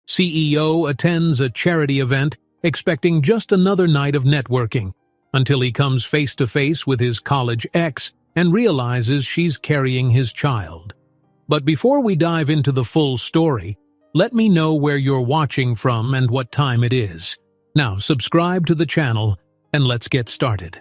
CEO attends a charity event expecting just another night of networking, until he comes face to face with his college ex and realizes she's carrying his child. But before we dive into the full story, let me know where you're watching from and what time it is. Now subscribe to the channel and let's get started.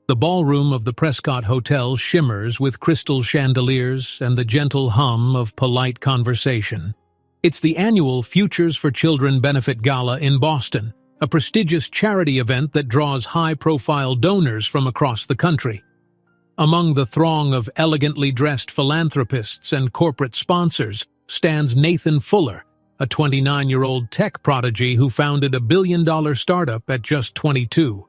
The ballroom of the Prescott Hotel shimmers with crystal chandeliers and the gentle hum of polite conversation. It's the annual Futures for Children Benefit Gala in Boston, a prestigious charity event that draws high-profile donors from across the country. Among the throng of elegantly dressed philanthropists and corporate sponsors stands Nathan Fuller, a 29-year-old tech prodigy who founded a billion-dollar startup at just 22.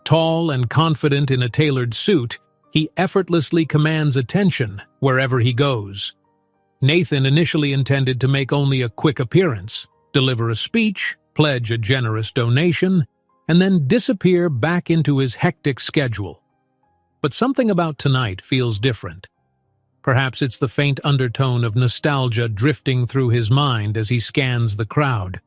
Tall and confident in a tailored suit, he effortlessly commands attention wherever he goes. Nathan initially intended to make only a quick appearance, deliver a speech, pledge a generous donation, and then disappear back into his hectic schedule. But something about tonight feels different. Perhaps it's the faint undertone of nostalgia drifting through his mind as he scans the crowd.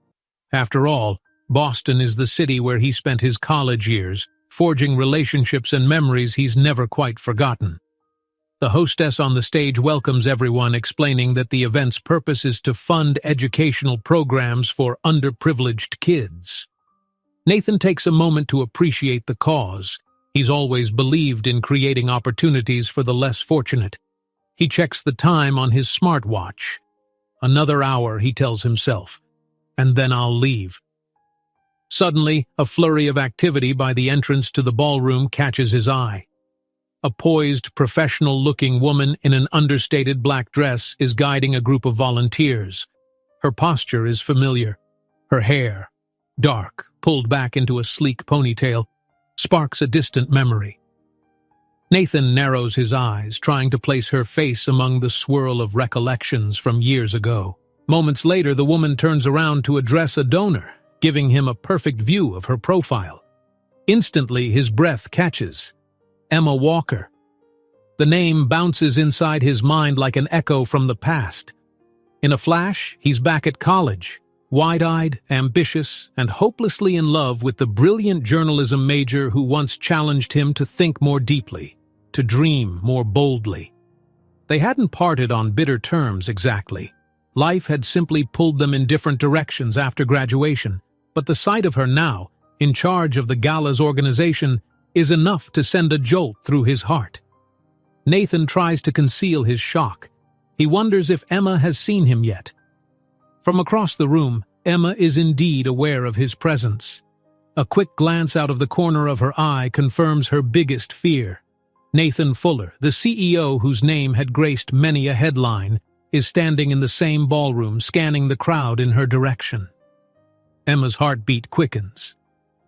After all, Boston is the city where he spent his college years, forging relationships and memories he's never quite forgotten. The hostess on the stage welcomes everyone, explaining that the event's purpose is to fund educational programs for underprivileged kids. Nathan takes a moment to appreciate the cause. He's always believed in creating opportunities for the less fortunate. He checks the time on his smartwatch. Another hour, he tells himself, and then I'll leave. Suddenly, a flurry of activity by the entrance to the ballroom catches his eye. A poised, professional-looking woman in an understated black dress is guiding a group of volunteers. Her posture is familiar. Her hair, dark, pulled back into a sleek ponytail, sparks a distant memory. Nathan narrows his eyes, trying to place her face among the swirl of recollections from years ago. Moments later, the woman turns around to address a donor, giving him a perfect view of her profile. Instantly, his breath catches. Emma Walker. The name bounces inside his mind like an echo from the past. In a flash, he's back at college, wide-eyed, ambitious, and hopelessly in love with the brilliant journalism major who once challenged him to think more deeply, to dream more boldly. They hadn't parted on bitter terms exactly. Life had simply pulled them in different directions after graduation, but the sight of her now, in charge of the gala's organization, is enough to send a jolt through his heart. Nathan tries to conceal his shock. He wonders if Emma has seen him yet. From across the room, Emma is indeed aware of his presence. A quick glance out of the corner of her eye confirms her biggest fear. Nathan Fuller, the CEO whose name had graced many a headline, is standing in the same ballroom, scanning the crowd in her direction. Emma's heartbeat quickens.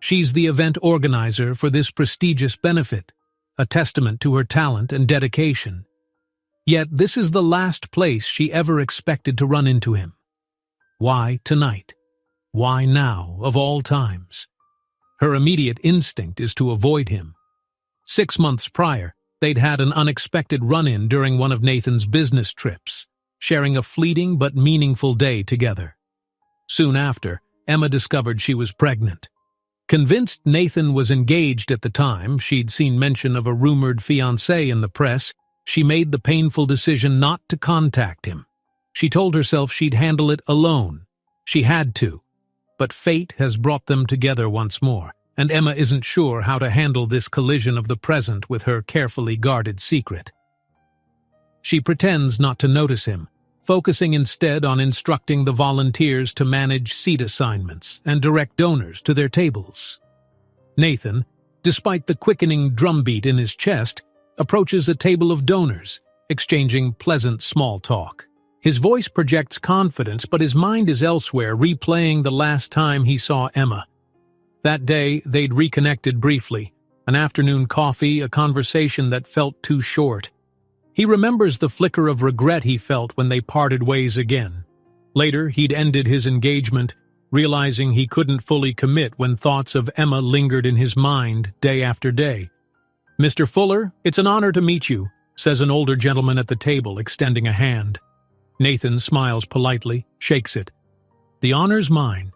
She's the event organizer for this prestigious benefit, a testament to her talent and dedication. Yet this is the last place she ever expected to run into him. Why tonight? Why now, of all times? Her immediate instinct is to avoid him. 6 months prior, they'd had an unexpected run-in during one of Nathan's business trips, sharing a fleeting but meaningful day together. Soon after, Emma discovered she was pregnant. Convinced Nathan was engaged at the time, she'd seen mention of a rumored fiancé in the press, she made the painful decision not to contact him. She told herself she'd handle it alone. She had to. But fate has brought them together once more, and Emma isn't sure how to handle this collision of the present with her carefully guarded secret. She pretends not to notice him, focusing instead on instructing the volunteers to manage seat assignments and direct donors to their tables. Nathan, despite the quickening drumbeat in his chest, approaches a table of donors, exchanging pleasant small talk. His voice projects confidence, but his mind is elsewhere, replaying the last time he saw Emma. That day, they'd reconnected briefly, an afternoon coffee, a conversation that felt too short. He remembers the flicker of regret he felt when they parted ways again. Later, he'd ended his engagement, realizing he couldn't fully commit when thoughts of Emma lingered in his mind day after day. "Mr. Fuller, it's an honor to meet you," says an older gentleman at the table, extending a hand. Nathan smiles politely, shakes it. The honor's mine.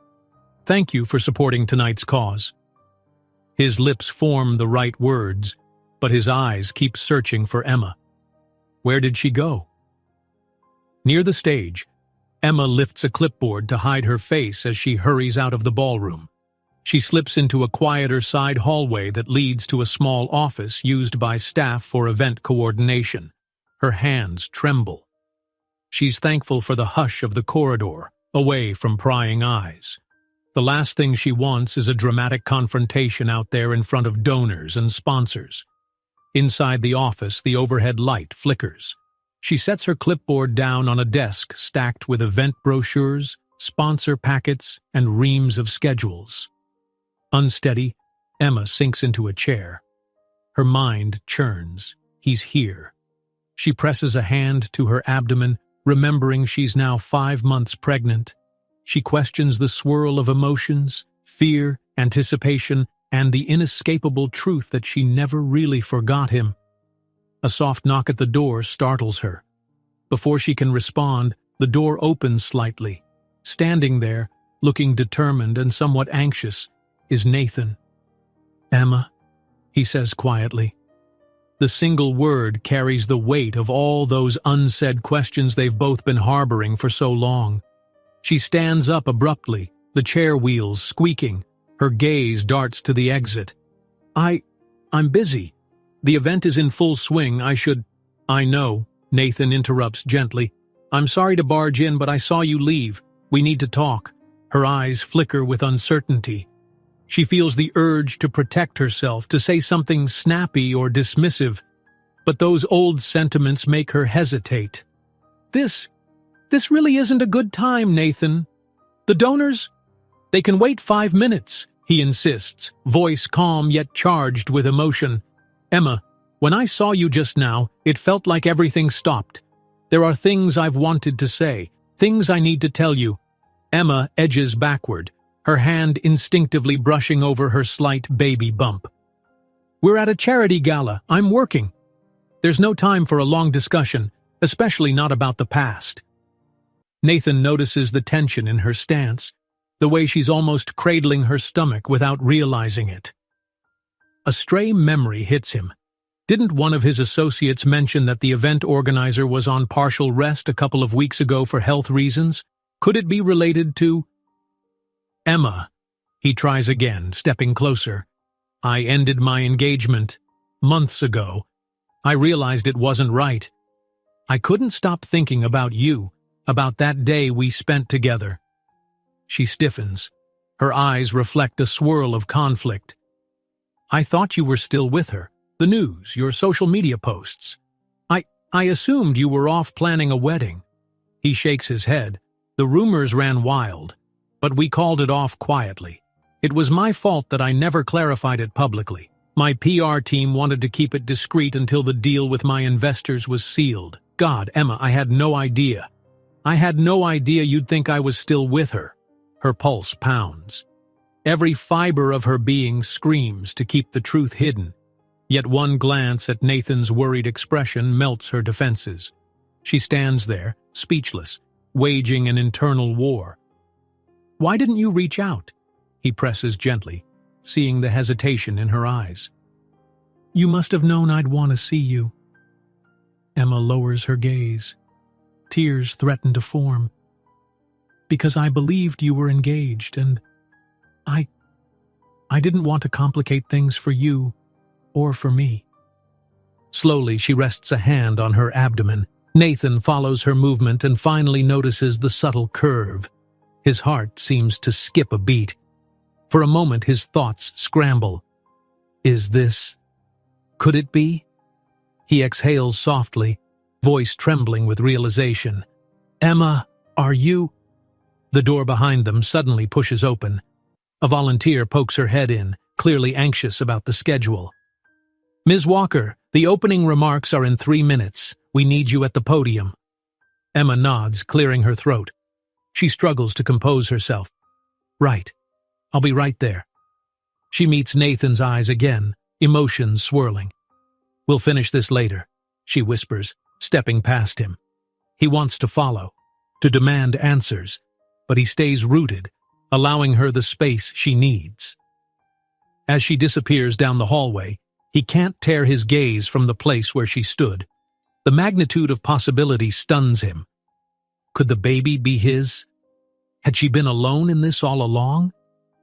Thank you for supporting tonight's cause." His lips form the right words, but his eyes keep searching for Emma. Where did she go? Near the stage, Emma lifts a clipboard to hide her face as she hurries out of the ballroom. She slips into a quieter side hallway that leads to a small office used by staff for event coordination. Her hands tremble. She's thankful for the hush of the corridor, away from prying eyes. The last thing she wants is a dramatic confrontation out there in front of donors and sponsors. Inside the office, the overhead light flickers. She sets her clipboard down on a desk stacked with event brochures, sponsor packets, and reams of schedules. Unsteady, Emma sinks into a chair. Her mind churns. He's here. She presses a hand to her abdomen, remembering she's now 5 months pregnant. She questions the swirl of emotions, fear, anticipation, and the inescapable truth that she never really forgot him. A soft knock at the door startles her. Before she can respond, the door opens slightly. Standing there, looking determined and somewhat anxious, is Nathan. "Emma," he says quietly. The single word carries the weight of all those unsaid questions they've both been harboring for so long. She stands up abruptly, the chair wheels squeaking. Her gaze darts to the exit. I'm busy. The event is in full swing. I know," Nathan interrupts gently. "I'm sorry to barge in, but I saw you leave. We need to talk." Her eyes flicker with uncertainty. She feels the urge to protect herself, to say something snappy or dismissive, but those old sentiments make her hesitate. This really isn't a good time, Nathan. The donors? They can wait 5 minutes, he insists, voice calm yet charged with emotion. "Emma, when I saw you just now, it felt like everything stopped. There are things I've wanted to say, things I need to tell you." Emma edges backward, her hand instinctively brushing over her slight baby bump. "We're at a charity gala. I'm working. There's no time for a long discussion, especially not about the past." Nathan notices the tension in her stance, the way she's almost cradling her stomach without realizing it. A stray memory hits him. Didn't one of his associates mention that the event organizer was on partial rest a couple of weeks ago for health reasons? Could it be related to... "Emma," he tries again, stepping closer. "I ended my engagement months ago. I realized it wasn't right. I couldn't stop thinking about you, about that day we spent together." She stiffens. Her eyes reflect a swirl of conflict. "I thought you were still with her. The news, your social media posts. I assumed you were off planning a wedding." He shakes his head. "The rumors ran wild, but we called it off quietly. It was my fault that I never clarified it publicly. My PR team wanted to keep it discreet until the deal with my investors was sealed. God, Emma, I had no idea. I had no idea you'd think I was still with her." Her pulse pounds. Every fiber of her being screams to keep the truth hidden. Yet one glance at Nathan's worried expression melts her defenses. She stands there, speechless, waging an internal war. "Why didn't you reach out?" he presses gently, seeing the hesitation in her eyes. "You must have known I'd want to see you." Emma lowers her gaze. Tears threaten to form. "Because I believed you were engaged, and I didn't want to complicate things for you or for me." Slowly, she rests a hand on her abdomen. Nathan follows her movement and finally notices the subtle curve. His heart seems to skip a beat. For a moment, his thoughts scramble. Is this? Could it be? He exhales softly, voice trembling with realization. "Emma, are you—" The door behind them suddenly pushes open. A volunteer pokes her head in, clearly anxious about the schedule. "Ms. Walker, the opening remarks are in 3 minutes. We need you at the podium." Emma nods, clearing her throat. She struggles to compose herself. "Right. I'll be right there." She meets Nathan's eyes again, emotions swirling. "We'll finish this later," she whispers, stepping past him. He wants to follow, to demand answers, but he stays rooted, allowing her the space she needs. As she disappears down the hallway, he can't tear his gaze from the place where she stood. The magnitude of possibility stuns him. Could the baby be his? Had she been alone in this all along?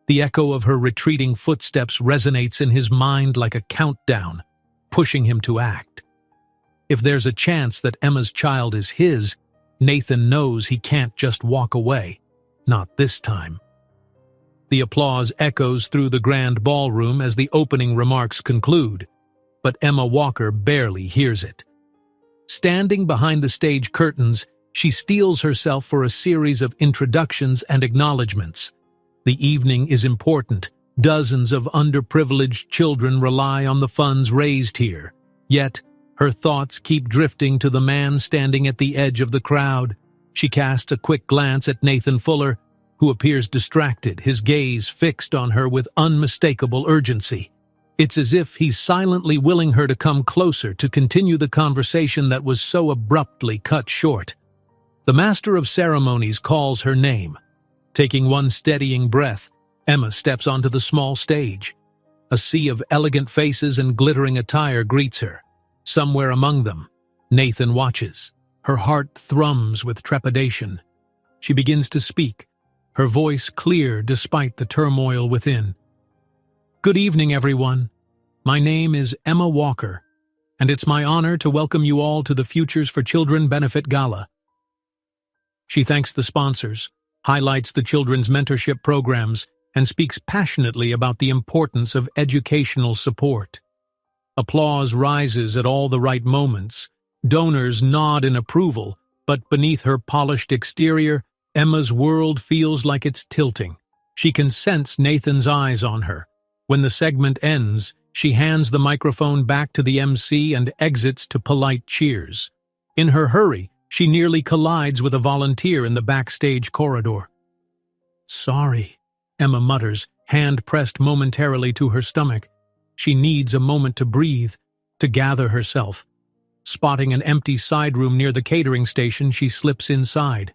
The echo of her retreating footsteps resonates in his mind like a countdown, pushing him to act. If there's a chance that Emma's child is his, Nathan knows he can't just walk away. Not this time. The applause echoes through the grand ballroom as the opening remarks conclude, but Emma Walker barely hears it. Standing behind the stage curtains, she steels herself for a series of introductions and acknowledgments. The evening is important. Dozens of underprivileged children rely on the funds raised here. Yet, her thoughts keep drifting to the man standing at the edge of the crowd. She casts a quick glance at Nathan Fuller, who appears distracted, his gaze fixed on her with unmistakable urgency. It's as if he's silently willing her to come closer to continue the conversation that was so abruptly cut short. The master of ceremonies calls her name. Taking one steadying breath, Emma steps onto the small stage. A sea of elegant faces and glittering attire greets her. Somewhere among them, Nathan watches. Her heart thrums with trepidation. She begins to speak, her voice clear despite the turmoil within. Good evening, everyone. My name is Emma Walker, and it's my honor to welcome you all to the Futures for Children Benefit Gala. She thanks the sponsors, highlights the children's mentorship programs, and speaks passionately about the importance of educational support. Applause rises at all the right moments. Donors nod in approval, but beneath her polished exterior, Emma's world feels like it's tilting. She can sense Nathan's eyes on her. When the segment ends, she hands the microphone back to the MC and exits to polite cheers. In her hurry, she nearly collides with a volunteer in the backstage corridor. Sorry, Emma mutters, hand pressed momentarily to her stomach. She needs a moment to breathe, to gather herself. Spotting an empty side room near the catering station, she slips inside.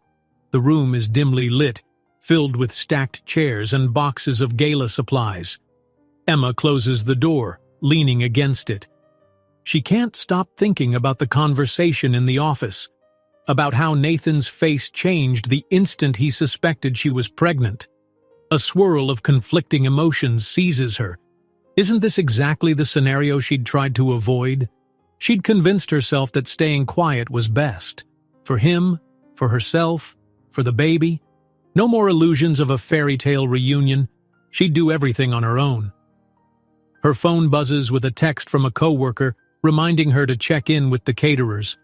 The room is dimly lit, filled with stacked chairs and boxes of gala supplies. Emma closes the door, leaning against it. She can't stop thinking about the conversation in the office, about how Nathan's face changed the instant he suspected she was pregnant. A swirl of conflicting emotions seizes her. Isn't this exactly the scenario she'd tried to avoid? She'd convinced herself that staying quiet was best. For him, for herself, for the baby. No more illusions of a fairy tale reunion. She'd do everything on her own. Her phone buzzes with a text from a coworker reminding her to check in with the caterers.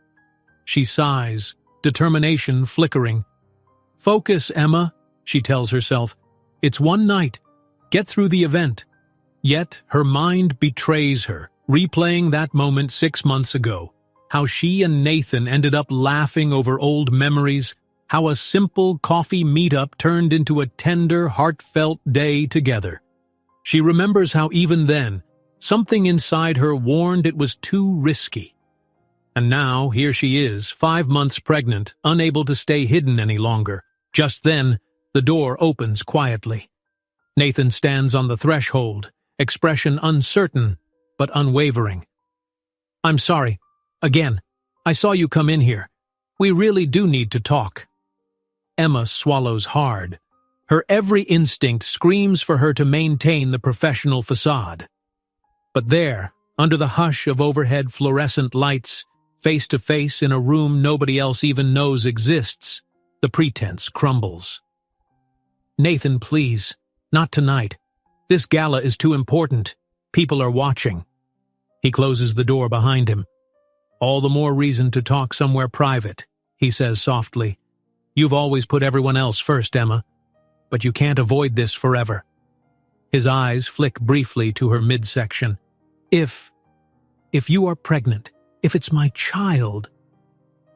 She sighs, determination flickering. Focus, Emma, she tells herself. It's one night. Get through the event. Yet her mind betrays her, replaying that moment 6 months ago. How she and Nathan ended up laughing over old memories. How a simple coffee meetup turned into a tender, heartfelt day together. She remembers how even then, something inside her warned it was too risky. And now, here she is, 5 months pregnant, unable to stay hidden any longer. Just then, the door opens quietly. Nathan stands on the threshold, expression uncertain, but unwavering. I'm sorry. Again, I saw you come in here. We really do need to talk. Emma swallows hard. Her every instinct screams for her to maintain the professional facade. But there, under the hush of overhead fluorescent lights, face to face in a room nobody else even knows exists, the pretense crumbles. Nathan, please, not tonight. This gala is too important. People are watching. He closes the door behind him. All the more reason to talk somewhere private, he says softly. You've always put everyone else first, Emma, but you can't avoid this forever. His eyes flick briefly to her midsection. If you are pregnant, if it's my child.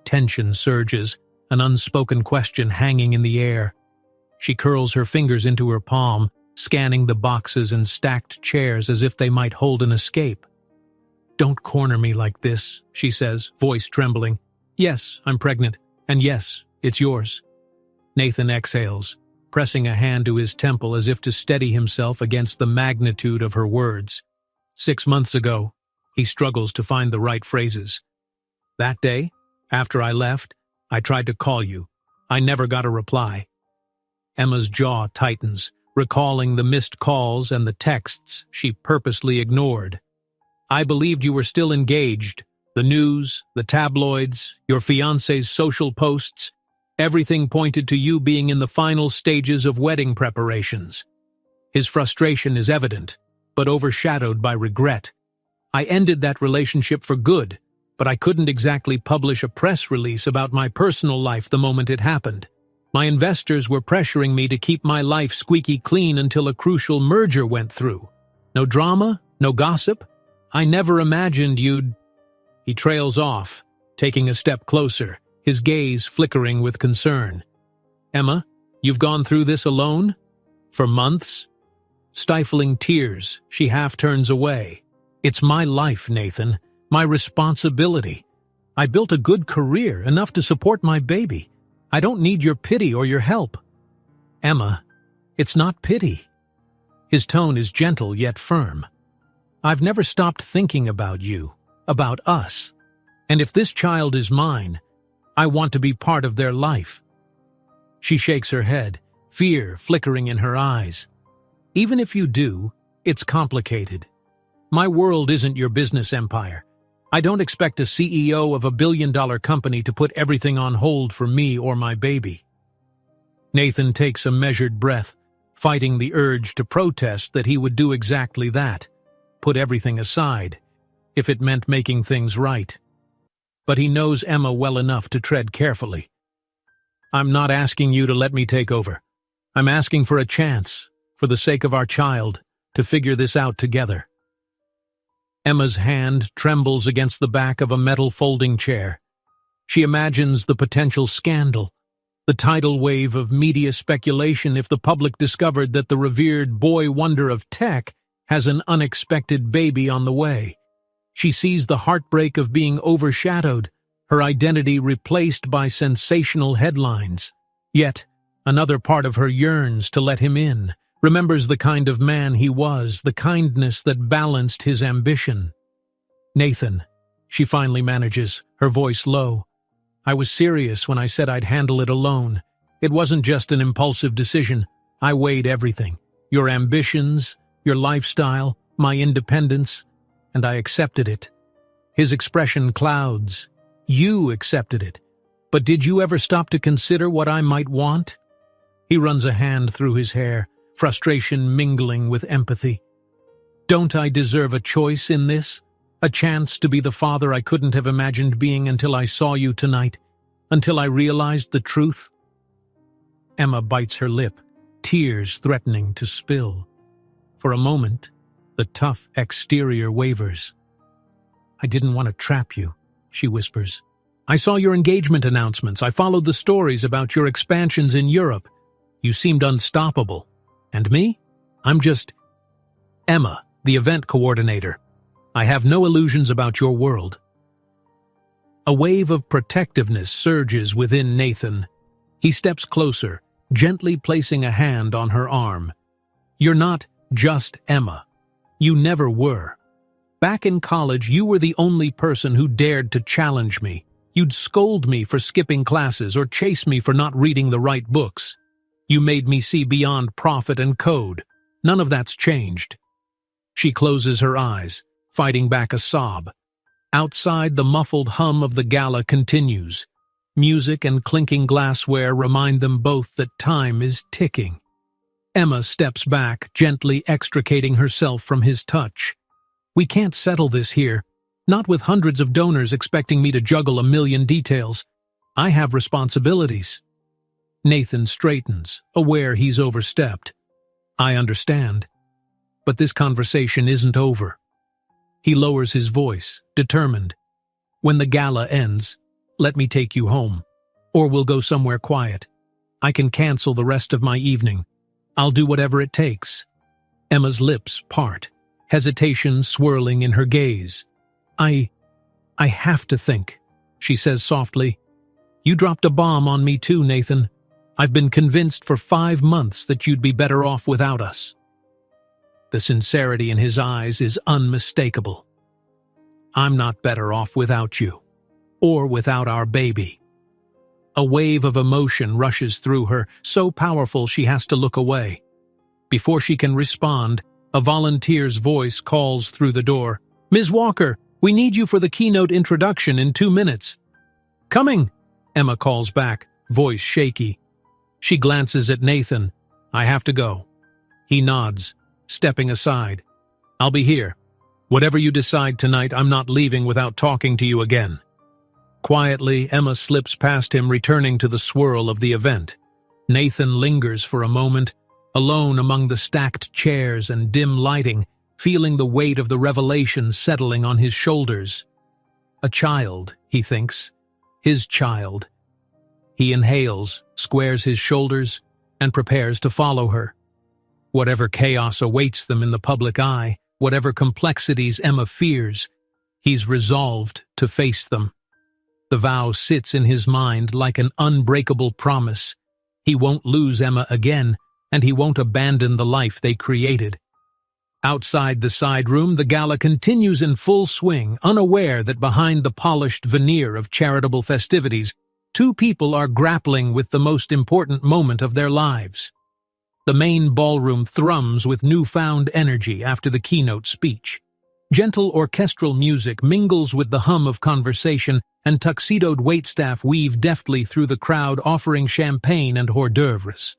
Tension surges, an unspoken question hanging in the air. She curls her fingers into her palm, scanning the boxes and stacked chairs as if they might hold an escape. Don't corner me like this, she says, voice trembling. Yes, I'm pregnant, and yes, it's yours. Nathan exhales, pressing a hand to his temple as if to steady himself against the magnitude of her words. 6 months ago, he struggles to find the right phrases. That day, after I left, I tried to call you. I never got a reply. Emma's jaw tightens, recalling the missed calls and the texts she purposely ignored. I believed you were still engaged. The news, the tabloids, your fiancé's social posts, everything pointed to you being in the final stages of wedding preparations. His frustration is evident, but overshadowed by regret. I ended that relationship for good, but I couldn't exactly publish a press release about my personal life the moment it happened. My investors were pressuring me to keep my life squeaky clean until a crucial merger went through. No drama, no gossip. I never imagined you'd... He trails off, taking a step closer, his gaze flickering with concern. Emma, you've gone through this alone? For months? Stifling tears, she half turns away. It's my life, Nathan. My responsibility. I built a good career, enough to support my baby. I don't need your pity or your help. Emma, it's not pity. His tone is gentle yet firm. I've never stopped thinking about you, about us. And if this child is mine, I want to be part of their life. She shakes her head, fear flickering in her eyes. Even if you do, it's complicated. My world isn't your business empire. I don't expect a CEO of a billion-dollar company to put everything on hold for me or my baby. Nathan takes a measured breath, fighting the urge to protest that he would do exactly that, put everything aside, if it meant making things right. But he knows Emma well enough to tread carefully. I'm not asking you to let me take over. I'm asking for a chance, for the sake of our child, to figure this out together. Emma's hand trembles against the back of a metal folding chair. She imagines the potential scandal, the tidal wave of media speculation if the public discovered that the revered boy wonder of tech has an unexpected baby on the way. She sees the heartbreak of being overshadowed, her identity replaced by sensational headlines. Yet, another part of her yearns to let him in, remembers the kind of man he was, the kindness that balanced his ambition. Nathan, she finally manages, her voice low. I was serious when I said I'd handle it alone. It wasn't just an impulsive decision. I weighed everything. Your ambitions, your lifestyle, my independence, and I accepted it. His expression clouds. You accepted it. But did you ever stop to consider what I might want? He runs a hand through his hair, frustration mingling with empathy. Don't I deserve a choice in this? A chance to be the father I couldn't have imagined being until I saw you tonight, until I realized the truth? Emma bites her lip, tears threatening to spill. For a moment, the tough exterior wavers. I didn't want to trap you, she whispers. I saw your engagement announcements. I followed the stories about your expansions in Europe. You seemed unstoppable. And me? I'm just Emma, the event coordinator. I have no illusions about your world. A wave of protectiveness surges within Nathan. He steps closer, gently placing a hand on her arm. You're not just Emma. You never were. Back in college, you were the only person who dared to challenge me. You'd scold me for skipping classes or chase me for not reading the right books. You made me see beyond profit and code. None of that's changed. She closes her eyes, fighting back a sob. Outside, the muffled hum of the gala continues. Music and clinking glassware remind them both that time is ticking. Emma steps back, gently extricating herself from his touch. We can't settle this here, not with hundreds of donors expecting me to juggle a million details. I have responsibilities. Nathan straightens, aware he's overstepped. I understand. But this conversation isn't over. He lowers his voice, determined. When the gala ends, let me take you home. Or we'll go somewhere quiet. I can cancel the rest of my evening. I'll do whatever it takes. Emma's lips part, hesitation swirling in her gaze. I have to think, she says softly. You dropped a bomb on me too, Nathan. I've been convinced for 5 months that you'd be better off without us." The sincerity in his eyes is unmistakable. "I'm not better off without you, or without our baby." A wave of emotion rushes through her, so powerful she has to look away. Before she can respond, a volunteer's voice calls through the door. "Ms. Walker, we need you for the keynote introduction in 2 minutes." "Coming," Emma calls back, voice shaky. She glances at Nathan. "I have to go." He nods, stepping aside. "I'll be here. Whatever you decide tonight, I'm not leaving without talking to you again." Quietly, Emma slips past him, returning to the swirl of the event. Nathan lingers for a moment, alone among the stacked chairs and dim lighting, feeling the weight of the revelation settling on his shoulders. A child, he thinks. His child. He inhales, squares his shoulders, and prepares to follow her. Whatever chaos awaits them in the public eye, whatever complexities Emma fears, he's resolved to face them. The vow sits in his mind like an unbreakable promise. He won't lose Emma again, and he won't abandon the life they created. Outside the side room, the gala continues in full swing, unaware that behind the polished veneer of charitable festivities, 2 people are grappling with the most important moment of their lives. The main ballroom thrums with newfound energy after the keynote speech. Gentle orchestral music mingles with the hum of conversation, and tuxedoed waitstaff weave deftly through the crowd, offering champagne and hors d'oeuvres.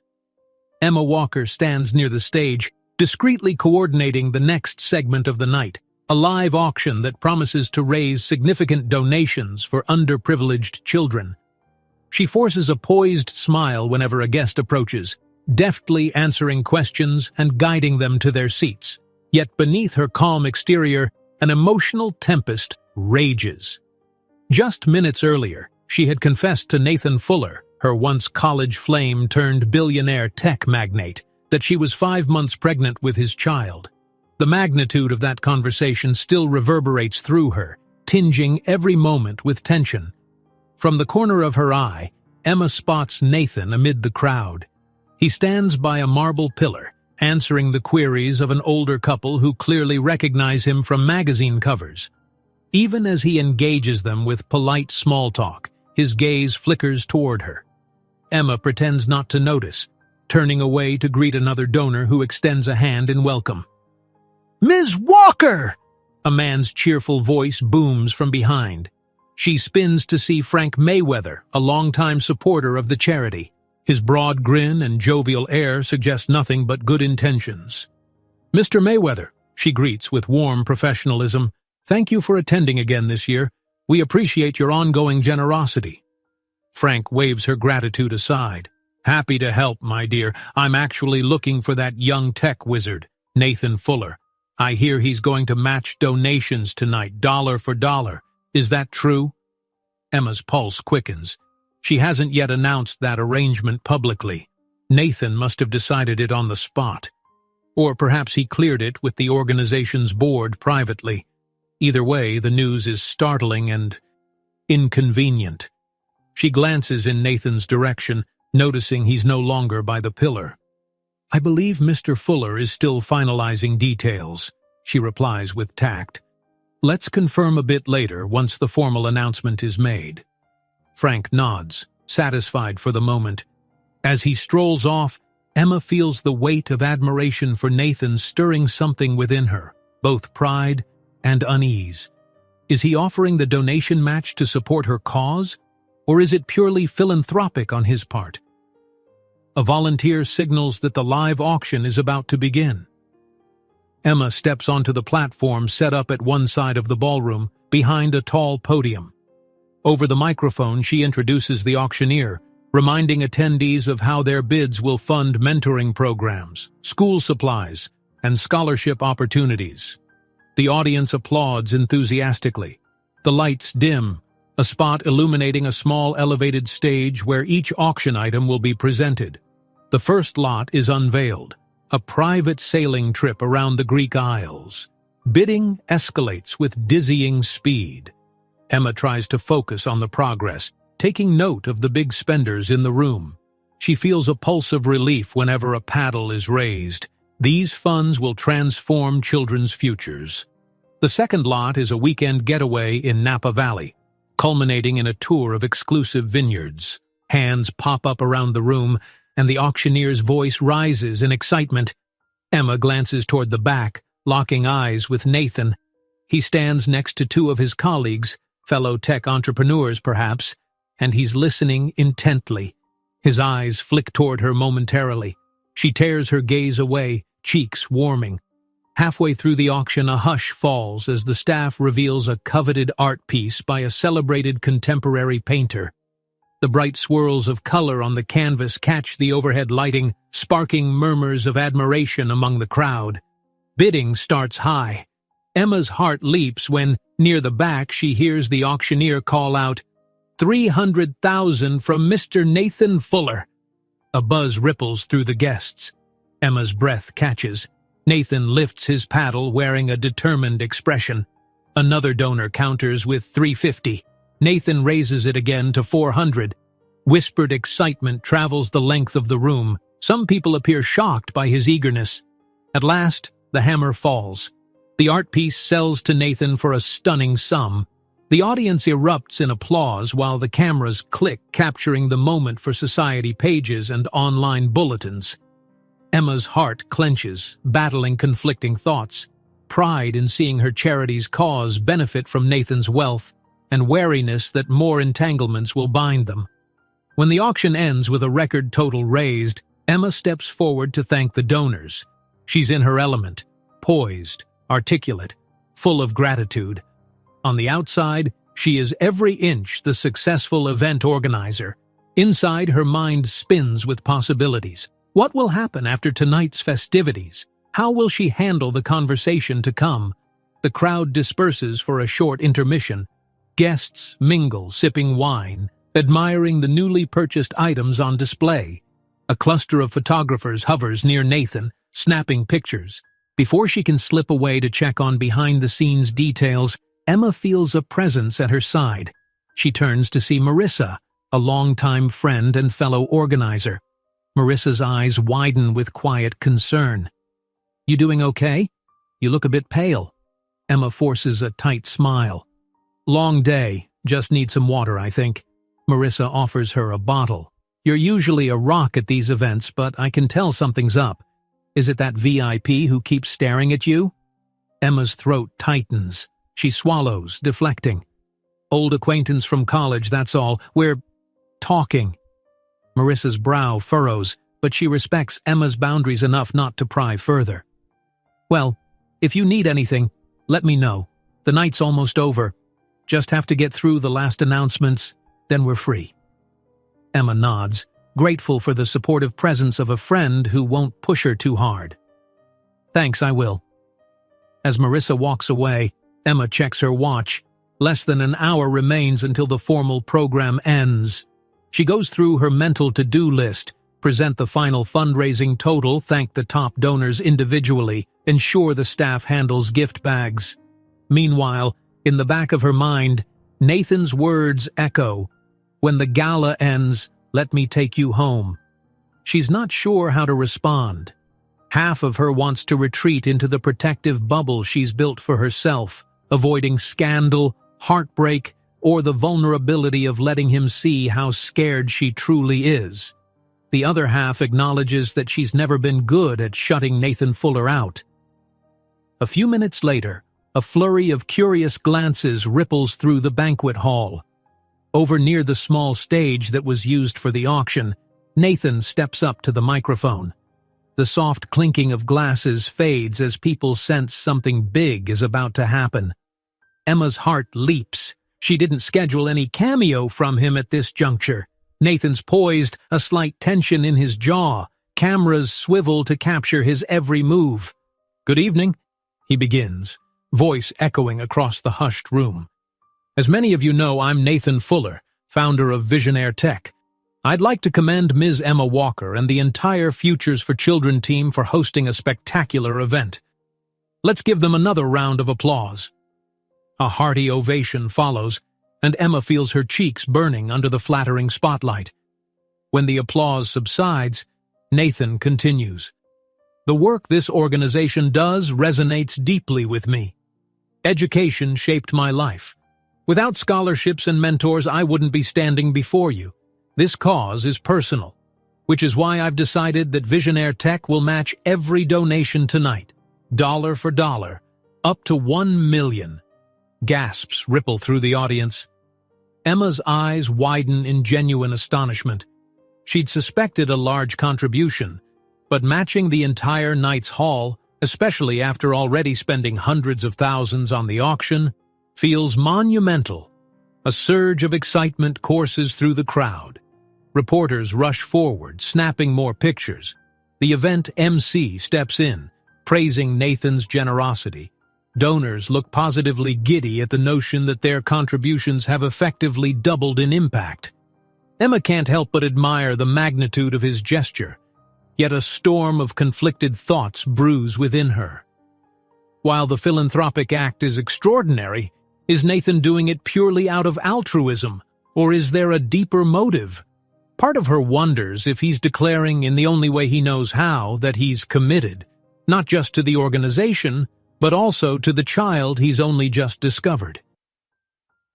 Emma Walker stands near the stage, discreetly coordinating the next segment of the night, a live auction that promises to raise significant donations for underprivileged children. She forces a poised smile whenever a guest approaches, deftly answering questions and guiding them to their seats. Yet beneath her calm exterior, an emotional tempest rages. Just minutes earlier, she had confessed to Nathan Fuller, her once college flame turned billionaire tech magnate, that she was 5 months pregnant with his child. The magnitude of that conversation still reverberates through her, tinging every moment with tension. From the corner of her eye, Emma spots Nathan amid the crowd. He stands by a marble pillar, answering the queries of an older couple who clearly recognize him from magazine covers. Even as he engages them with polite small talk, his gaze flickers toward her. Emma pretends not to notice, turning away to greet another donor who extends a hand in welcome. "Ms. Walker!" A man's cheerful voice booms from behind. She spins to see Frank Mayweather, a longtime supporter of the charity. His broad grin and jovial air suggest nothing but good intentions. "Mr. Mayweather," she greets with warm professionalism, "thank you for attending again this year. We appreciate your ongoing generosity." Frank waves her gratitude aside. "Happy to help, my dear. I'm actually looking for that young tech wizard, Nathan Fuller. I hear he's going to match donations tonight, dollar for dollar. Is that true?" Emma's pulse quickens. She hasn't yet announced that arrangement publicly. Nathan must have decided it on the spot. Or perhaps he cleared it with the organization's board privately. Either way, the news is startling and inconvenient. She glances in Nathan's direction, noticing he's no longer by the pillar. "I believe Mr. Fuller is still finalizing details," she replies with tact. "Let's confirm a bit later once the formal announcement is made." Frank nods, satisfied for the moment. As he strolls off, Emma feels the weight of admiration for Nathan stirring something within her, both pride and unease. Is he offering the donation match to support her cause, or is it purely philanthropic on his part? A volunteer signals that the live auction is about to begin. Emma steps onto the platform set up at one side of the ballroom, behind a tall podium. Over the microphone, she introduces the auctioneer, reminding attendees of how their bids will fund mentoring programs, school supplies, and scholarship opportunities. The audience applauds enthusiastically. The lights dim, a spot illuminating a small elevated stage where each auction item will be presented. The first lot is unveiled, a private sailing trip around the Greek Isles. Bidding escalates with dizzying speed. Emma tries to focus on the progress, taking note of the big spenders in the room. She feels a pulse of relief whenever a paddle is raised. These funds will transform children's futures. The second lot is a weekend getaway in Napa Valley, culminating in a tour of exclusive vineyards. Hands pop up around the room, and the auctioneer's voice rises in excitement. Emma glances toward the back, locking eyes with Nathan. He stands next to two of his colleagues, fellow tech entrepreneurs perhaps, and he's listening intently. His eyes flick toward her momentarily. She tears her gaze away, cheeks warming. Halfway through the auction, a hush falls as the staff reveals a coveted art piece by a celebrated contemporary painter. The bright swirls of color on the canvas catch the overhead lighting, sparking murmurs of admiration among the crowd. Bidding starts high. Emma's heart leaps when, near the back, she hears the auctioneer call out, "$300,000 from Mr. Nathan Fuller." A buzz ripples through the guests. Emma's breath catches. Nathan lifts his paddle, wearing a determined expression. Another donor counters with $350. Nathan raises it again to $400. Whispered excitement travels the length of the room. Some people appear shocked by his eagerness. At last, the hammer falls. The art piece sells to Nathan for a stunning sum. The audience erupts in applause while the cameras click, capturing the moment for society pages and online bulletins. Emma's heart clenches, battling conflicting thoughts. Pride in seeing her charity's cause benefit from Nathan's wealth, and wariness that more entanglements will bind them. When the auction ends with a record total raised, Emma steps forward to thank the donors. She's in her element, poised, articulate, full of gratitude. On the outside, she is every inch the successful event organizer. Inside, her mind spins with possibilities. What will happen after tonight's festivities? How will she handle the conversation to come? The crowd disperses for a short intermission. Guests mingle, sipping wine, admiring the newly purchased items on display. A cluster of photographers hovers near Nathan, snapping pictures. Before she can slip away to check on behind-the-scenes details, Emma feels a presence at her side. She turns to see Marissa, a longtime friend and fellow organizer. Marissa's eyes widen with quiet concern. "You doing okay? You look a bit pale." Emma forces a tight smile. "Long day. Just need some water, I think." Marissa offers her a bottle. "You're usually a rock at these events, but I can tell something's up. Is it that VIP who keeps staring at you?" Emma's throat tightens. She swallows, deflecting. "Old acquaintance from college, that's all. We're talking." Marissa's brow furrows, but she respects Emma's boundaries enough not to pry further. "Well, if you need anything, let me know. The night's almost over. Just have to get through the last announcements, then we're free." Emma nods, grateful for the supportive presence of a friend who won't push her too hard. "Thanks, I will." As Marissa walks away, Emma checks her watch. Less than an hour remains until the formal program ends. She goes through her mental to-do list, present the final fundraising total, thank the top donors individually, ensure the staff handles gift bags. Meanwhile, in the back of her mind, Nathan's words echo, "When the gala ends, let me take you home." She's not sure how to respond. Half of her wants to retreat into the protective bubble she's built for herself, avoiding scandal, heartbreak, or the vulnerability of letting him see how scared she truly is. The other half acknowledges that she's never been good at shutting Nathan Fuller out. A few minutes later, a flurry of curious glances ripples through the banquet hall. Over near the small stage that was used for the auction, Nathan steps up to the microphone. The soft clinking of glasses fades as people sense something big is about to happen. Emma's heart leaps. She didn't schedule any cameo from him at this juncture. Nathan's poised, a slight tension in his jaw. Cameras swivel to capture his every move. "Good evening," he begins, voice echoing across the hushed room. "As many of you know, I'm Nathan Fuller, founder of Visionaire Tech. I'd like to commend Ms. Emma Walker and the entire Futures for Children team for hosting a spectacular event. Let's give them another round of applause." A hearty ovation follows, and Emma feels her cheeks burning under the flattering spotlight. When the applause subsides, Nathan continues. The work this organization does resonates deeply with me. Education shaped my life. Without scholarships and mentors, I wouldn't be standing before you. This cause is personal, which is why I've decided that Visionaire Tech will match every donation tonight, dollar for dollar, up to 1 million. Gasps ripple through the audience. Emma's eyes widen in genuine astonishment. She'd suspected a large contribution, but matching the entire night's haul, especially after already spending hundreds of thousands on the auction, feels monumental. A surge of excitement courses through the crowd. Reporters rush forward, snapping more pictures. The event MC steps in, praising Nathan's generosity. Donors look positively giddy at the notion that their contributions have effectively doubled in impact. Emma can't help but admire the magnitude of his gesture, yet a storm of conflicted thoughts brews within her. While the philanthropic act is extraordinary, is Nathan doing it purely out of altruism, or is there a deeper motive? Part of her wonders if he's declaring in the only way he knows how that he's committed, not just to the organization, but also to the child he's only just discovered.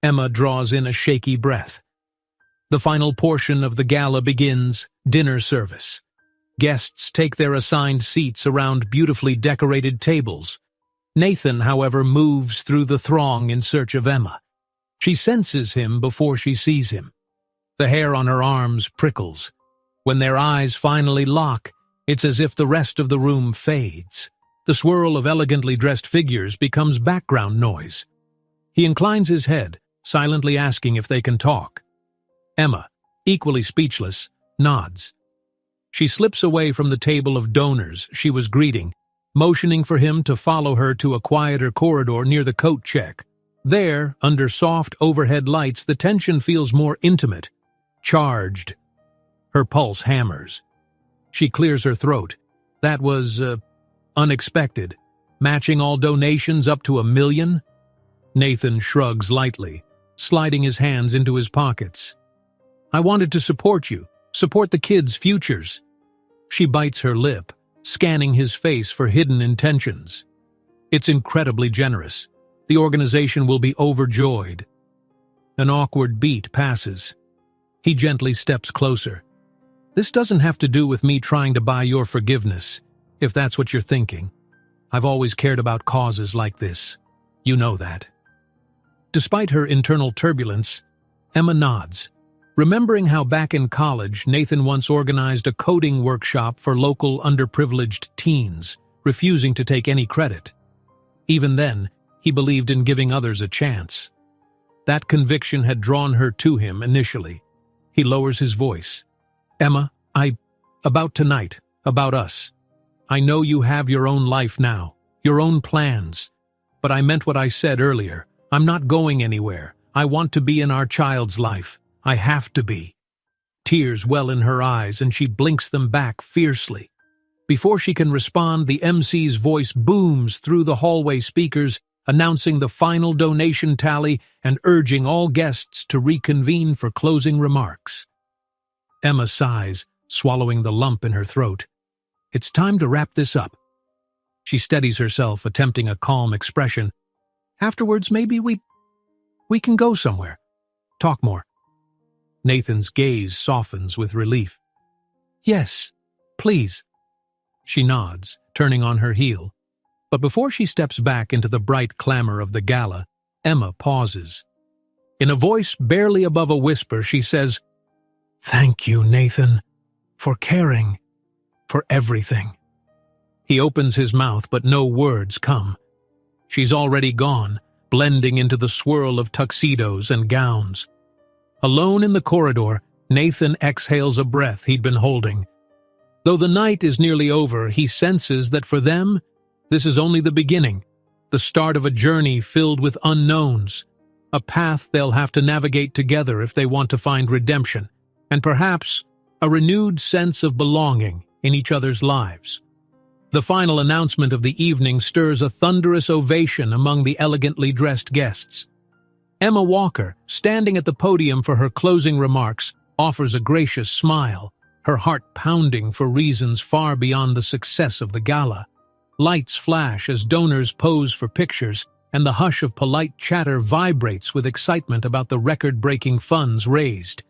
Emma draws in a shaky breath. The final portion of the gala begins, dinner service. Guests take their assigned seats around beautifully decorated tables. Nathan, however, moves through the throng in search of Emma. She senses him before she sees him. The hair on her arms prickles. When their eyes finally lock, it's as if the rest of the room fades. The swirl of elegantly dressed figures becomes background noise. He inclines his head, silently asking if they can talk. Emma, equally speechless, nods. She slips away from the table of donors she was greeting, motioning for him to follow her to a quieter corridor near the coat check. There, under soft overhead lights, the tension feels more intimate, charged. Her pulse hammers. She clears her throat. That was, unexpected. Matching all donations up to 1 million? Nathan shrugs lightly, sliding his hands into his pockets. I wanted to support you, support the kids' futures. She bites her lip, scanning his face for hidden intentions. It's incredibly generous. The organization will be overjoyed. An awkward beat passes. He gently steps closer. This doesn't have to do with me trying to buy your forgiveness, if that's what you're thinking. I've always cared about causes like this. You know that. Despite her internal turbulence, Emma nods, remembering how back in college Nathan once organized a coding workshop for local underprivileged teens, refusing to take any credit. Even then, he believed in giving others a chance. That conviction had drawn her to him initially. He lowers his voice. Emma, about tonight, about us. I know you have your own life now, your own plans. But I meant what I said earlier. I'm not going anywhere. I want to be in our child's life. I have to be. Tears well in her eyes and she blinks them back fiercely. Before she can respond, the MC's voice booms through the hallway speakers, announcing the final donation tally and urging all guests to reconvene for closing remarks. Emma sighs, swallowing the lump in her throat. It's time to wrap this up. She steadies herself, attempting a calm expression. Afterwards, maybe we can go somewhere. Talk more. Nathan's gaze softens with relief. Yes, please. She nods, turning on her heel. But before she steps back into the bright clamor of the gala, Emma pauses. In a voice barely above a whisper, she says, Thank you, Nathan, for caring, for everything. He opens his mouth, but no words come. She's already gone, blending into the swirl of tuxedos and gowns. Alone in the corridor, Nathan exhales a breath he'd been holding. Though the night is nearly over, he senses that for them, this is only the beginning, the start of a journey filled with unknowns, a path they'll have to navigate together if they want to find redemption, and perhaps a renewed sense of belonging in each other's lives. The final announcement of the evening stirs a thunderous ovation among the elegantly dressed guests. Emma Walker, standing at the podium for her closing remarks, offers a gracious smile, her heart pounding for reasons far beyond the success of the gala. Lights flash as donors pose for pictures, and the hush of polite chatter vibrates with excitement about the record-breaking funds raised.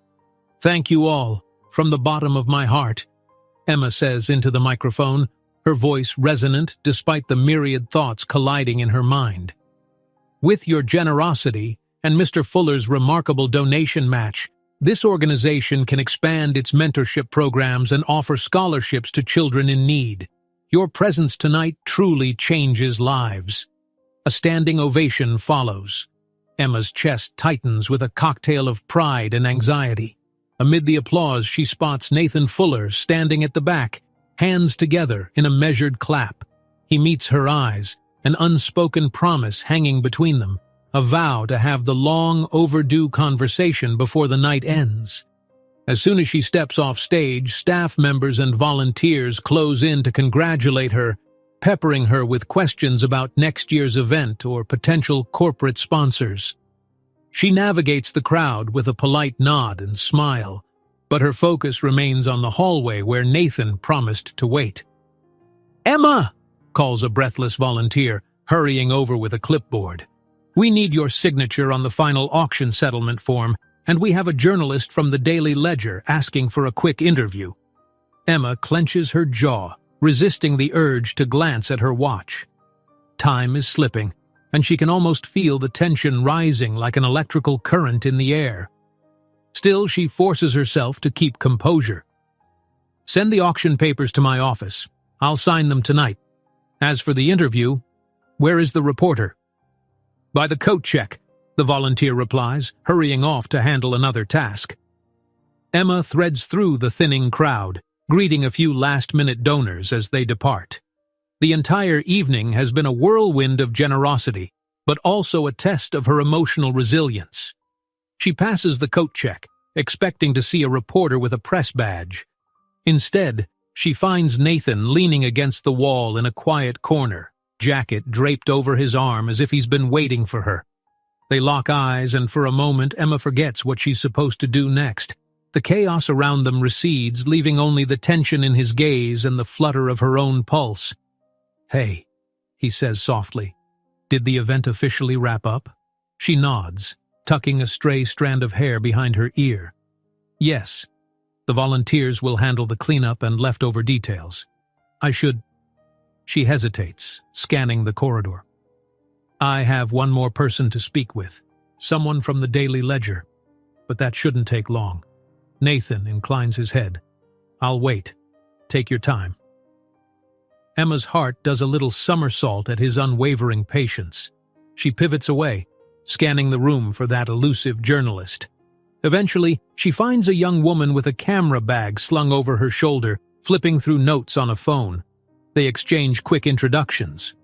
"Thank you all, from the bottom of my heart," Emma says into the microphone, her voice resonant despite the myriad thoughts colliding in her mind. "With your generosity and Mr. Fuller's remarkable donation match, this organization can expand its mentorship programs and offer scholarships to children in need. Your presence tonight truly changes lives." A standing ovation follows. Emma's chest tightens with a cocktail of pride and anxiety. Amid the applause, she spots Nathan Fuller standing at the back, hands together in a measured clap. He meets her eyes, an unspoken promise hanging between them, a vow to have the long overdue conversation before the night ends. As soon as she steps off stage, staff members and volunteers close in to congratulate her, peppering her with questions about next year's event or potential corporate sponsors. She navigates the crowd with a polite nod and smile, but her focus remains on the hallway where Nathan promised to wait. "Emma!" calls a breathless volunteer, hurrying over with a clipboard. "We need your signature on the final auction settlement form, and we have a journalist from the Daily Ledger asking for a quick interview." Emma clenches her jaw, resisting the urge to glance at her watch. Time is slipping, and she can almost feel the tension rising like an electrical current in the air. Still, she forces herself to keep composure. "Send the auction papers to my office. I'll sign them tonight. As for the interview, where is the reporter?" "By the coat check," the volunteer replies, hurrying off to handle another task. Emma threads through the thinning crowd, greeting a few last-minute donors as they depart. The entire evening has been a whirlwind of generosity, but also a test of her emotional resilience. She passes the coat check, expecting to see a reporter with a press badge. Instead, she finds Nathan leaning against the wall in a quiet corner, jacket draped over his arm as if he's been waiting for her. They lock eyes, and for a moment Emma forgets what she's supposed to do next. The chaos around them recedes, leaving only the tension in his gaze and the flutter of her own pulse. "Hey," he says softly. "Did the event officially wrap up?" She nods, tucking a stray strand of hair behind her ear. "Yes. The volunteers will handle the cleanup and leftover details. I should—" She hesitates, scanning the corridor. "I have one more person to speak with, someone from the Daily Ledger, but that shouldn't take long." Nathan inclines his head. "I'll wait. Take your time." Emma's heart does a little somersault at his unwavering patience. She pivots away, scanning the room for that elusive journalist. Eventually, she finds a young woman with a camera bag slung over her shoulder, flipping through notes on a phone. They exchange quick introductions.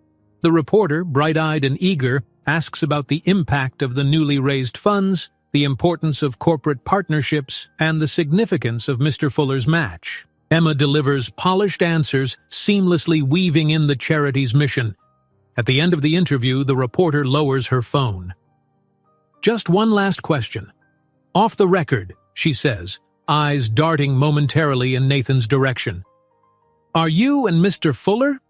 The reporter, bright-eyed and eager, asks about the impact of the newly raised funds, the importance of corporate partnerships, and the significance of Mr. Fuller's match. Emma delivers polished answers, seamlessly weaving in the charity's mission. At the end of the interview, the reporter lowers her phone. "Just one last question. Off the record," she says, eyes darting momentarily in Nathan's direction. "Are you and Mr. Fuller?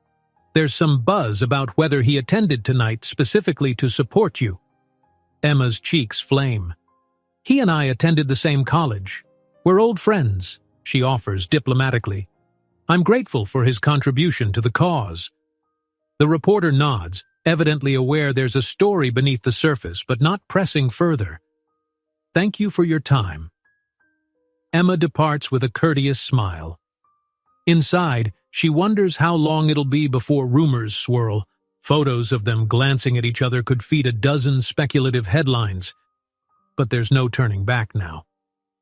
There's some buzz about whether he attended tonight specifically to support you." Emma's cheeks flame. "He and I attended the same college. We're old friends," she offers diplomatically. "I'm grateful for his contribution to the cause." The reporter nods, evidently aware there's a story beneath the surface, but not pressing further. "Thank you for your time." Emma departs with a courteous smile. Inside, she wonders how long it'll be before rumors swirl. Photos of them glancing at each other could feed a dozen speculative headlines. But there's no turning back now.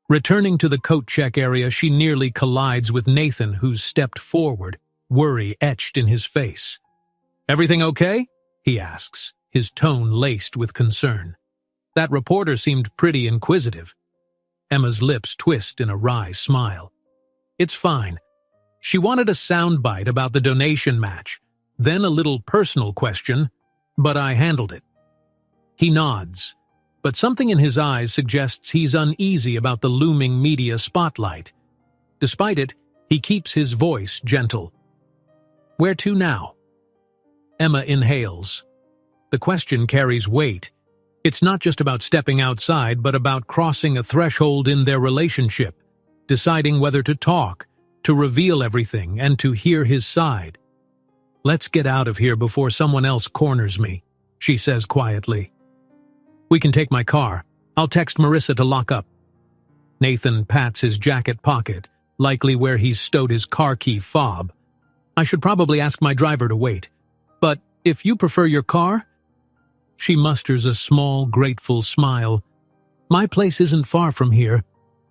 Returning to the coat check area, she nearly collides with Nathan, who's stepped forward, worry etched in his face. "Everything okay?" he asks, his tone laced with concern. That reporter seemed pretty inquisitive. Emma's lips twist in a wry smile. "It's fine. She wanted a soundbite about the donation match, then a little personal question, but I handled it." He nods, but something in his eyes suggests he's uneasy about the looming media spotlight. Despite it, he keeps his voice gentle. "Where to now?" Emma inhales. The question carries weight. It's not just about stepping outside, but about crossing a threshold in their relationship, deciding whether to talk, to reveal everything, and to hear his side. "Let's get out of here before someone else corners me," she says quietly. "We can take my car. I'll text Marissa to lock up." Nathan pats his jacket pocket, likely where he's stowed his car key fob. "I should probably ask my driver to wait. But if you prefer your car?" She musters a small, grateful smile. "My place isn't far from here.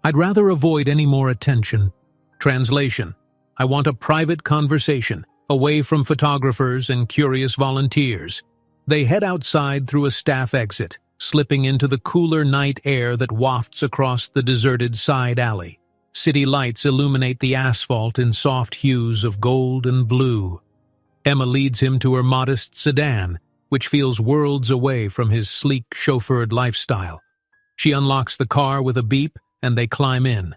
I'd rather avoid any more attention." Translation: I want a private conversation, away from photographers and curious volunteers. They head outside through a staff exit, slipping into the cooler night air that wafts across the deserted side alley. City lights illuminate the asphalt in soft hues of gold and blue. Emma leads him to her modest sedan, which feels worlds away from his sleek, chauffeured lifestyle. She unlocks the car with a beep, and they climb in.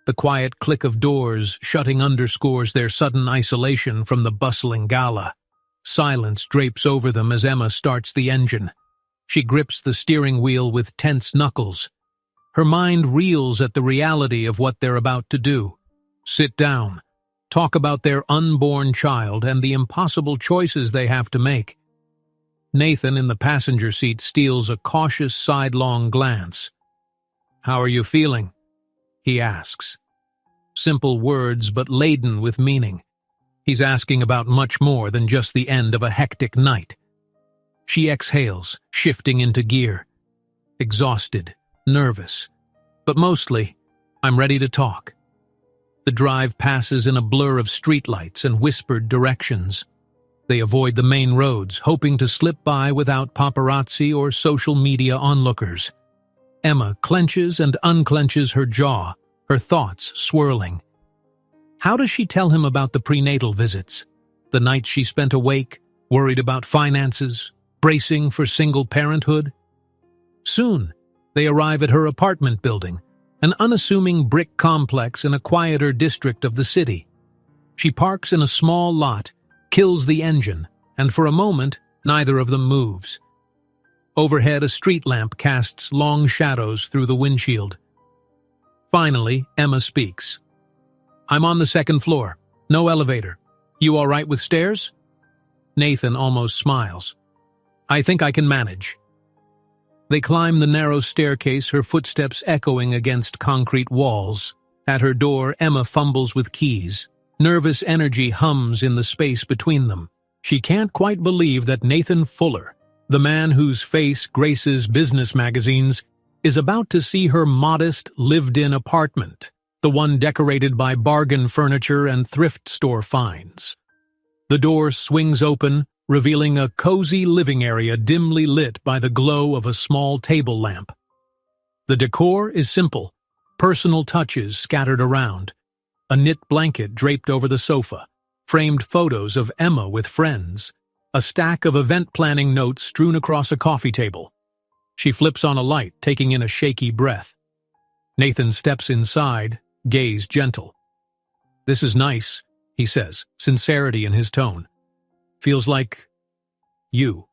The quiet click of doors shutting underscores their sudden isolation from the bustling gala. Silence drapes over them as Emma starts the engine. She grips the steering wheel with tense knuckles. Her mind reels at the reality of what they're about to do. Sit down, talk about their unborn child and the impossible choices they have to make. Nathan in the passenger seat steals a cautious sidelong glance. "How are you feeling?" he asks. Simple words, but laden with meaning. He's asking about much more than just the end of a hectic night. She exhales, shifting into gear. Exhausted, nervous, but mostly, "I'm ready to talk." The drive passes in a blur of streetlights and whispered directions. They avoid the main roads, hoping to slip by without paparazzi or social media onlookers. Emma clenches and unclenches her jaw, her thoughts swirling. How does she tell him about the prenatal visits? The nights she spent awake, worried about finances, bracing for single parenthood? Soon, they arrive at her apartment building, an unassuming brick complex in a quieter district of the city. She parks in a small lot, kills the engine, and for a moment, neither of them moves. Overhead, a street lamp casts long shadows through the windshield. Finally, Emma speaks. "I'm on the second floor. No elevator. You all right with stairs?" Nathan almost smiles. "I think I can manage." They climb the narrow staircase, her footsteps echoing against concrete walls. At her door, Emma fumbles with keys. Nervous energy hums in the space between them. She can't quite believe that Nathan Fuller, the man whose face graces business magazines, is about to see her modest, lived-in apartment, the one decorated by bargain furniture and thrift store finds. The door swings open, revealing a cozy living area dimly lit by the glow of a small table lamp. The decor is simple, personal touches scattered around. A knit blanket draped over the sofa, framed photos of Emma with friends, a stack of event planning notes strewn across a coffee table. She flips on a light, taking in a shaky breath. Nathan steps inside, gaze gentle. "This is nice," he says, sincerity in his tone. "Feels like you."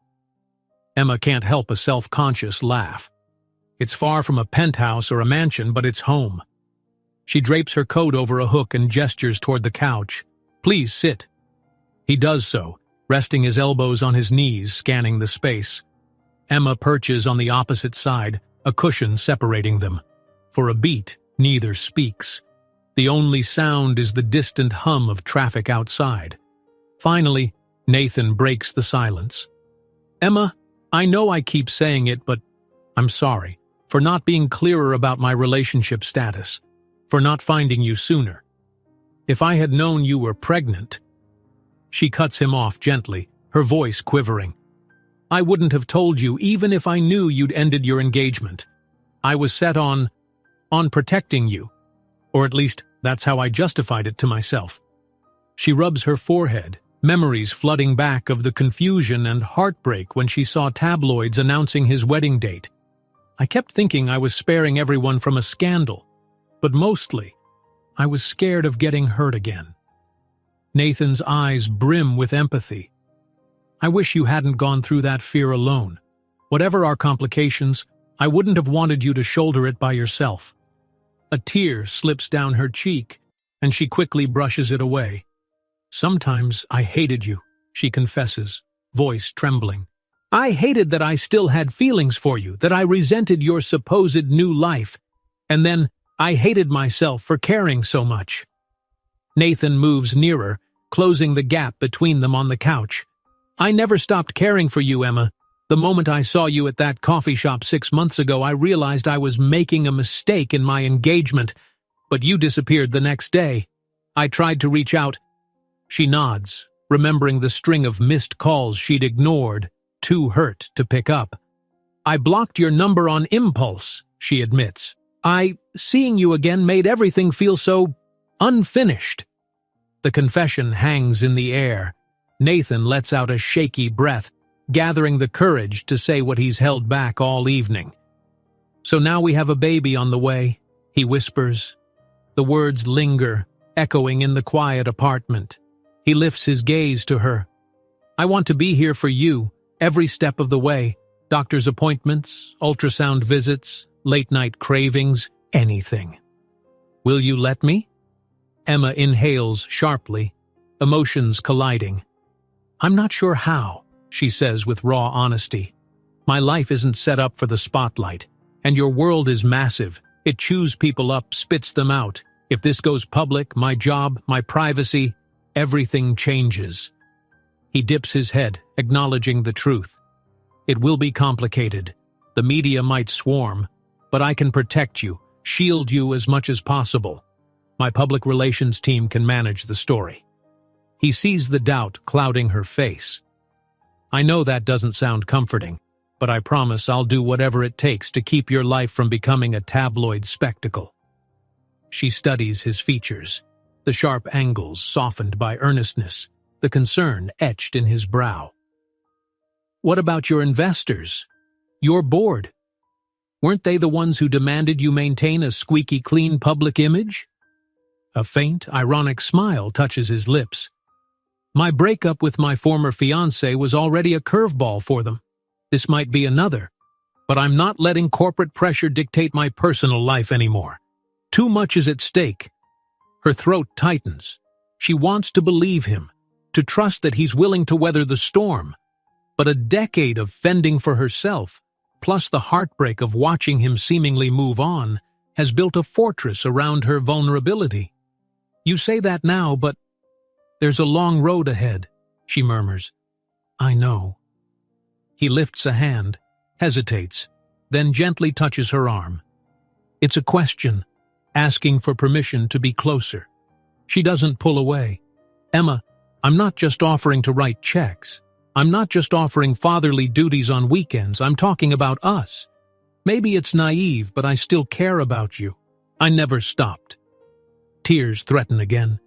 Emma can't help a self-conscious laugh. It's far from a penthouse or a mansion, but it's home. She drapes her coat over a hook and gestures toward the couch. "Please sit." He does so, resting his elbows on his knees, scanning the space. Emma perches on the opposite side, a cushion separating them. For a beat, neither speaks. The only sound is the distant hum of traffic outside. Finally, Nathan breaks the silence. "Emma, I know I keep saying it, but I'm sorry for not being clearer about my relationship status, for not finding you sooner. If I had known you were pregnant—" She cuts him off gently, her voice quivering. "I wouldn't have told you even if I knew you'd ended your engagement. I was set on protecting you, or at least that's how I justified it to myself." She rubs her forehead, memories flooding back of the confusion and heartbreak when she saw tabloids announcing his wedding date. I kept thinking I was sparing everyone from a scandal, but mostly, I was scared of getting hurt again. Nathan's eyes brim with empathy. I wish you hadn't gone through that fear alone. Whatever our complications, I wouldn't have wanted you to shoulder it by yourself. A tear slips down her cheek, and she quickly brushes it away. Sometimes I hated you, she confesses, voice trembling. I hated that I still had feelings for you, that I resented your supposed new life, and then I hated myself for caring so much. Nathan moves nearer, closing the gap between them on the couch. I never stopped caring for you, Emma. The moment I saw you at that coffee shop 6 months ago, I realized I was making a mistake in my engagement, but you disappeared the next day. I tried to reach out. She nods, remembering the string of missed calls she'd ignored, too hurt to pick up. I blocked your number on impulse, she admits. Seeing you again made everything feel so unfinished. The confession hangs in the air. Nathan lets out a shaky breath, gathering the courage to say what he's held back all evening. So now we have a baby on the way, he whispers. The words linger, echoing in the quiet apartment. He lifts his gaze to her. I want to be here for you, every step of the way. Doctor's appointments, ultrasound visits, late-night cravings, anything. Will you let me? Emma inhales sharply, emotions colliding. I'm not sure how, she says with raw honesty. My life isn't set up for the spotlight, and your world is massive. It chews people up, spits them out. If this goes public, my job, my privacy, everything changes. He dips his head, acknowledging the truth. It will be complicated. The media might swarm, but I can protect you, shield you as much as possible. My public relations team can manage the story. He sees the doubt clouding her face. I know that doesn't sound comforting, but I promise I'll do whatever it takes to keep your life from becoming a tabloid spectacle. She studies his features, the sharp angles softened by earnestness, the concern etched in his brow. What about your investors? Your board? Weren't they the ones who demanded you maintain a squeaky clean public image? A faint, ironic smile touches his lips. My breakup with my former fiancé was already a curveball for them. This might be another, but I'm not letting corporate pressure dictate my personal life anymore. Too much is at stake. Her throat tightens. She wants to believe him, to trust that he's willing to weather the storm. But a decade of fending for herself, plus the heartbreak of watching him seemingly move on, has built a fortress around her vulnerability. You say that now, but there's a long road ahead, she murmurs. I know. He lifts a hand, hesitates, then gently touches her arm. It's a question, asking for permission to be closer. She doesn't pull away. Emma, I'm not just offering to write checks. I'm not just offering fatherly duties on weekends. I'm talking about us. Maybe it's naive, but I still care about you. I never stopped. Tears threaten again.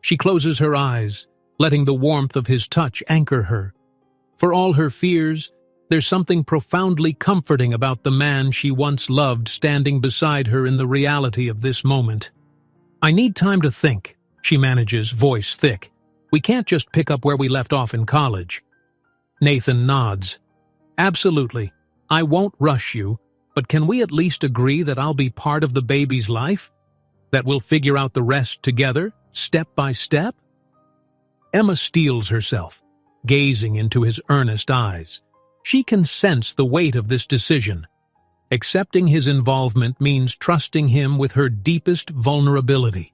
She closes her eyes, letting the warmth of his touch anchor her. For all her fears, there's something profoundly comforting about the man she once loved standing beside her in the reality of this moment. I need time to think, she manages, voice thick. We can't just pick up where we left off in college. Nathan nods. Absolutely. I won't rush you, but can we at least agree that I'll be part of the baby's life? That we'll figure out the rest together, step by step? Emma steels herself, gazing into his earnest eyes. She can sense the weight of this decision. Accepting his involvement means trusting him with her deepest vulnerability.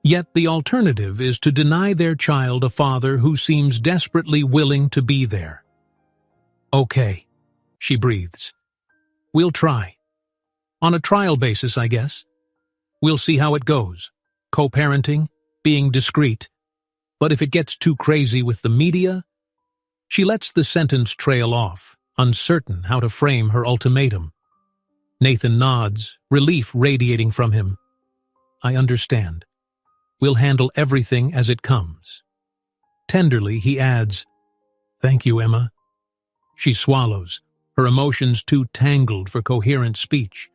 Yet the alternative is to deny their child a father who seems desperately willing to be there. Okay, she breathes. We'll try. On a trial basis, I guess. We'll see how it goes. Co-parenting, being discreet. But if it gets too crazy with the media... She lets the sentence trail off, uncertain how to frame her ultimatum. Nathan nods, relief radiating from him. I understand. We'll handle everything as it comes. Tenderly, he adds, Thank you, Emma. She swallows, her emotions too tangled for coherent speech.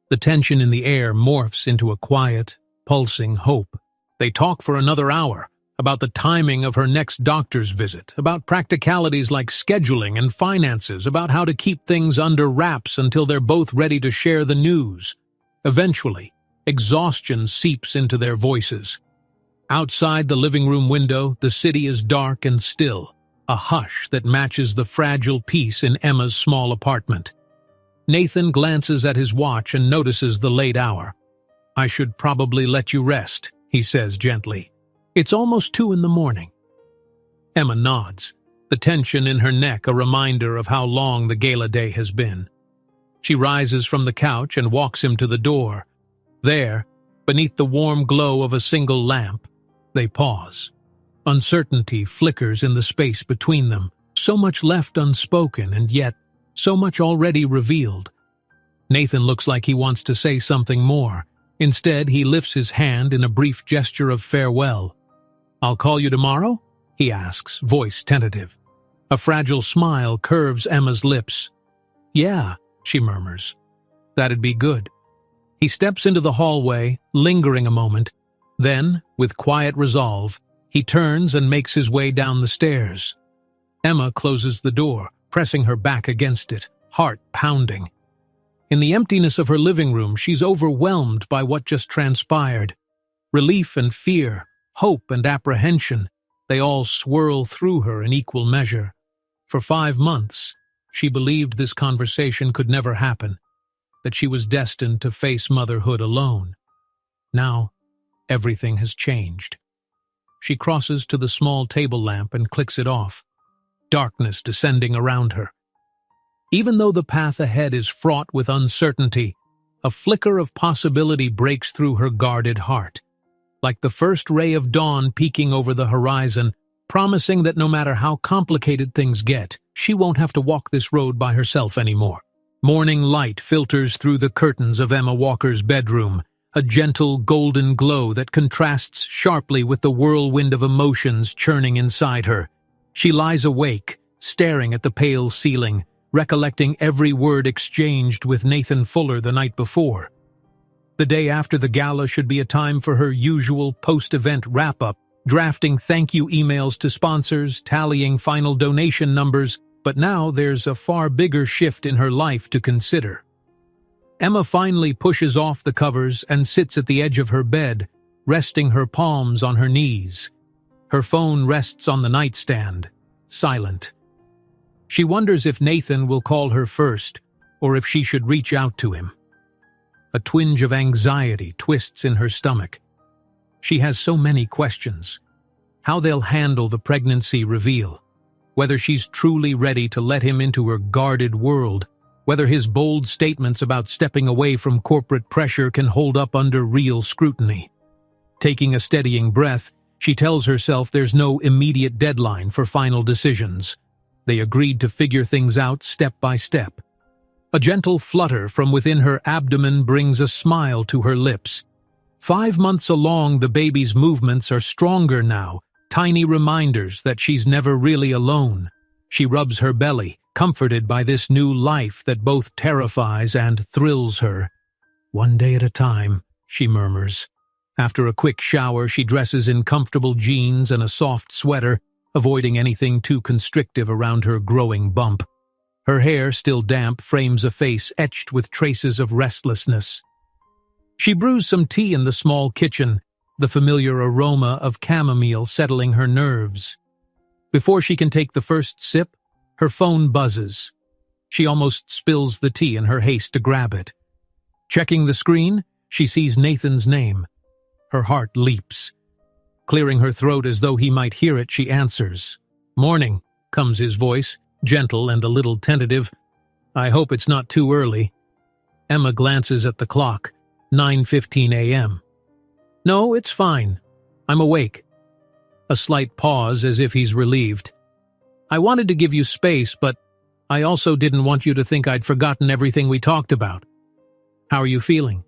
The tension in the air morphs into a quiet, pulsing hope. They talk for another hour, about the timing of her next doctor's visit, about practicalities like scheduling and finances, about how to keep things under wraps until they're both ready to share the news. Eventually, exhaustion seeps into their voices. Outside the living room window, the city is dark and still, a hush that matches the fragile peace in Emma's small apartment. Nathan glances at his watch and notices the late hour. "I should probably let you rest," he says gently. "It's almost 2 a.m. Emma nods, the tension in her neck a reminder of how long the gala day has been. She rises from the couch and walks him to the door. There, beneath the warm glow of a single lamp, they pause. Uncertainty flickers in the space between them, so much left unspoken and yet so much already revealed. Nathan looks like he wants to say something more. Instead, he lifts his hand in a brief gesture of farewell. "I'll call you tomorrow?" he asks, voice tentative. A fragile smile curves Emma's lips. "Yeah," she murmurs. "That'd be good." He steps into the hallway, lingering a moment. Then, with quiet resolve, he turns and makes his way down the stairs. Emma closes the door, pressing her back against it, heart pounding. In the emptiness of her living room, she's overwhelmed by what just transpired. Relief and fear, hope and apprehension, they all swirl through her in equal measure. For 5 months, she believed this conversation could never happen, that she was destined to face motherhood alone. Now, everything has changed. She crosses to the small table lamp and clicks it off, darkness descending around her. Even though the path ahead is fraught with uncertainty, a flicker of possibility breaks through her guarded heart, like the first ray of dawn peeking over the horizon, promising that no matter how complicated things get, she won't have to walk this road by herself anymore. Morning light filters through the curtains of Emma Walker's bedroom, a gentle golden glow that contrasts sharply with the whirlwind of emotions churning inside her. She lies awake, staring at the pale ceiling, recollecting every word exchanged with Nathan Fuller the night before. The day after the gala should be a time for her usual post-event wrap-up, drafting thank you emails to sponsors, tallying final donation numbers, but now there's a far bigger shift in her life to consider. Emma finally pushes off the covers and sits at the edge of her bed, resting her palms on her knees. Her phone rests on the nightstand, silent. She wonders if Nathan will call her first, or if she should reach out to him. A twinge of anxiety twists in her stomach. She has so many questions. How they'll handle the pregnancy reveal, whether she's truly ready to let him into her guarded world, whether his bold statements about stepping away from corporate pressure can hold up under real scrutiny. Taking a steadying breath, she tells herself there's no immediate deadline for final decisions. They agreed to figure things out step by step. A gentle flutter from within her abdomen brings a smile to her lips. 5 months along, the baby's movements are stronger now, tiny reminders that she's never really alone. She rubs her belly, comforted by this new life that both terrifies and thrills her. "One day at a time," she murmurs. After a quick shower, she dresses in comfortable jeans and a soft sweater, avoiding anything too constrictive around her growing bump. Her hair, still damp, frames a face etched with traces of restlessness. She brews some tea in the small kitchen, the familiar aroma of chamomile settling her nerves. Before she can take the first sip, her phone buzzes. She almost spills the tea in her haste to grab it. Checking the screen, she sees Nathan's name. Her heart leaps. Clearing her throat as though he might hear it, she answers. "Morning," comes his voice, gentle and a little tentative. "I hope it's not too early." Emma glances at the clock, 9:15 a.m. "No, it's fine. I'm awake." A slight pause as if he's relieved. "I wanted to give you space, but I also didn't want you to think I'd forgotten everything we talked about. How are you feeling?"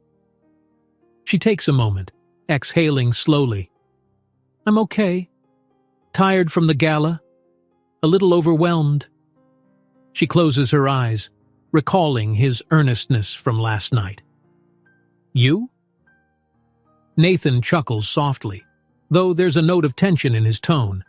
She takes a moment, exhaling slowly. "I'm okay. Tired from the gala. A little overwhelmed." She closes her eyes, recalling his earnestness from last night. "You?" Nathan chuckles softly, though there's a note of tension in his tone.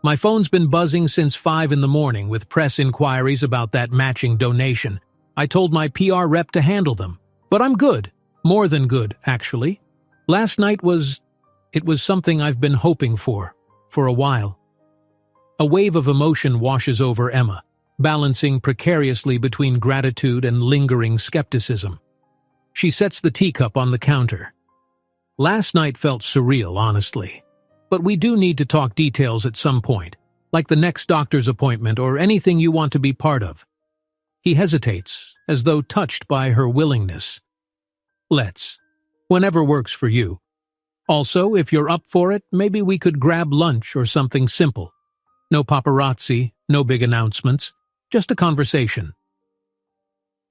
"My phone's been buzzing since 5 in the morning with press inquiries about that matching donation. I told my PR rep to handle them, but I'm good. More than good, actually. Last night it was something I've been hoping for a while." A wave of emotion washes over Emma, balancing precariously between gratitude and lingering skepticism. She sets the teacup on the counter. "Last night felt surreal, honestly. But we do need to talk details at some point, like the next doctor's appointment or anything you want to be part of." He hesitates, as though touched by her willingness. "Let's. Whenever works for you. Also, if you're up for it, maybe we could grab lunch or something simple. No paparazzi, no big announcements, just a conversation."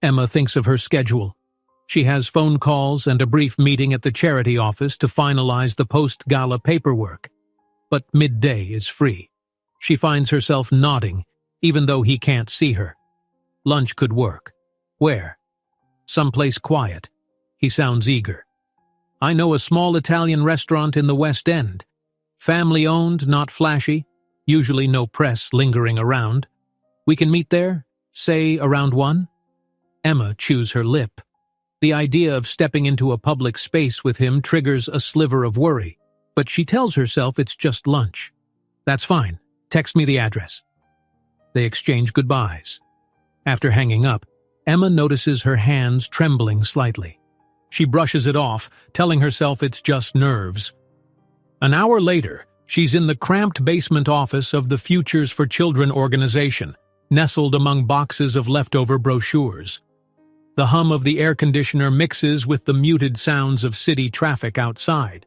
Emma thinks of her schedule. She has phone calls and a brief meeting at the charity office to finalize the post-gala paperwork. But midday is free. She finds herself nodding, even though he can't see her. Lunch could work. Where? Someplace quiet. He sounds eager. "I know a small Italian restaurant in the West End. Family-owned, not flashy. Usually no press lingering around. We can meet there, say around 1? Emma chews her lip. The idea of stepping into a public space with him triggers a sliver of worry, but she tells herself it's just lunch. "That's fine. Text me the address." They exchange goodbyes. After hanging up, Emma notices her hands trembling slightly. She brushes it off, telling herself it's just nerves. An hour later, she's in the cramped basement office of the Futures for Children organization, nestled among boxes of leftover brochures. The hum of the air conditioner mixes with the muted sounds of city traffic outside.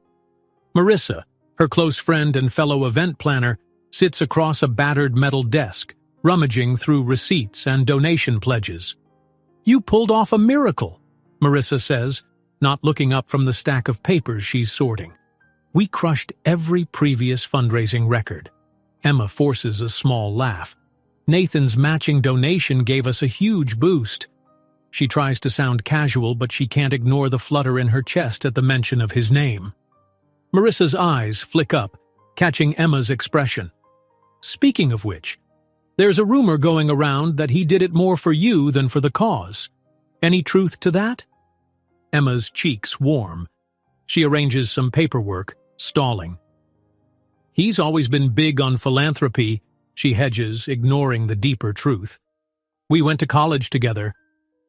Marissa, her close friend and fellow event planner, sits across a battered metal desk, rummaging through receipts and donation pledges. "You pulled off a miracle," Marissa says, not looking up from the stack of papers she's sorting. "We crushed every previous fundraising record." Emma forces a small laugh. "Nathan's matching donation gave us a huge boost." She tries to sound casual, but she can't ignore the flutter in her chest at the mention of his name. Marissa's eyes flick up, catching Emma's expression. "Speaking of which, there's a rumor going around that he did it more for you than for the cause. Any truth to that?" Emma's cheeks warm. She arranges some paperwork, stalling. "He's always been big on philanthropy," she hedges, ignoring the deeper truth. "We went to college together.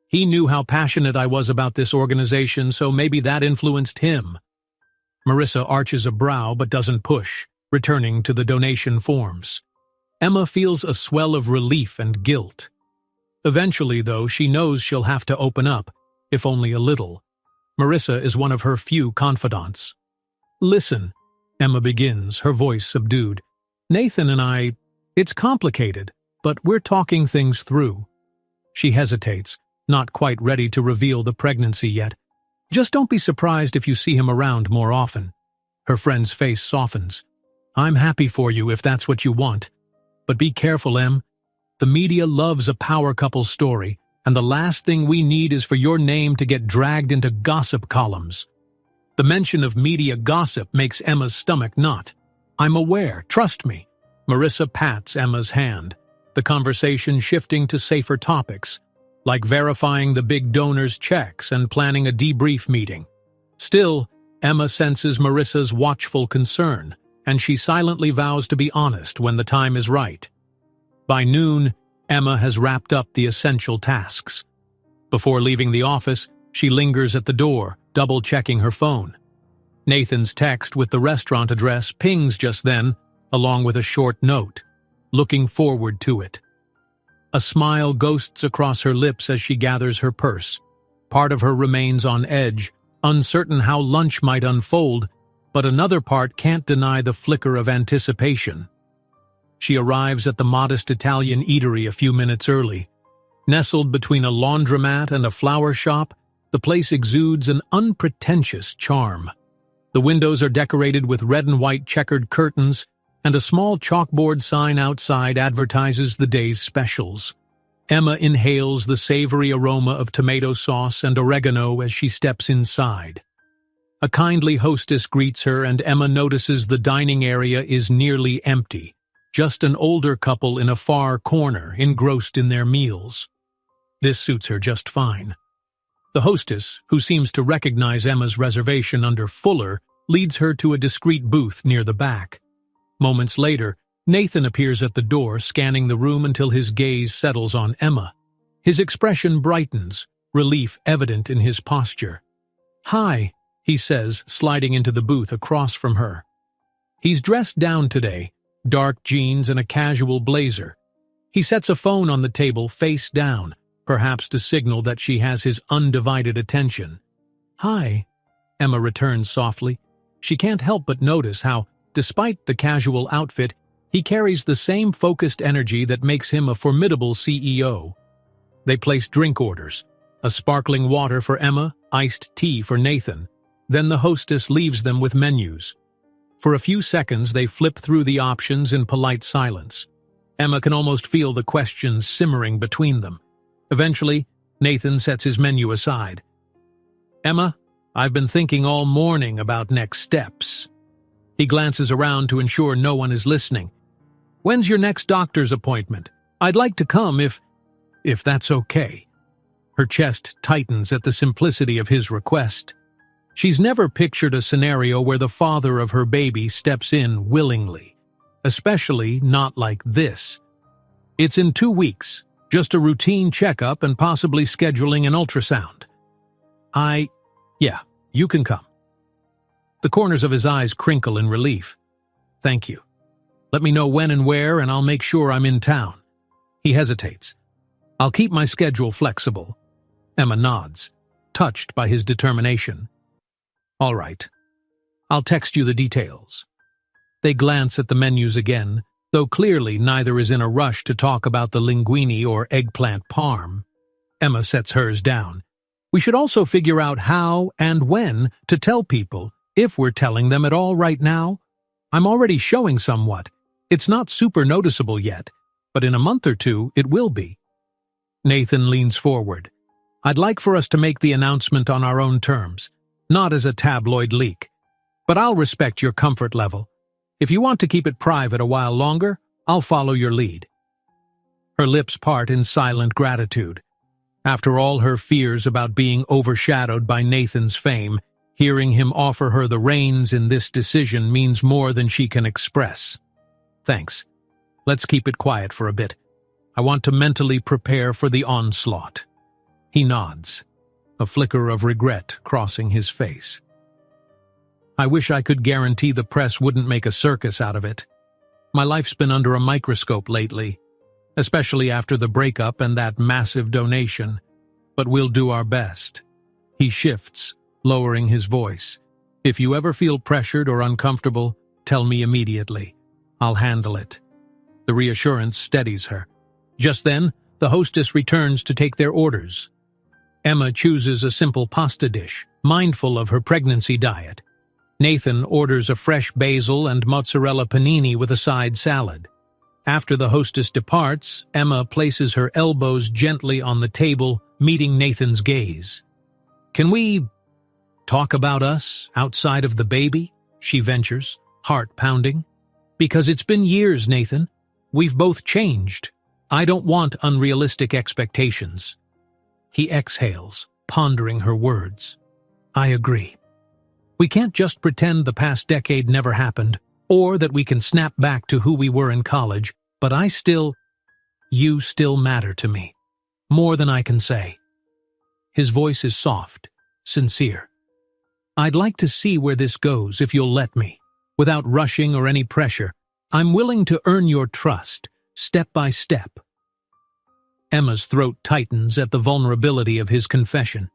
He knew how passionate I was about this organization, so maybe that influenced him." Marissa arches a brow but doesn't push, returning to the donation forms. Emma feels a swell of relief and guilt. Eventually, though, she knows she'll have to open up, if only a little. Marissa is one of her few confidants. "Listen," Emma begins, her voice subdued. "Nathan and it's complicated, but we're talking things through." She hesitates, not quite ready to reveal the pregnancy yet. "Just don't be surprised if you see him around more often." Her friend's face softens. "I'm happy for you if that's what you want. But be careful, Em. The media loves a power couple story, and the last thing we need is for your name to get dragged into gossip columns." The mention of media gossip makes Emma's stomach knot. "I'm aware, trust me." Marissa pats Emma's hand, the conversation shifting to safer topics, like verifying the big donor's checks and planning a debrief meeting. Still, Emma senses Marissa's watchful concern, and she silently vows to be honest when the time is right. By noon, Emma has wrapped up the essential tasks. Before leaving the office, she lingers at the door, double-checking her phone. Nathan's text with the restaurant address pings just then, along with a short note. Looking forward to it. A smile ghosts across her lips as she gathers her purse. Part of her remains on edge, uncertain how lunch might unfold, but another part can't deny the flicker of anticipation. She arrives at the modest Italian eatery a few minutes early. Nestled between a laundromat and a flower shop, the place exudes an unpretentious charm. The windows are decorated with red and white checkered curtains, and a small chalkboard sign outside advertises the day's specials. Emma inhales the savory aroma of tomato sauce and oregano as she steps inside. A kindly hostess greets her, and Emma notices the dining area is nearly empty, just an older couple in a far corner, engrossed in their meals. This suits her just fine. The hostess, who seems to recognize Emma's reservation under Fuller, leads her to a discreet booth near the back. Moments later, Nathan appears at the door, scanning the room until his gaze settles on Emma. His expression brightens, relief evident in his posture. "Hi," he says, sliding into the booth across from her. He's dressed down today, dark jeans and a casual blazer. He sets a phone on the table face down, perhaps to signal that she has his undivided attention. "Hi," Emma returns softly. She can't help but notice how, despite the casual outfit, he carries the same focused energy that makes him a formidable CEO. They place drink orders, a sparkling water for Emma, iced tea for Nathan. Then the hostess leaves them with menus. For a few seconds, they flip through the options in polite silence. Emma can almost feel the questions simmering between them. Eventually, Nathan sets his menu aside. "Emma, I've been thinking all morning about next steps." He glances around to ensure no one is listening. "When's your next doctor's appointment? I'd like to come if that's okay." Her chest tightens at the simplicity of his request. She's never pictured a scenario where the father of her baby steps in willingly, especially not like this. "It's in 2 weeks, just a routine checkup and possibly scheduling an ultrasound." Yeah, you can come." The corners of his eyes crinkle in relief. "Thank you. Let me know when and where, and I'll make sure I'm in town." He hesitates. "I'll keep my schedule flexible." Emma nods, touched by his determination. "All right. I'll text you the details." They glance at the menus again, though clearly neither is in a rush to talk about the linguine or eggplant parm. Emma sets hers down. "We should also figure out how and when to tell people, if we're telling them at all right now. I'm already showing somewhat. It's not super noticeable yet, but in a month or two it will be." Nathan leans forward. "I'd like for us to make the announcement on our own terms, not as a tabloid leak. But I'll respect your comfort level. If you want to keep it private a while longer, I'll follow your lead." Her lips part in silent gratitude. After all her fears about being overshadowed by Nathan's fame, hearing him offer her the reins in this decision means more than she can express. "Thanks. Let's keep it quiet for a bit. I want to mentally prepare for the onslaught." He nods, a flicker of regret crossing his face. "I wish I could guarantee the press wouldn't make a circus out of it. My life's been under a microscope lately, especially after the breakup and that massive donation. But we'll do our best." He shifts, lowering his voice. "If you ever feel pressured or uncomfortable, tell me immediately. I'll handle it." The reassurance steadies her. Just then, the hostess returns to take their orders. Emma chooses a simple pasta dish, mindful of her pregnancy diet. Nathan orders a fresh basil and mozzarella panini with a side salad. After the hostess departs, Emma places her elbows gently on the table, meeting Nathan's gaze. "Can we talk about us outside of the baby?" she ventures, heart pounding. "Because it's been years, Nathan. We've both changed. I don't want unrealistic expectations." He exhales, pondering her words. "I agree. We can't just pretend the past decade never happened, or that we can snap back to who we were in college, but you still matter to me. More than I can say." His voice is soft, sincere. "I'd like to see where this goes if you'll let me. Without rushing or any pressure, I'm willing to earn your trust, step by step." Emma's throat tightens at the vulnerability of his confession.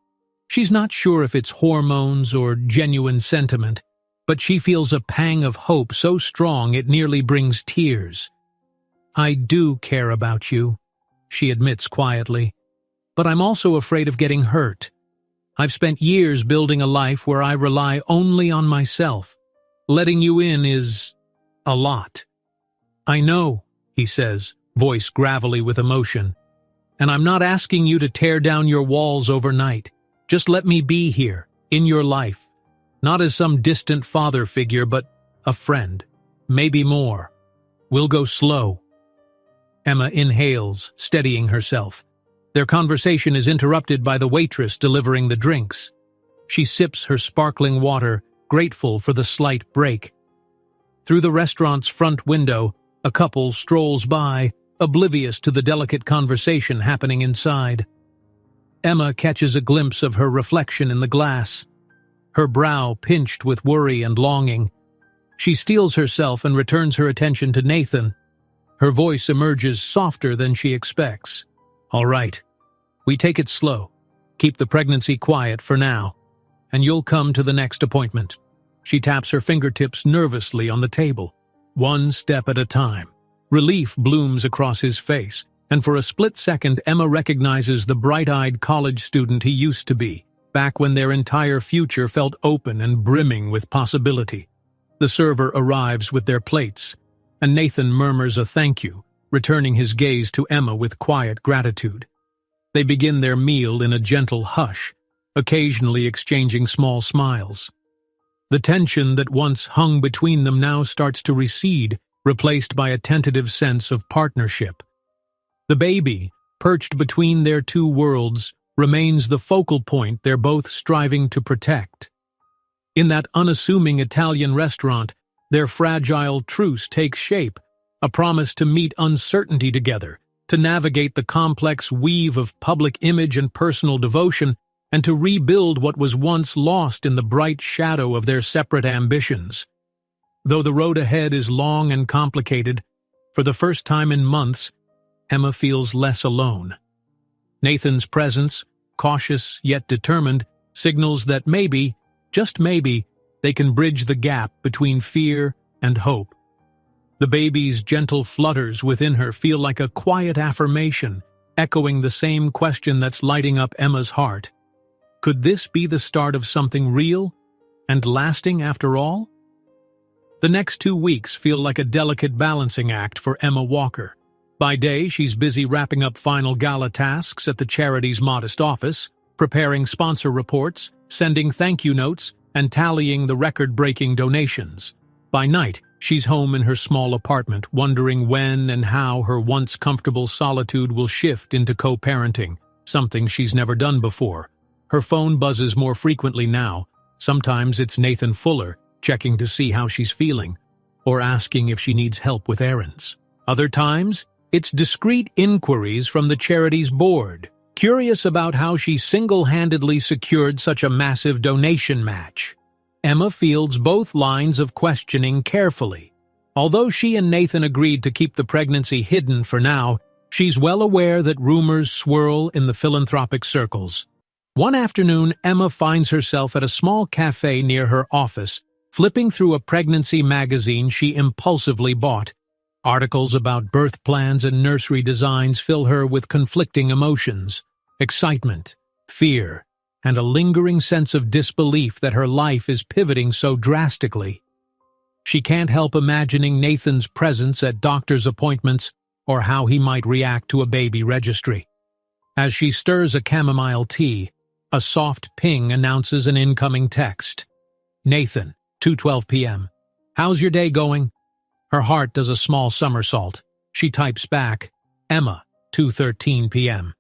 She's not sure if it's hormones or genuine sentiment, but she feels a pang of hope so strong it nearly brings tears. "I do care about you," she admits quietly, "but I'm also afraid of getting hurt. I've spent years building a life where I rely only on myself. Letting you in is a lot." "I know," he says, voice gravelly with emotion. And I'm not asking you to tear down your walls overnight. Just let me be here, in your life. Not as some distant father figure, but a friend. Maybe more. We'll go slow. Emma inhales, steadying herself. Their conversation is interrupted by the waitress delivering the drinks. She sips her sparkling water, grateful for the slight break. Through the restaurant's front window, a couple strolls by, oblivious to the delicate conversation happening inside. Emma catches a glimpse of her reflection in the glass, her brow pinched with worry and longing. She steels herself and returns her attention to Nathan. Her voice emerges softer than she expects. All right, we take it slow. Keep the pregnancy quiet for now, and you'll come to the next appointment. She taps her fingertips nervously on the table, one step at a time. Relief blooms across his face, and for a split second Emma recognizes the bright-eyed college student he used to be, back when their entire future felt open and brimming with possibility. The server arrives with their plates, and Nathan murmurs a thank you, returning his gaze to Emma with quiet gratitude. They begin their meal in a gentle hush, occasionally exchanging small smiles. The tension that once hung between them now starts to recede, replaced by a tentative sense of partnership. The baby, perched between their two worlds, remains the focal point they're both striving to protect. In that unassuming Italian restaurant, their fragile truce takes shape, a promise to meet uncertainty together, to navigate the complex weave of public image and personal devotion, and to rebuild what was once lost in the bright shadow of their separate ambitions. Though the road ahead is long and complicated, for the first time in months, Emma feels less alone. Nathan's presence, cautious yet determined, signals that maybe, just maybe, they can bridge the gap between fear and hope. The baby's gentle flutters within her feel like a quiet affirmation, echoing the same question that's lighting up Emma's heart. Could this be the start of something real and lasting after all? The next 2 weeks feel like a delicate balancing act for Emma Walker. By day, she's busy wrapping up final gala tasks at the charity's modest office, preparing sponsor reports, sending thank you notes, and tallying the record-breaking donations. By night, she's home in her small apartment, wondering when and how her once comfortable solitude will shift into co-parenting, something she's never done before. Her phone buzzes more frequently now. Sometimes it's Nathan Fuller, checking to see how she's feeling, or asking if she needs help with errands. Other times, it's discreet inquiries from the charity's board, curious about how she single-handedly secured such a massive donation match. Emma fields both lines of questioning carefully. Although she and Nathan agreed to keep the pregnancy hidden for now, she's well aware that rumors swirl in the philanthropic circles. One afternoon, Emma finds herself at a small cafe near her office, flipping through a pregnancy magazine she impulsively bought. Articles about birth plans and nursery designs fill her with conflicting emotions: excitement, fear, and a lingering sense of disbelief that her life is pivoting so drastically. She can't help imagining Nathan's presence at doctor's appointments or how he might react to a baby registry. As she stirs a chamomile tea, a soft ping announces an incoming text. Nathan, 2:12 p.m. How's your day going? Her heart does a small somersault. She types back, Emma, 2:13 p.m.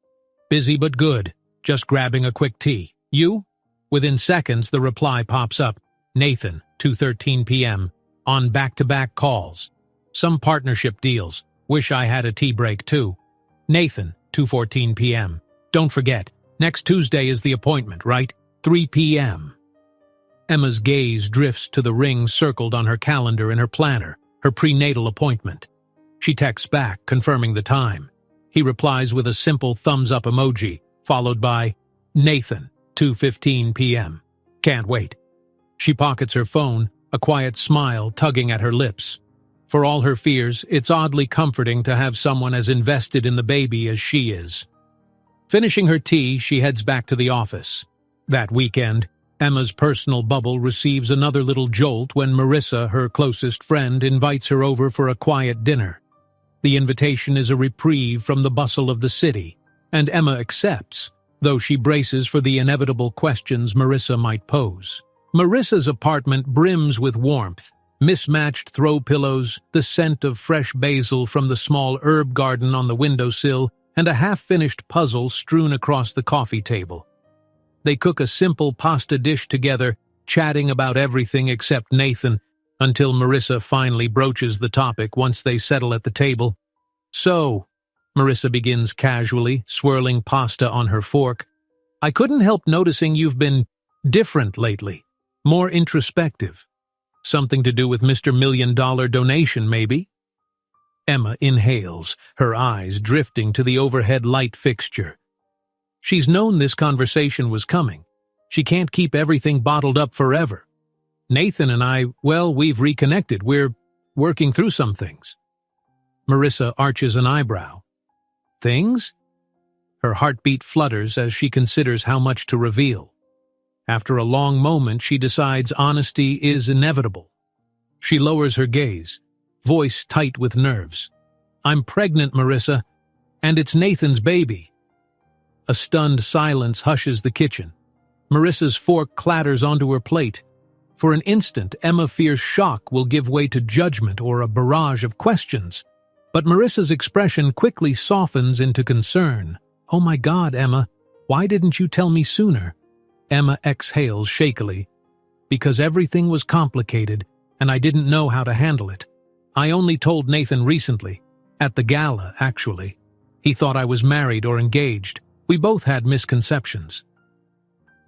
Busy but good, just grabbing a quick tea. You? Within seconds, the reply pops up. Nathan, 2:13 p.m. On back-to-back calls. Some partnership deals. Wish I had a tea break too. Nathan, 2:14 p.m. Don't forget, next Tuesday is the appointment, right? 3 p.m. Emma's gaze drifts to the ring circled on her calendar in her planner, her prenatal appointment. She texts back, confirming the time. He replies with a simple thumbs-up emoji, followed by, Nathan, 2:15 p.m. Can't wait. She pockets her phone, a quiet smile tugging at her lips. For all her fears, it's oddly comforting to have someone as invested in the baby as she is. Finishing her tea, she heads back to the office. That weekend, Emma's personal bubble receives another little jolt when Marissa, her closest friend, invites her over for a quiet dinner. The invitation is a reprieve from the bustle of the city, and Emma accepts, though she braces for the inevitable questions Marissa might pose. Marissa's apartment brims with warmth, mismatched throw pillows, the scent of fresh basil from the small herb garden on the windowsill, and a half-finished puzzle strewn across the coffee table. They cook a simple pasta dish together, chatting about everything except Nathan, until Marissa finally broaches the topic once they settle at the table. "So," Marissa begins casually, swirling pasta on her fork, "I couldn't help noticing you've been different lately, more introspective. Something to do with Mr. $1 Million donation, maybe?" Emma inhales, her eyes drifting to the overhead light fixture. She's known this conversation was coming. She can't keep everything bottled up forever. "Nathan and I, well, we've reconnected. We're working through some things." Marissa arches an eyebrow. "Things?" Her heartbeat flutters as she considers how much to reveal. After a long moment, she decides honesty is inevitable. She lowers her gaze, voice tight with nerves. "I'm pregnant, Marissa, and it's Nathan's baby." A stunned silence hushes the kitchen. Marissa's fork clatters onto her plate. For an instant, Emma fears shock will give way to judgment or a barrage of questions. But Marissa's expression quickly softens into concern. "Oh my God, Emma, why didn't you tell me sooner?" Emma exhales shakily. "Because everything was complicated, and I didn't know how to handle it. I only told Nathan recently. At the gala, actually. He thought I was married or engaged. We both had misconceptions."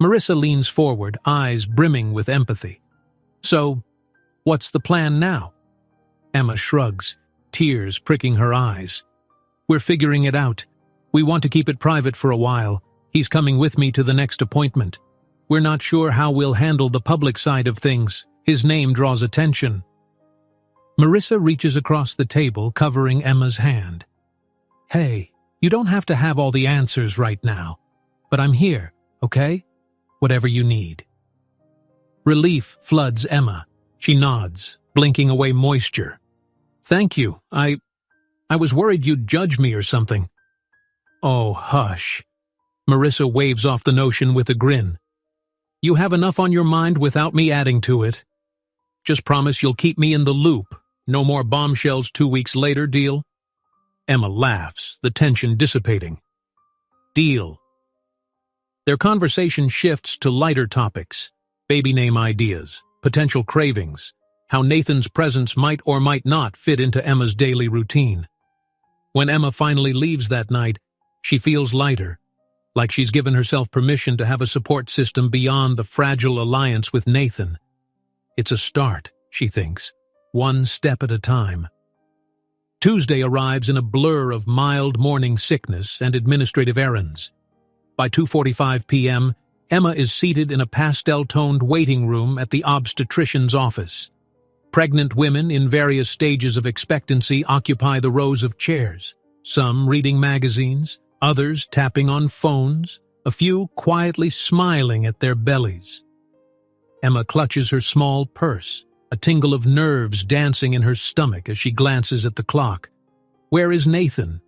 Marissa leans forward, eyes brimming with empathy. "So, what's the plan now?" Emma shrugs, tears pricking her eyes. "We're figuring it out. We want to keep it private for a while. He's coming with me to the next appointment. We're not sure how we'll handle the public side of things. His name draws attention." Marissa reaches across the table, covering Emma's hand. "Hey, you don't have to have all the answers right now. But I'm here, okay? Whatever you need." Relief floods Emma. She nods, blinking away moisture. "Thank you. I was worried you'd judge me or something." "Oh, hush." Marissa waves off the notion with a grin. "You have enough on your mind without me adding to it. Just promise you'll keep me in the loop. No more bombshells 2 weeks later, deal?" Emma laughs, the tension dissipating. "Deal." Their conversation shifts to lighter topics. Baby name ideas, potential cravings, how Nathan's presence might or might not fit into Emma's daily routine. When Emma finally leaves that night, she feels lighter, like she's given herself permission to have a support system beyond the fragile alliance with Nathan. It's a start, she thinks, one step at a time. Tuesday arrives in a blur of mild morning sickness and administrative errands. By 2:45 p.m., Emma is seated in a pastel-toned waiting room at the obstetrician's office. Pregnant women in various stages of expectancy occupy the rows of chairs, some reading magazines, others tapping on phones, a few quietly smiling at their bellies. Emma clutches her small purse, a tingle of nerves dancing in her stomach as she glances at the clock. Where is Nathan?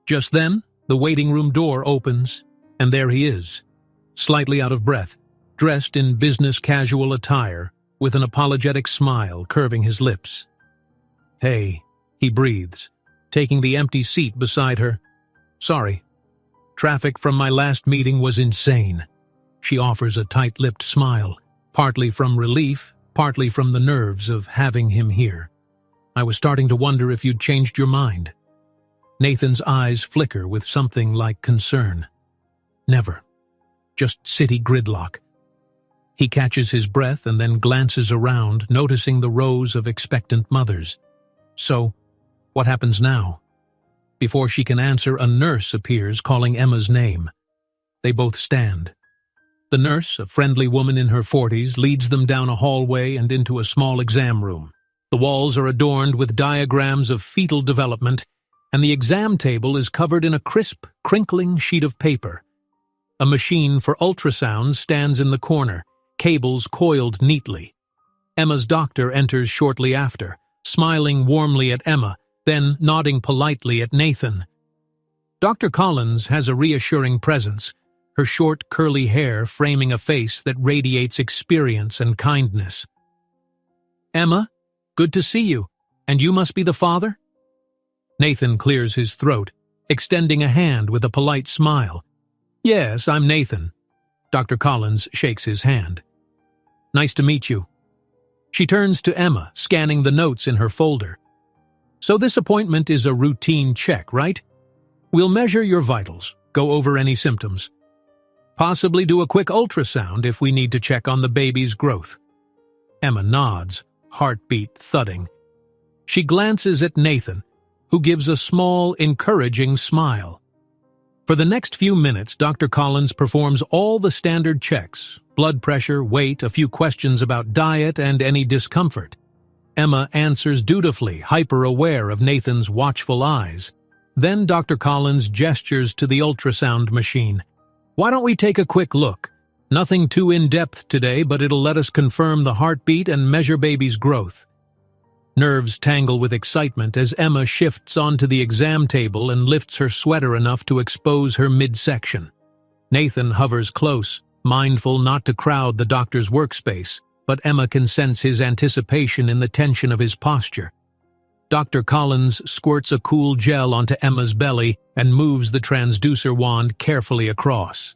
Just then, the waiting room door opens, and there he is, slightly out of breath, dressed in business casual attire, with an apologetic smile curving his lips. "Hey," he breathes, taking the empty seat beside her. "Sorry. Traffic from my last meeting was insane." She offers a tight-lipped smile, partly from relief, partly from the nerves of having him here. "I was starting to wonder if you'd changed your mind." Nathan's eyes flicker with something like concern. "Never. Just city gridlock." He catches his breath and then glances around, noticing the rows of expectant mothers. "So, what happens now?" Before she can answer, a nurse appears, calling Emma's name. They both stand. The nurse, a friendly woman in her 40s, leads them down a hallway and into a small exam room. The walls are adorned with diagrams of fetal development, and the exam table is covered in a crisp, crinkling sheet of paper. A machine for ultrasounds stands in the corner, cables coiled neatly. Emma's doctor enters shortly after, smiling warmly at Emma, then nodding politely at Nathan. Dr. Collins has a reassuring presence, her short, curly hair framing a face that radiates experience and kindness. "Emma, good to see you. And you must be the father?" Nathan clears his throat, extending a hand with a polite smile. "Yes, I'm Nathan." Dr. Collins shakes his hand. "Nice to meet you." She turns to Emma, scanning the notes in her folder. "So this appointment is a routine check, right? We'll measure your vitals, go over any symptoms. Possibly do a quick ultrasound if we need to check on the baby's growth." Emma nods, heartbeat thudding. She glances at Nathan, who gives a small, encouraging smile. For the next few minutes, Dr. Collins performs all the standard checks: blood pressure, weight, a few questions about diet, and any discomfort. Emma answers dutifully, hyper-aware of Nathan's watchful eyes. Then Dr. Collins gestures to the ultrasound machine. "Why don't we take a quick look? Nothing too in-depth today, but it'll let us confirm the heartbeat and measure baby's growth." Nerves tangle with excitement as Emma shifts onto the exam table and lifts her sweater enough to expose her midsection. Nathan hovers close, mindful not to crowd the doctor's workspace, but Emma can sense his anticipation in the tension of his posture. Dr. Collins squirts a cool gel onto Emma's belly and moves the transducer wand carefully across.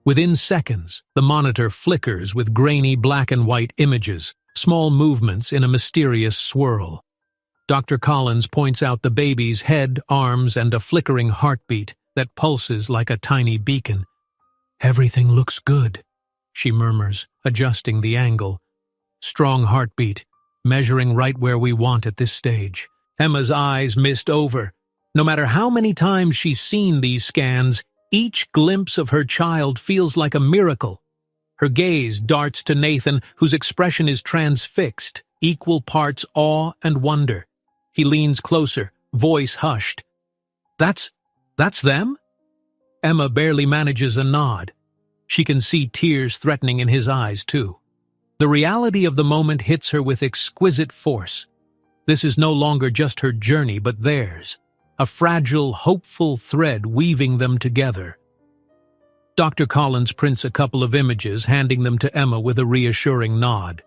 Within seconds, the monitor flickers with grainy black and white images, small movements in a mysterious swirl. Dr. Collins points out the baby's head, arms, and a flickering heartbeat that pulses like a tiny beacon. "Everything looks good," she murmurs, adjusting the angle. "Strong heartbeat, measuring right where we want at this stage." Emma's eyes mist over. No matter how many times she's seen these scans, each glimpse of her child feels like a miracle. Her gaze darts to Nathan, whose expression is transfixed, equal parts awe and wonder. He leans closer, voice hushed. That's them?" Emma barely manages a nod. She can see tears threatening in his eyes, too. The reality of the moment hits her with exquisite force. This is no longer just her journey, but theirs, a fragile, hopeful thread weaving them together. Dr. Collins prints a couple of images, handing them to Emma with a reassuring nod.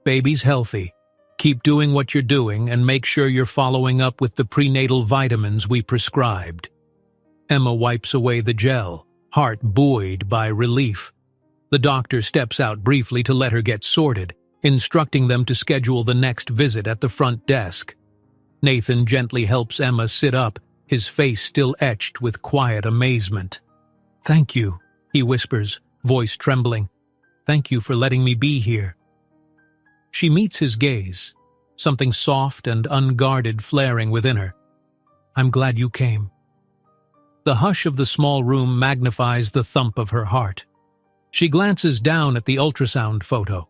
"Baby's healthy. Keep doing what you're doing and make sure you're following up with the prenatal vitamins we prescribed." Emma wipes away the gel, heart buoyed by relief. The doctor steps out briefly to let her get sorted, instructing them to schedule the next visit at the front desk. Nathan gently helps Emma sit up, his face still etched with quiet amazement. "Thank you," he whispers, voice trembling. "Thank you for letting me be here." She meets his gaze, something soft and unguarded flaring within her. "I'm glad you came." The hush of the small room magnifies the thump of her heart. She glances down at the ultrasound photo.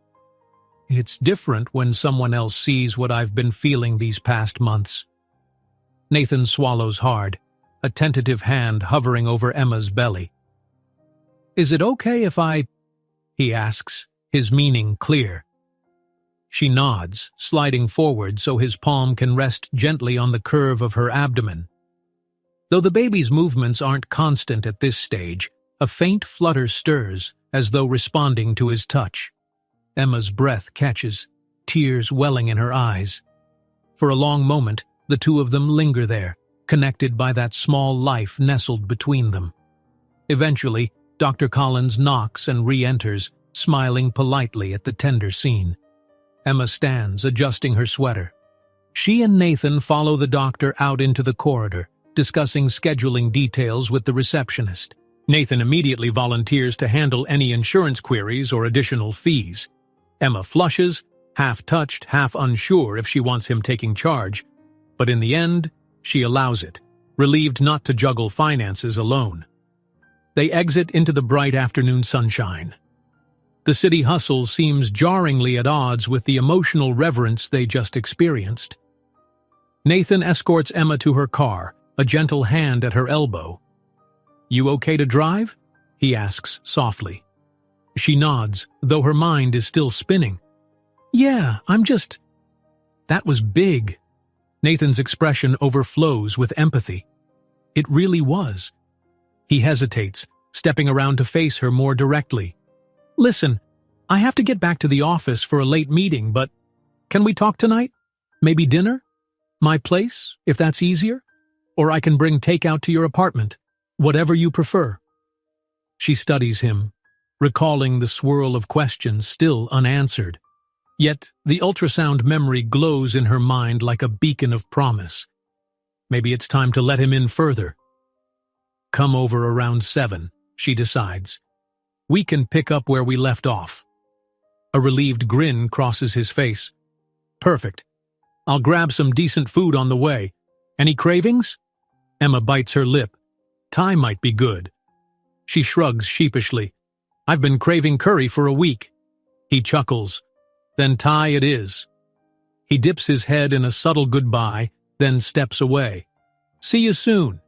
"It's different when someone else sees what I've been feeling these past months." Nathan swallows hard, a tentative hand hovering over Emma's belly. "Is it okay if he asks, his meaning clear. She nods, sliding forward so his palm can rest gently on the curve of her abdomen. Though the baby's movements aren't constant at this stage, a faint flutter stirs, as though responding to his touch. Emma's breath catches, tears welling in her eyes. For a long moment, the two of them linger there, connected by that small life nestled between them. Eventually, Dr. Collins knocks and re-enters, smiling politely at the tender scene. Emma stands, adjusting her sweater. She and Nathan follow the doctor out into the corridor, discussing scheduling details with the receptionist. Nathan immediately volunteers to handle any insurance queries or additional fees. Emma flushes, half touched, half unsure if she wants him taking charge, but in the end, she allows it, relieved not to juggle finances alone. They exit into the bright afternoon sunshine. The city hustle seems jarringly at odds with the emotional reverence they just experienced. Nathan escorts Emma to her car, a gentle hand at her elbow. "You okay to drive?" he asks softly. She nods, though her mind is still spinning. "Yeah, That was big." Nathan's expression overflows with empathy. It really was. He hesitates, stepping around to face her more directly. Listen, I have to get back to the office for a late meeting, but can we talk tonight? Maybe dinner? My place, if that's easier? Or I can bring takeout to your apartment. Whatever you prefer. She studies him, recalling the swirl of questions still unanswered. Yet the ultrasound memory glows in her mind like a beacon of promise. Maybe it's time to let him in further. Come over around 7, she decides. We can pick up where we left off. A relieved grin crosses his face. Perfect. I'll grab some decent food on the way. Any cravings? Emma bites her lip. Thai might be good. She shrugs sheepishly. I've been craving curry for a week. He chuckles. Then Thai it is. He dips his head in a subtle goodbye, then steps away. See you soon.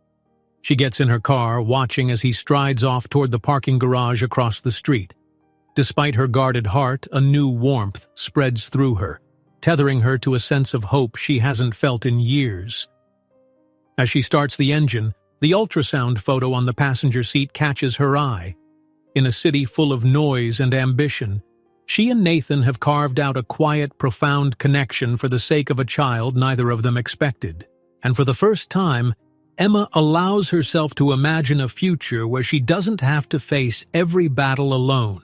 She gets in her car, watching as he strides off toward the parking garage across the street. Despite her guarded heart, a new warmth spreads through her, tethering her to a sense of hope she hasn't felt in years. As she starts the engine, the ultrasound photo on the passenger seat catches her eye. In a city full of noise and ambition, she and Nathan have carved out a quiet, profound connection for the sake of a child neither of them expected. And for the first time, Emma allows herself to imagine a future where she doesn't have to face every battle alone.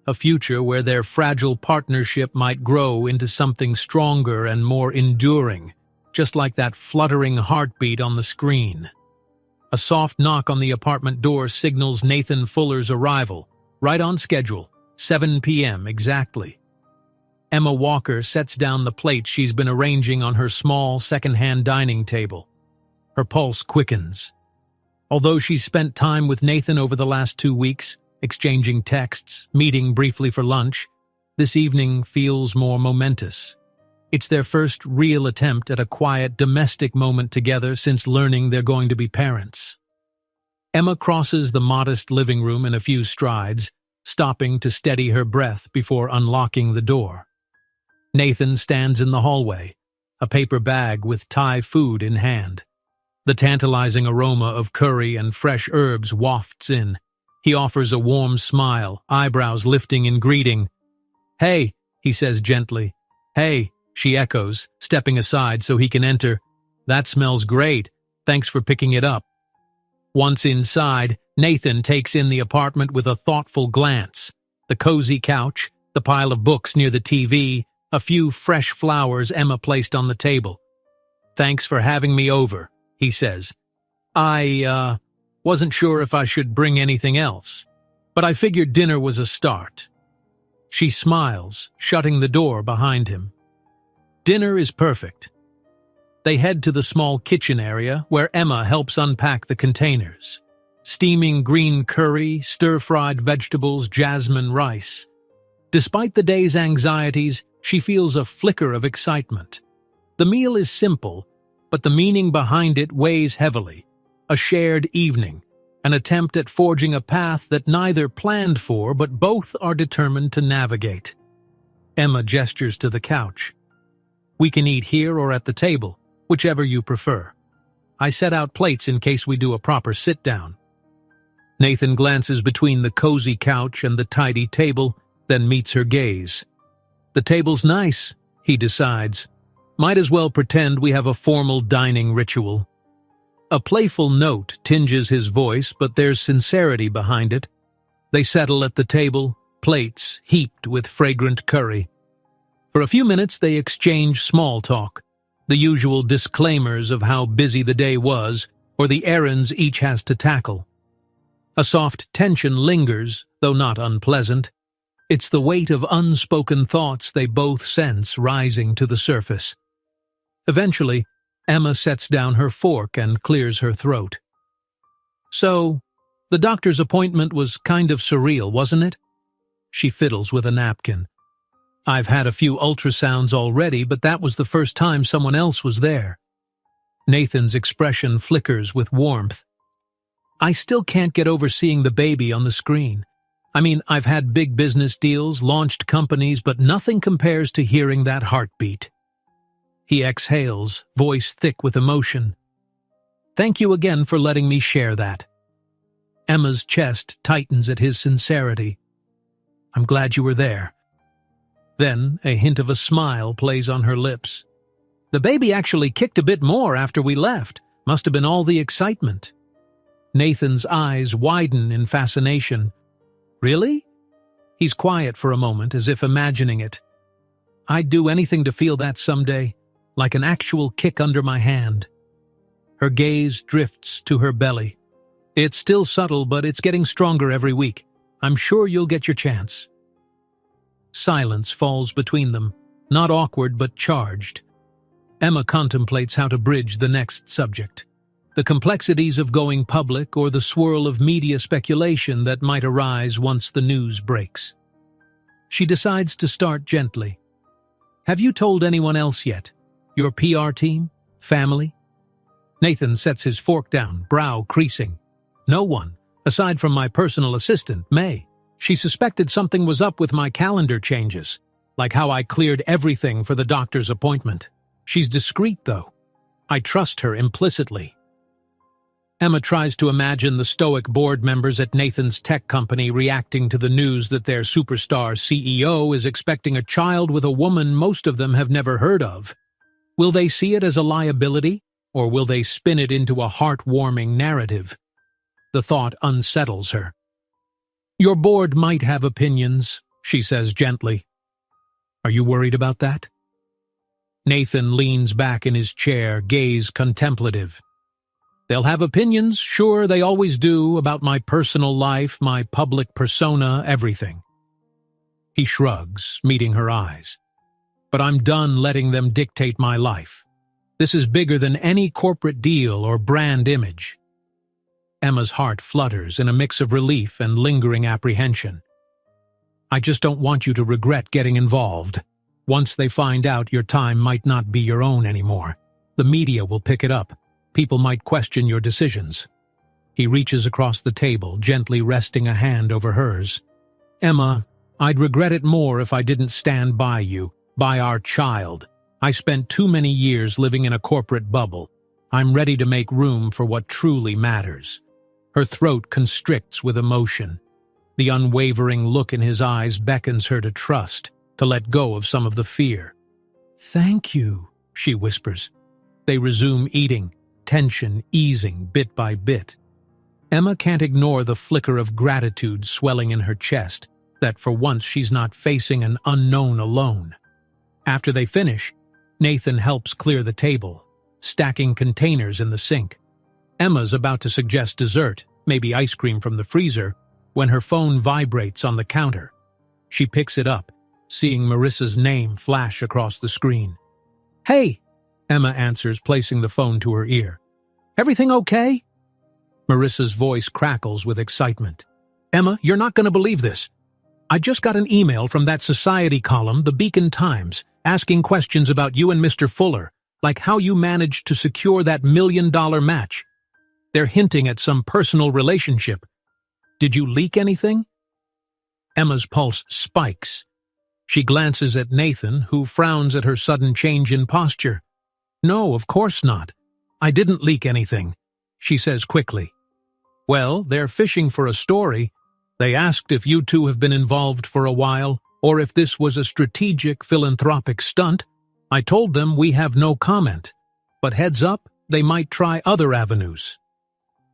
A future where their fragile partnership might grow into something stronger and more enduring, just like that fluttering heartbeat on the screen. A soft knock on the apartment door signals Nathan Fuller's arrival, right on schedule, 7 p.m. exactly. Emma Walker sets down the plates she's been arranging on her small second-hand dining table. Her pulse quickens. Although she's spent time with Nathan over the last 2 weeks, exchanging texts, meeting briefly for lunch, this evening feels more momentous. It's their first real attempt at a quiet, domestic moment together since learning they're going to be parents. Emma crosses the modest living room in a few strides, stopping to steady her breath before unlocking the door. Nathan stands in the hallway, a paper bag with Thai food in hand. The tantalizing aroma of curry and fresh herbs wafts in. He offers a warm smile, eyebrows lifting in greeting. Hey, he says gently. Hey, she echoes, stepping aside so he can enter. That smells great. Thanks for picking it up. Once inside, Nathan takes in the apartment with a thoughtful glance. The cozy couch, the pile of books near the TV, a few fresh flowers Emma placed on the table. Thanks for having me over, he says. I wasn't sure if I should bring anything else, but I figured dinner was a start. She smiles, shutting the door behind him. Dinner is perfect. They head to the small kitchen area where Emma helps unpack the containers. Steaming green curry, stir-fried vegetables, jasmine rice. Despite the day's anxieties, she feels a flicker of excitement. The meal is simple, but the meaning behind it weighs heavily. A shared evening, an attempt at forging a path that neither planned for but both are determined to navigate. Emma gestures to the couch. We can eat here or at the table, whichever you prefer. I set out plates in case we do a proper sit-down. Nathan glances between the cozy couch and the tidy table, then meets her gaze. The table's nice, he decides. Might as well pretend we have a formal dining ritual. A playful note tinges his voice, but there's sincerity behind it. They settle at the table, plates heaped with fragrant curry. For a few minutes they exchange small talk, the usual disclaimers of how busy the day was or the errands each has to tackle. A soft tension lingers, though not unpleasant. It's the weight of unspoken thoughts they both sense rising to the surface. Eventually, Emma sets down her fork and clears her throat. So, the doctor's appointment was kind of surreal, wasn't it? She fiddles with a napkin. I've had a few ultrasounds already, but that was the first time someone else was there. Nathan's expression flickers with warmth. I still can't get over seeing the baby on the screen. I mean, I've had big business deals, launched companies, but nothing compares to hearing that heartbeat. He exhales, voice thick with emotion. Thank you again for letting me share that. Emma's chest tightens at his sincerity. I'm glad you were there. Then a hint of a smile plays on her lips. The baby actually kicked a bit more after we left. Must have been all the excitement. Nathan's eyes widen in fascination. Really? He's quiet for a moment, as if imagining it. I'd do anything to feel that someday, like an actual kick under my hand. Her gaze drifts to her belly. It's still subtle, but it's getting stronger every week. I'm sure you'll get your chance. Silence falls between them, not awkward but charged. Emma contemplates how to bridge the next subject. The complexities of going public or the swirl of media speculation that might arise once the news breaks. She decides to start gently. Have you told anyone else yet? Your PR team? Family? Nathan sets his fork down, brow creasing. No one, aside from my personal assistant, May. She suspected something was up with my calendar changes, like how I cleared everything for the doctor's appointment. She's discreet, though. I trust her implicitly. Emma tries to imagine the stoic board members at Nathan's tech company reacting to the news that their superstar CEO is expecting a child with a woman most of them have never heard of. Will they see it as a liability, or will they spin it into a heartwarming narrative? The thought unsettles her. Your board might have opinions, she says gently. Are you worried about that? Nathan leans back in his chair, gaze contemplative. They'll have opinions, sure, they always do, about my personal life, my public persona, everything. He shrugs, meeting her eyes. But I'm done letting them dictate my life. This is bigger than any corporate deal or brand image. Emma's heart flutters in a mix of relief and lingering apprehension. I just don't want you to regret getting involved. Once they find out, your time might not be your own anymore. The media will pick it up. People might question your decisions. He reaches across the table, gently resting a hand over hers. Emma, I'd regret it more if I didn't stand by you, by our child. I spent too many years living in a corporate bubble. I'm ready to make room for what truly matters. Her throat constricts with emotion. The unwavering look in his eyes beckons her to trust, to let go of some of the fear. Thank you, she whispers. They resume eating, tension easing bit by bit. Emma can't ignore the flicker of gratitude swelling in her chest, that for once she's not facing an unknown alone. After they finish, Nathan helps clear the table, stacking containers in the sink. Emma's about to suggest dessert, maybe ice cream from the freezer, when her phone vibrates on the counter. She picks it up, seeing Marissa's name flash across the screen. Hey, Emma answers, placing the phone to her ear. Everything okay? Marissa's voice crackles with excitement. Emma, you're not going to believe this. I just got an email from that society column, the Beacon Times, asking questions about you and Mr. Fuller, like how you managed to secure that $1 million match. They're hinting at some personal relationship. Did you leak anything? Emma's pulse spikes. She glances at Nathan, who frowns at her sudden change in posture. No, of course not. I didn't leak anything, she says quickly. Well, they're fishing for a story. They asked if you two have been involved for a while, or if this was a strategic philanthropic stunt. I told them we have no comment. But heads up, they might try other avenues.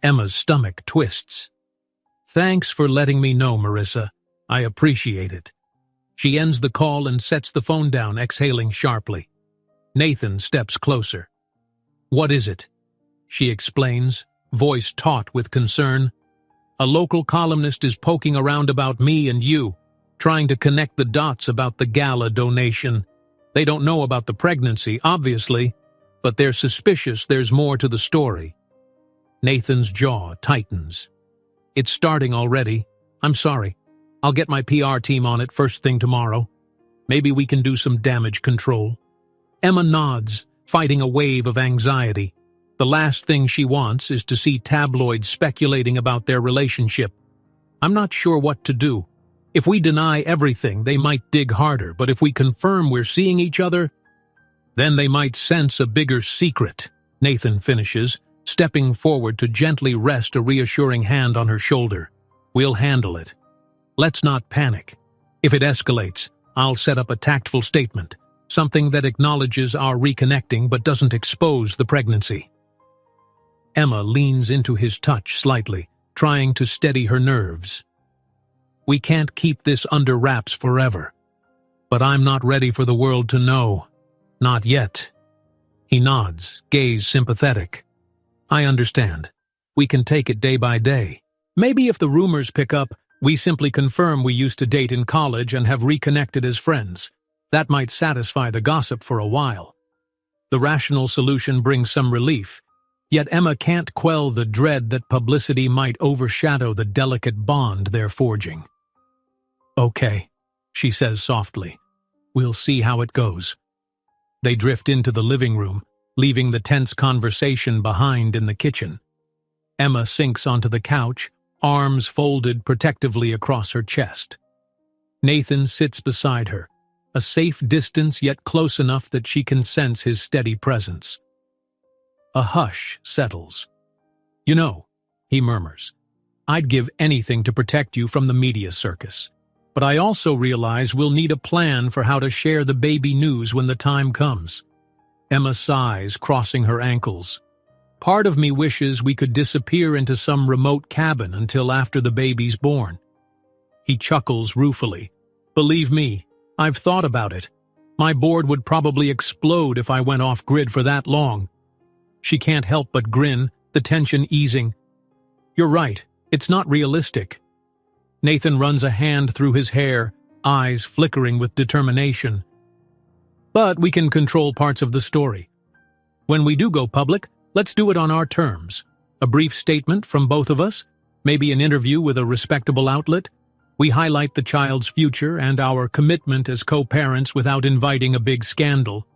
Emma's stomach twists. Thanks for letting me know, Marissa. I appreciate it. She ends the call and sets the phone down, exhaling sharply. Nathan steps closer. What is it? She explains, voice taut with concern. A local columnist is poking around about me and you, trying to connect the dots about the gala donation. They don't know about the pregnancy, obviously, but they're suspicious there's more to the story. Nathan's jaw tightens. It's starting already. I'm sorry. I'll get my PR team on it first thing tomorrow. Maybe we can do some damage control. Emma nods, fighting a wave of anxiety. The last thing she wants is to see tabloids speculating about their relationship. I'm not sure what to do. If we deny everything, they might dig harder, but if we confirm we're seeing each other, then they might sense a bigger secret, Nathan finishes, stepping forward to gently rest a reassuring hand on her shoulder. "We'll handle it. Let's not panic. If it escalates, I'll set up a tactful statement, something that acknowledges our reconnecting but doesn't expose the pregnancy." Emma leans into his touch slightly, trying to steady her nerves. "We can't keep this under wraps forever. But I'm not ready for the world to know. Not yet." He nods, gaze sympathetic. "I understand. We can take it day by day. Maybe if the rumors pick up, we simply confirm we used to date in college and have reconnected as friends. That might satisfy the gossip for a while." The rational solution brings some relief, yet Emma can't quell the dread that publicity might overshadow the delicate bond they're forging. "Okay," she says softly. "We'll see how it goes." They drift into the living room, leaving the tense conversation behind in the kitchen. Emma sinks onto the couch, arms folded protectively across her chest. Nathan sits beside her, a safe distance yet close enough that she can sense his steady presence. A hush settles. "You know," he murmurs, "I'd give anything to protect you from the media circus. But I also realize we'll need a plan for how to share the baby news when the time comes." Emma sighs, crossing her ankles. "Part of me wishes we could disappear into some remote cabin until after the baby's born." He chuckles ruefully. "Believe me, I've thought about it. My board would probably explode if I went off-grid for that long." She can't help but grin, the tension easing. "You're right, it's not realistic." Nathan runs a hand through his hair, eyes flickering with determination. "But we can control parts of the story. When we do go public, let's do it on our terms. A brief statement from both of us, maybe an interview with a respectable outlet. We highlight the child's future and our commitment as co-parents without inviting a big scandal."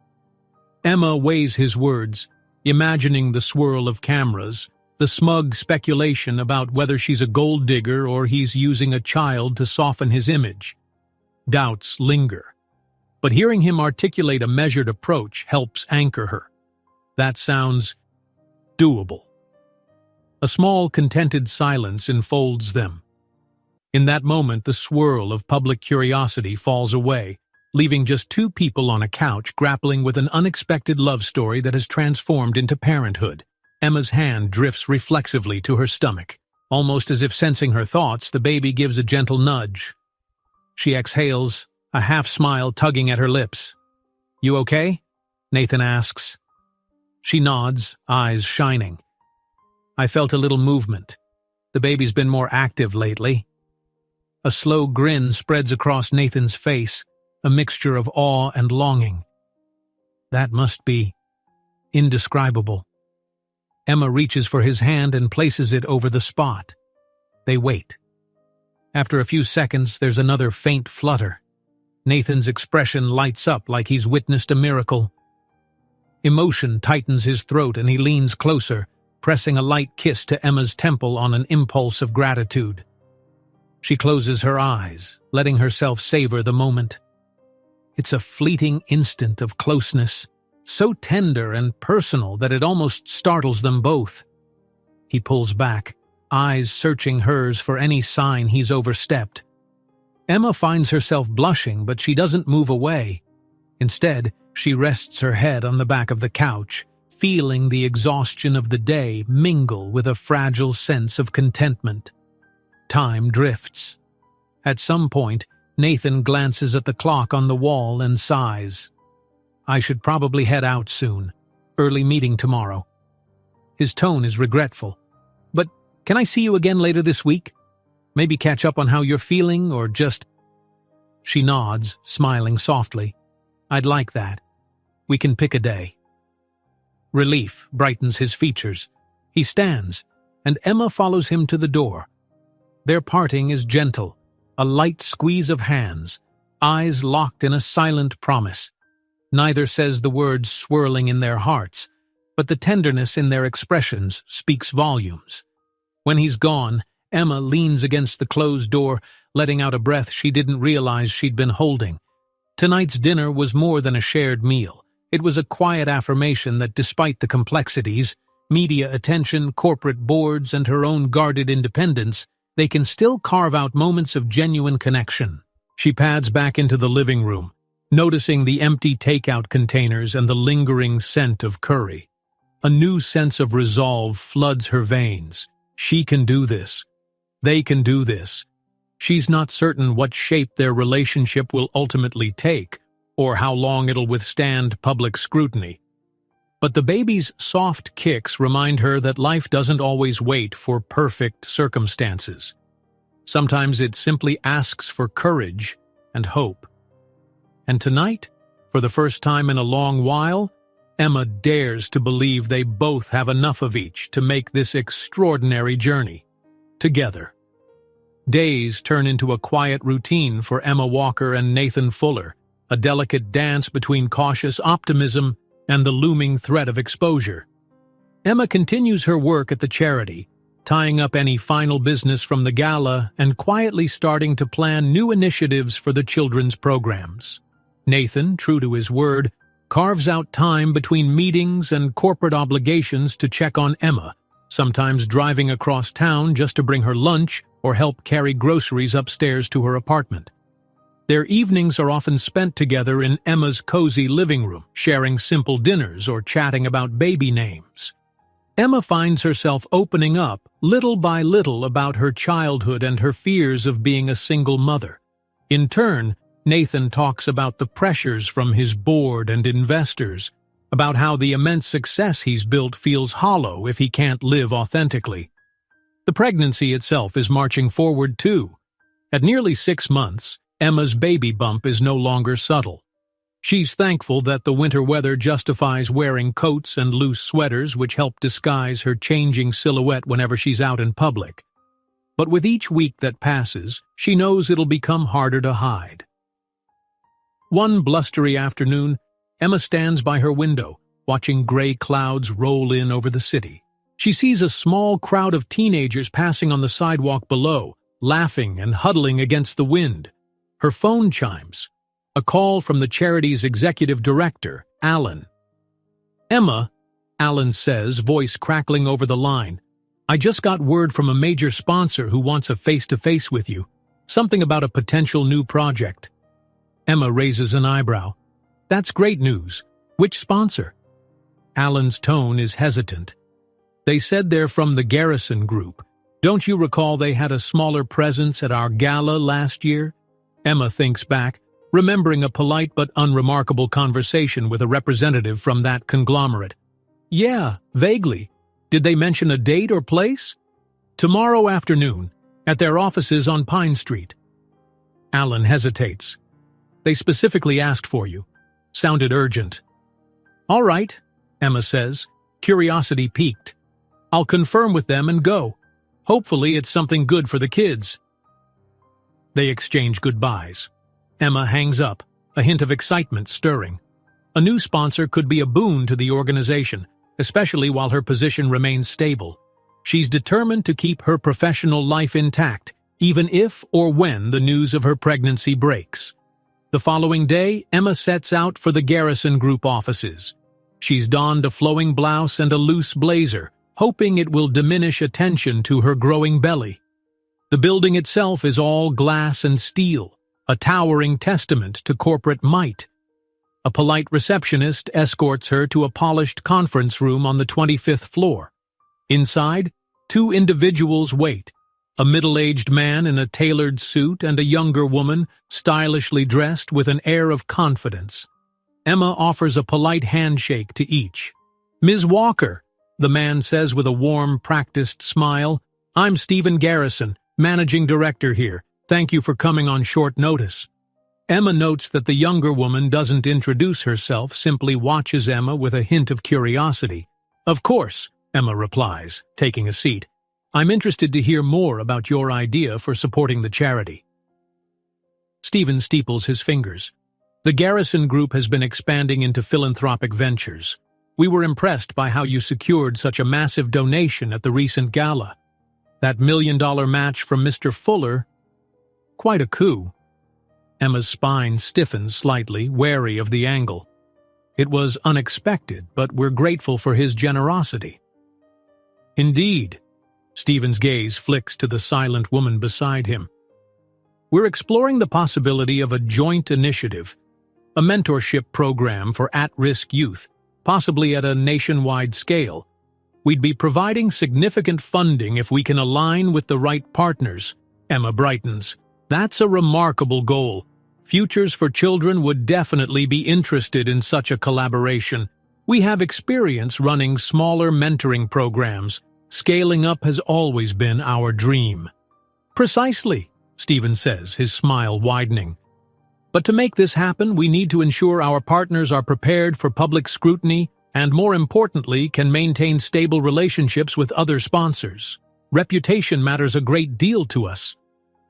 Emma weighs his words, imagining the swirl of cameras, the smug speculation about whether she's a gold digger or he's using a child to soften his image. Doubts linger, but hearing him articulate a measured approach helps anchor her. That sounds doable. A small, contented silence enfolds them. In that moment, the swirl of public curiosity falls away, leaving just two people on a couch grappling with an unexpected love story that has transformed into parenthood. Emma's hand drifts reflexively to her stomach. Almost as if sensing her thoughts, the baby gives a gentle nudge. She exhales, a half-smile tugging at her lips. "You okay?" Nathan asks. She nods, eyes shining. "I felt a little movement. The baby's been more active lately." A slow grin spreads across Nathan's face, a mixture of awe and longing. "That must be indescribable." Emma reaches for his hand and places it over the spot. They wait. After a few seconds, there's another faint flutter. Nathan's expression lights up like he's witnessed a miracle. Emotion tightens his throat and he leans closer, pressing a light kiss to Emma's temple on an impulse of gratitude. She closes her eyes, letting herself savor the moment. It's a fleeting instant of closeness, so tender and personal that it almost startles them both. He pulls back, eyes searching hers for any sign he's overstepped. Emma finds herself blushing, but she doesn't move away. Instead, she rests her head on the back of the couch, feeling the exhaustion of the day mingle with a fragile sense of contentment. Time drifts. At some point, Nathan glances at the clock on the wall and sighs. "I should probably head out soon. Early meeting tomorrow." His tone is regretful. "But can I see you again later this week? Maybe catch up on how you're feeling, or just—" She nods, smiling softly. "I'd like that. We can pick a day." Relief brightens his features. He stands, and Emma follows him to the door. Their parting is gentle, a light squeeze of hands, eyes locked in a silent promise. Neither says the words swirling in their hearts, but the tenderness in their expressions speaks volumes. When he's gone, Emma leans against the closed door, letting out a breath she didn't realize she'd been holding. Tonight's dinner was more than a shared meal. It was a quiet affirmation that despite the complexities, media attention, corporate boards, and her own guarded independence, they can still carve out moments of genuine connection. She pads back into the living room, noticing the empty takeout containers and the lingering scent of curry. A new sense of resolve floods her veins. She can do this. They can do this. She's not certain what shape their relationship will ultimately take, or how long it'll withstand public scrutiny. But the baby's soft kicks remind her that life doesn't always wait for perfect circumstances. Sometimes it simply asks for courage and hope. And tonight, for the first time in a long while, Emma dares to believe they both have enough of each to make this extraordinary journey together. Days turn into a quiet routine for Emma Walker and Nathan Fuller, a delicate dance between cautious optimism and the looming threat of exposure. Emma continues her work at the charity, tying up any final business from the gala and quietly starting to plan new initiatives for the children's programs. Nathan, true to his word, carves out time between meetings and corporate obligations to check on Emma, sometimes driving across town just to bring her lunch or help carry groceries upstairs to her apartment. Their evenings are often spent together in Emma's cozy living room, sharing simple dinners or chatting about baby names. Emma finds herself opening up, little by little, about her childhood and her fears of being a single mother. In turn, Nathan talks about the pressures from his board and investors, about how the immense success he's built feels hollow if he can't live authentically. The pregnancy itself is marching forward too. At nearly 6 months, Emma's baby bump is no longer subtle. She's thankful that the winter weather justifies wearing coats and loose sweaters which help disguise her changing silhouette whenever she's out in public. But with each week that passes, she knows it'll become harder to hide. One blustery afternoon, Emma stands by her window, watching gray clouds roll in over the city. She sees a small crowd of teenagers passing on the sidewalk below, laughing and huddling against the wind. Her phone chimes. A call from the charity's executive director, Alan. "Emma," Alan says, voice crackling over the line, "I just got word from a major sponsor who wants a face-to-face with you. Something about a potential new project." Emma raises an eyebrow. "That's great news. Which sponsor?" Alan's tone is hesitant. "They said they're from the Garrison Group. Don't you recall they had a smaller presence at our gala last year?" Emma thinks back, remembering a polite but unremarkable conversation with a representative from that conglomerate. "Yeah, vaguely. Did they mention a date or place?" "Tomorrow afternoon, at their offices on Pine Street." Alan hesitates. "They specifically asked for you. Sounded urgent." "All right," Emma says, curiosity piqued. "I'll confirm with them and go. Hopefully it's something good for the kids." They exchange goodbyes. Emma hangs up, a hint of excitement stirring. A new sponsor could be a boon to the organization, especially while her position remains stable. She's determined to keep her professional life intact, even if or when the news of her pregnancy breaks. The following day, Emma sets out for the Garrison Group offices. She's donned a flowing blouse and a loose blazer, hoping it will diminish attention to her growing belly. The building itself is all glass and steel, a towering testament to corporate might. A polite receptionist escorts her to a polished conference room on the 25th floor. Inside, 2 individuals wait, a middle-aged man in a tailored suit and a younger woman, stylishly dressed with an air of confidence. Emma offers a polite handshake to each. "Ms. Walker," the man says with a warm, practiced smile, "I'm Stephen Garrison, managing director here. Thank you for coming on short notice." Emma notes that the younger woman doesn't introduce herself, simply watches Emma with a hint of curiosity. "Of course," Emma replies, taking a seat. "I'm interested to hear more about your idea for supporting the charity." Stephen steeples his fingers. "The Garrison Group has been expanding into philanthropic ventures. We were impressed by how you secured such a massive donation at the recent gala. That $1 million match from Mr. Fuller, quite a coup." Emma's spine stiffens slightly, wary of the angle. "It was unexpected, but we're grateful for his generosity." Indeed. Stephen's gaze flicks to the silent woman beside him. We're exploring the possibility of a joint initiative, a mentorship program for at-risk youth, possibly at a nationwide scale. We'd be providing significant funding if we can align with the right partners. Emma brightens. That's a remarkable goal. Futures for Children would definitely be interested in such a collaboration. We have experience running smaller mentoring programs. Scaling up has always been our dream. Precisely, Stephen says, his smile widening. But to make this happen, we need to ensure our partners are prepared for public scrutiny and, more importantly, can maintain stable relationships with other sponsors. Reputation matters a great deal to us.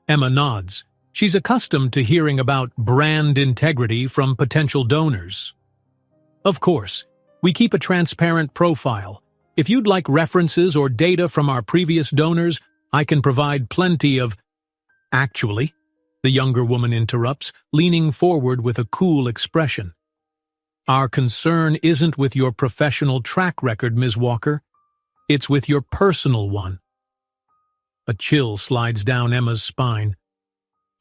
Emma nods. She's accustomed to hearing about brand integrity from potential donors. Of course, we keep a transparent profile. If you'd like references or data from our previous donors, I can provide plenty of... Actually, the younger woman interrupts, leaning forward with a cool expression. Our concern isn't with your professional track record, Ms. Walker. It's with your personal one. A chill slides down Emma's spine.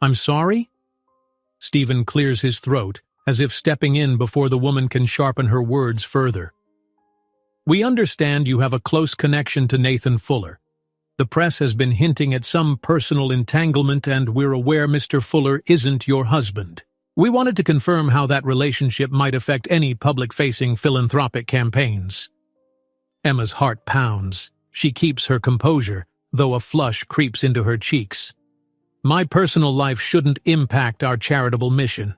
I'm sorry? Stephen clears his throat, as if stepping in before the woman can sharpen her words further. We understand you have a close connection to Nathan Fuller. The press has been hinting at some personal entanglement, and we're aware Mr. Fuller isn't your husband. We wanted to confirm how that relationship might affect any public-facing philanthropic campaigns. Emma's heart pounds. She keeps her composure, though a flush creeps into her cheeks. My personal life shouldn't impact our charitable mission.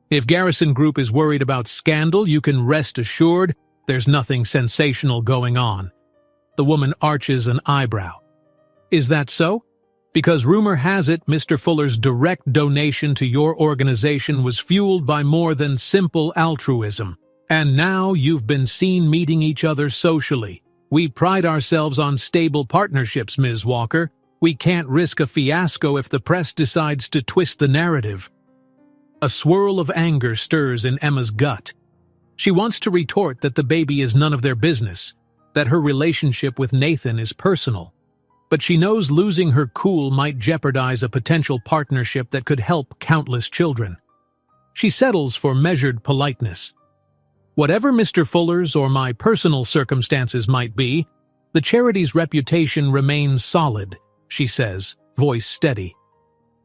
If Garrison Group is worried about scandal, you can rest assured there's nothing sensational going on. The woman arches an eyebrow. Is that so? Because rumor has it Mr. Fuller's direct donation to your organization was fueled by more than simple altruism. And now you've been seen meeting each other socially. We pride ourselves on stable partnerships, Ms. Walker. We can't risk a fiasco if the press decides to twist the narrative. A swirl of anger stirs in Emma's gut. She wants to retort that the baby is none of their business, that her relationship with Nathan is personal. But she knows losing her cool might jeopardize a potential partnership that could help countless children. She settles for measured politeness. Whatever Mr. Fuller's or my personal circumstances might be, the charity's reputation remains solid, she says, voice steady.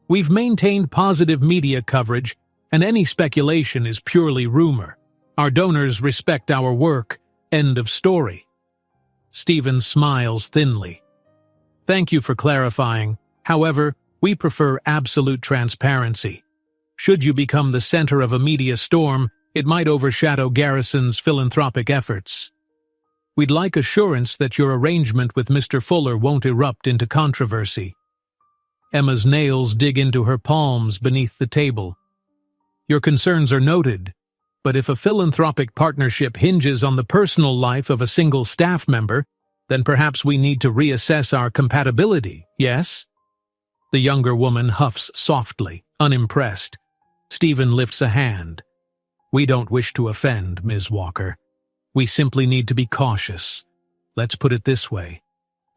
We've maintained positive media coverage, and any speculation is purely rumor. Our donors respect our work. End of story. Stephen smiles thinly. Thank you for clarifying. However, we prefer absolute transparency. Should you become the center of a media storm, it might overshadow Garrison's philanthropic efforts. We'd like assurance that your arrangement with Mr. Fuller won't erupt into controversy. Emma's nails dig into her palms beneath the table. Your concerns are noted, but if a philanthropic partnership hinges on the personal life of a single staff member, then perhaps we need to reassess our compatibility, yes? The younger woman huffs softly, unimpressed. Stephen lifts a hand. We don't wish to offend, Ms. Walker. We simply need to be cautious. Let's put it this way.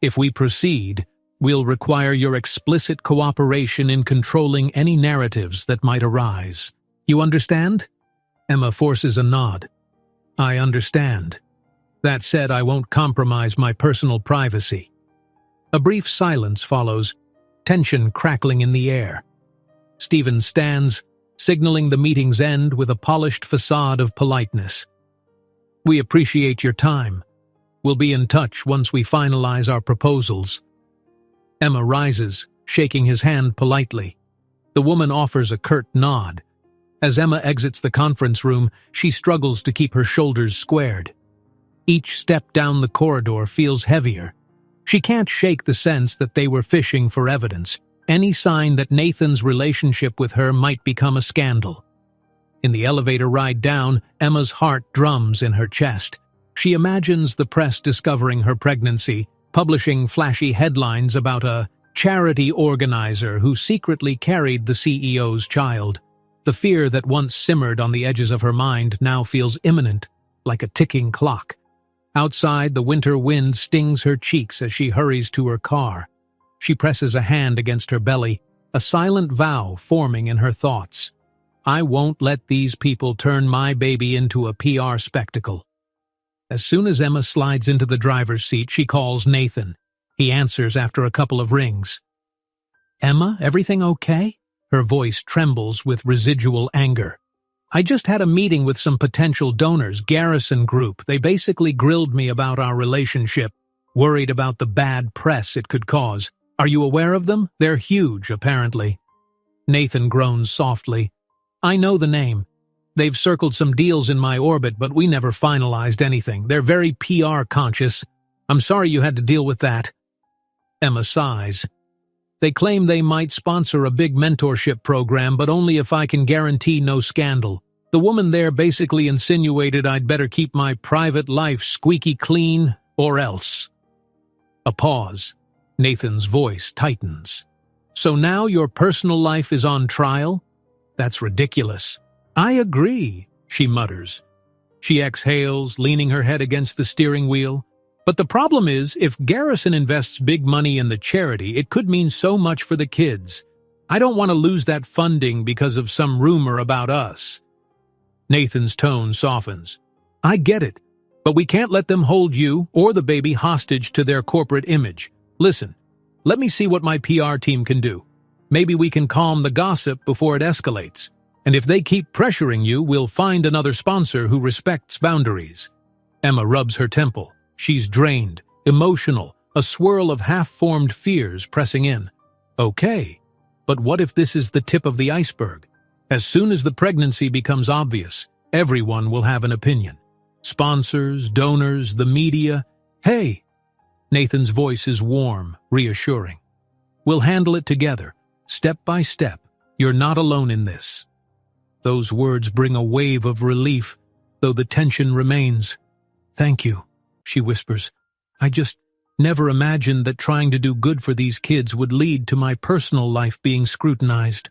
If we proceed, we'll require your explicit cooperation in controlling any narratives that might arise. You understand? Emma forces a nod. I understand. That said, I won't compromise my personal privacy. A brief silence follows, tension crackling in the air. Stephen stands, signaling the meeting's end with a polished facade of politeness. We appreciate your time. We'll be in touch once we finalize our proposals. Emma rises, shaking his hand politely. The woman offers a curt nod. As Emma exits the conference room, she struggles to keep her shoulders squared. Each step down the corridor feels heavier. She can't shake the sense that they were fishing for evidence, any sign that Nathan's relationship with her might become a scandal. In the elevator ride down, Emma's heart drums in her chest. She imagines the press discovering her pregnancy, publishing flashy headlines about a charity organizer who secretly carried the CEO's child. The fear that once simmered on the edges of her mind now feels imminent, like a ticking clock. Outside, the winter wind stings her cheeks as she hurries to her car. She presses a hand against her belly, a silent vow forming in her thoughts. I won't let these people turn my baby into a PR spectacle. As soon as Emma slides into the driver's seat, she calls Nathan. He answers after a couple of rings. Emma, everything okay? Her voice trembles with residual anger. I just had a meeting with some potential donors, Garrison Group. They basically grilled me about our relationship, worried about the bad press it could cause. Are you aware of them? They're huge, apparently. Nathan groans softly. I know the name. They've circled some deals in my orbit, but we never finalized anything. They're very PR conscious. I'm sorry you had to deal with that. Emma sighs. They claim they might sponsor a big mentorship program, but only if I can guarantee no scandal. The woman there basically insinuated I'd better keep my private life squeaky clean, or else. A pause. Nathan's voice tightens. So now your personal life is on trial? That's ridiculous. I agree, she mutters. She exhales, leaning her head against the steering wheel. But the problem is, if Garrison invests big money in the charity, it could mean so much for the kids. I don't want to lose that funding because of some rumor about us. Nathan's tone softens. I get it, but we can't let them hold you or the baby hostage to their corporate image. Listen, let me see what my PR team can do. Maybe we can calm the gossip before it escalates. And if they keep pressuring you, we'll find another sponsor who respects boundaries. Emma rubs her temple. She's drained, emotional, a swirl of half-formed fears pressing in. Okay, but what if this is the tip of the iceberg? As soon as the pregnancy becomes obvious, everyone will have an opinion. Sponsors, donors, the media. Hey! Nathan's voice is warm, reassuring. We'll handle it together, step by step. You're not alone in this. Those words bring a wave of relief, though the tension remains. Thank you, she whispers. I just never imagined that trying to do good for these kids would lead to my personal life being scrutinized.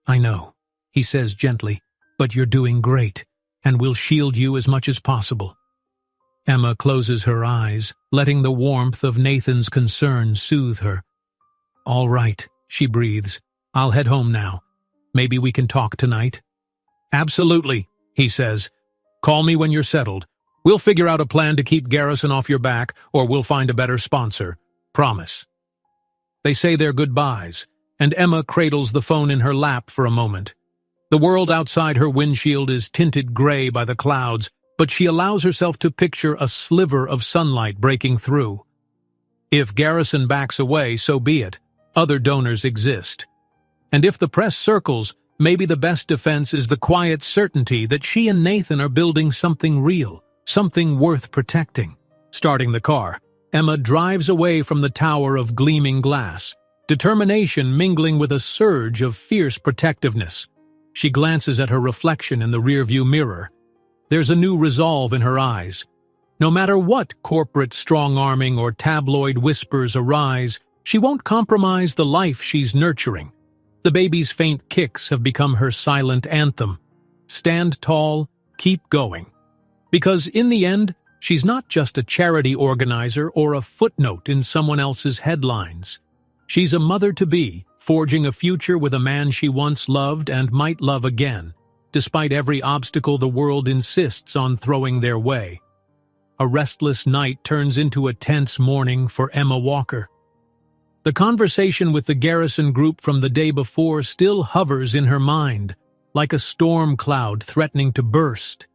I know, he says gently, but you're doing great, and we'll shield you as much as possible. Emma closes her eyes, letting the warmth of Nathan's concern soothe her. All right, she breathes. I'll head home now. Maybe we can talk tonight? Absolutely, he says. Call me when you're settled. We'll figure out a plan to keep Garrison off your back, or we'll find a better sponsor. Promise. They say their goodbyes, and Emma cradles the phone in her lap for a moment. The world outside her windshield is tinted gray by the clouds, but she allows herself to picture a sliver of sunlight breaking through. If Garrison backs away, so be it. Other donors exist. And if the press circles, maybe the best defense is the quiet certainty that she and Nathan are building something real, something worth protecting. Starting the car, Emma drives away from the tower of gleaming glass, determination mingling with a surge of fierce protectiveness. She glances at her reflection in the rearview mirror. There's a new resolve in her eyes. No matter what corporate strong-arming or tabloid whispers arise, she won't compromise the life she's nurturing. The baby's faint kicks have become her silent anthem. Stand tall, keep going. Because in the end, she's not just a charity organizer or a footnote in someone else's headlines. She's a mother-to-be, forging a future with a man she once loved and might love again, despite every obstacle the world insists on throwing their way. A restless night turns into a tense morning for Emma Walker. The conversation with the Garrison Group from the day before still hovers in her mind, like a storm cloud threatening to burst.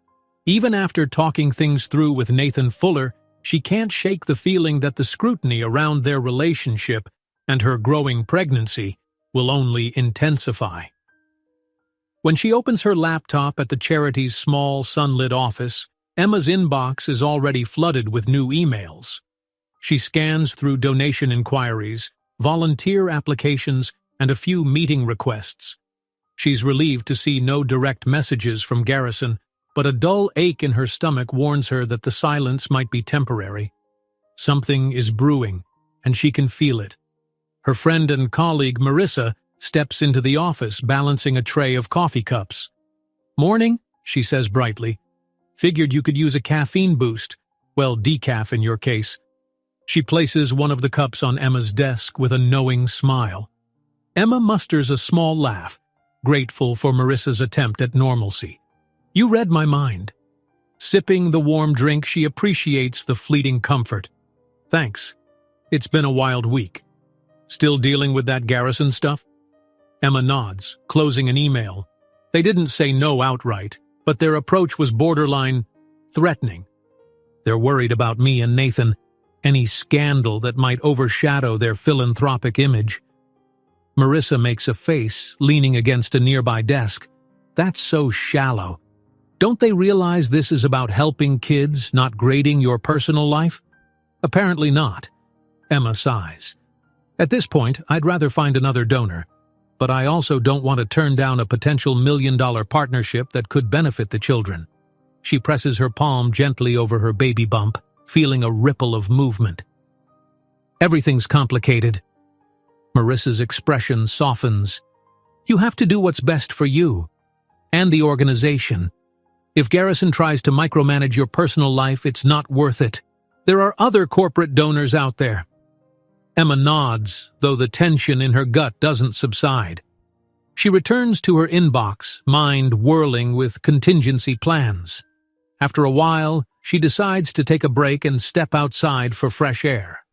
Even after talking things through with Nathan Fuller, she can't shake the feeling that the scrutiny around their relationship and her growing pregnancy will only intensify. When she opens her laptop at the charity's small, sunlit office, Emma's inbox is already flooded with new emails. She scans through donation inquiries, volunteer applications, and a few meeting requests. She's relieved to see no direct messages from Garrison, but a dull ache in her stomach warns her that the silence might be temporary. Something is brewing, and she can feel it. Her friend and colleague Marissa steps into the office, balancing a tray of coffee cups. "Morning," she says brightly. "Figured you could use a caffeine boost. Well, decaf in your case. She places one of the cups on Emma's desk with a knowing smile. Emma musters a small laugh, grateful for Marissa's attempt at normalcy. You read my mind. Sipping the warm drink, she appreciates the fleeting comfort. Thanks. It's been a wild week. Still dealing with that Garrison stuff? Emma nods, closing an email. They didn't say no outright, but their approach was borderline threatening. They're worried about me and Nathan, any scandal that might overshadow their philanthropic image. Marissa makes a face, leaning against a nearby desk. That's so shallow. Don't they realize this is about helping kids, not grading your personal life? Apparently not. Emma sighs. At this point, I'd rather find another donor, but I also don't want to turn down a potential $1 million partnership that could benefit the children. She presses her palm gently over her baby bump, feeling a ripple of movement. Everything's complicated. Marissa's expression softens. You have to do what's best for you and the organization. If Garrison tries to micromanage your personal life, it's not worth it. There are other corporate donors out there. Emma nods, though the tension in her gut doesn't subside. She returns to her inbox, mind whirling with contingency plans. After a while, she decides to take a break and step outside for fresh air.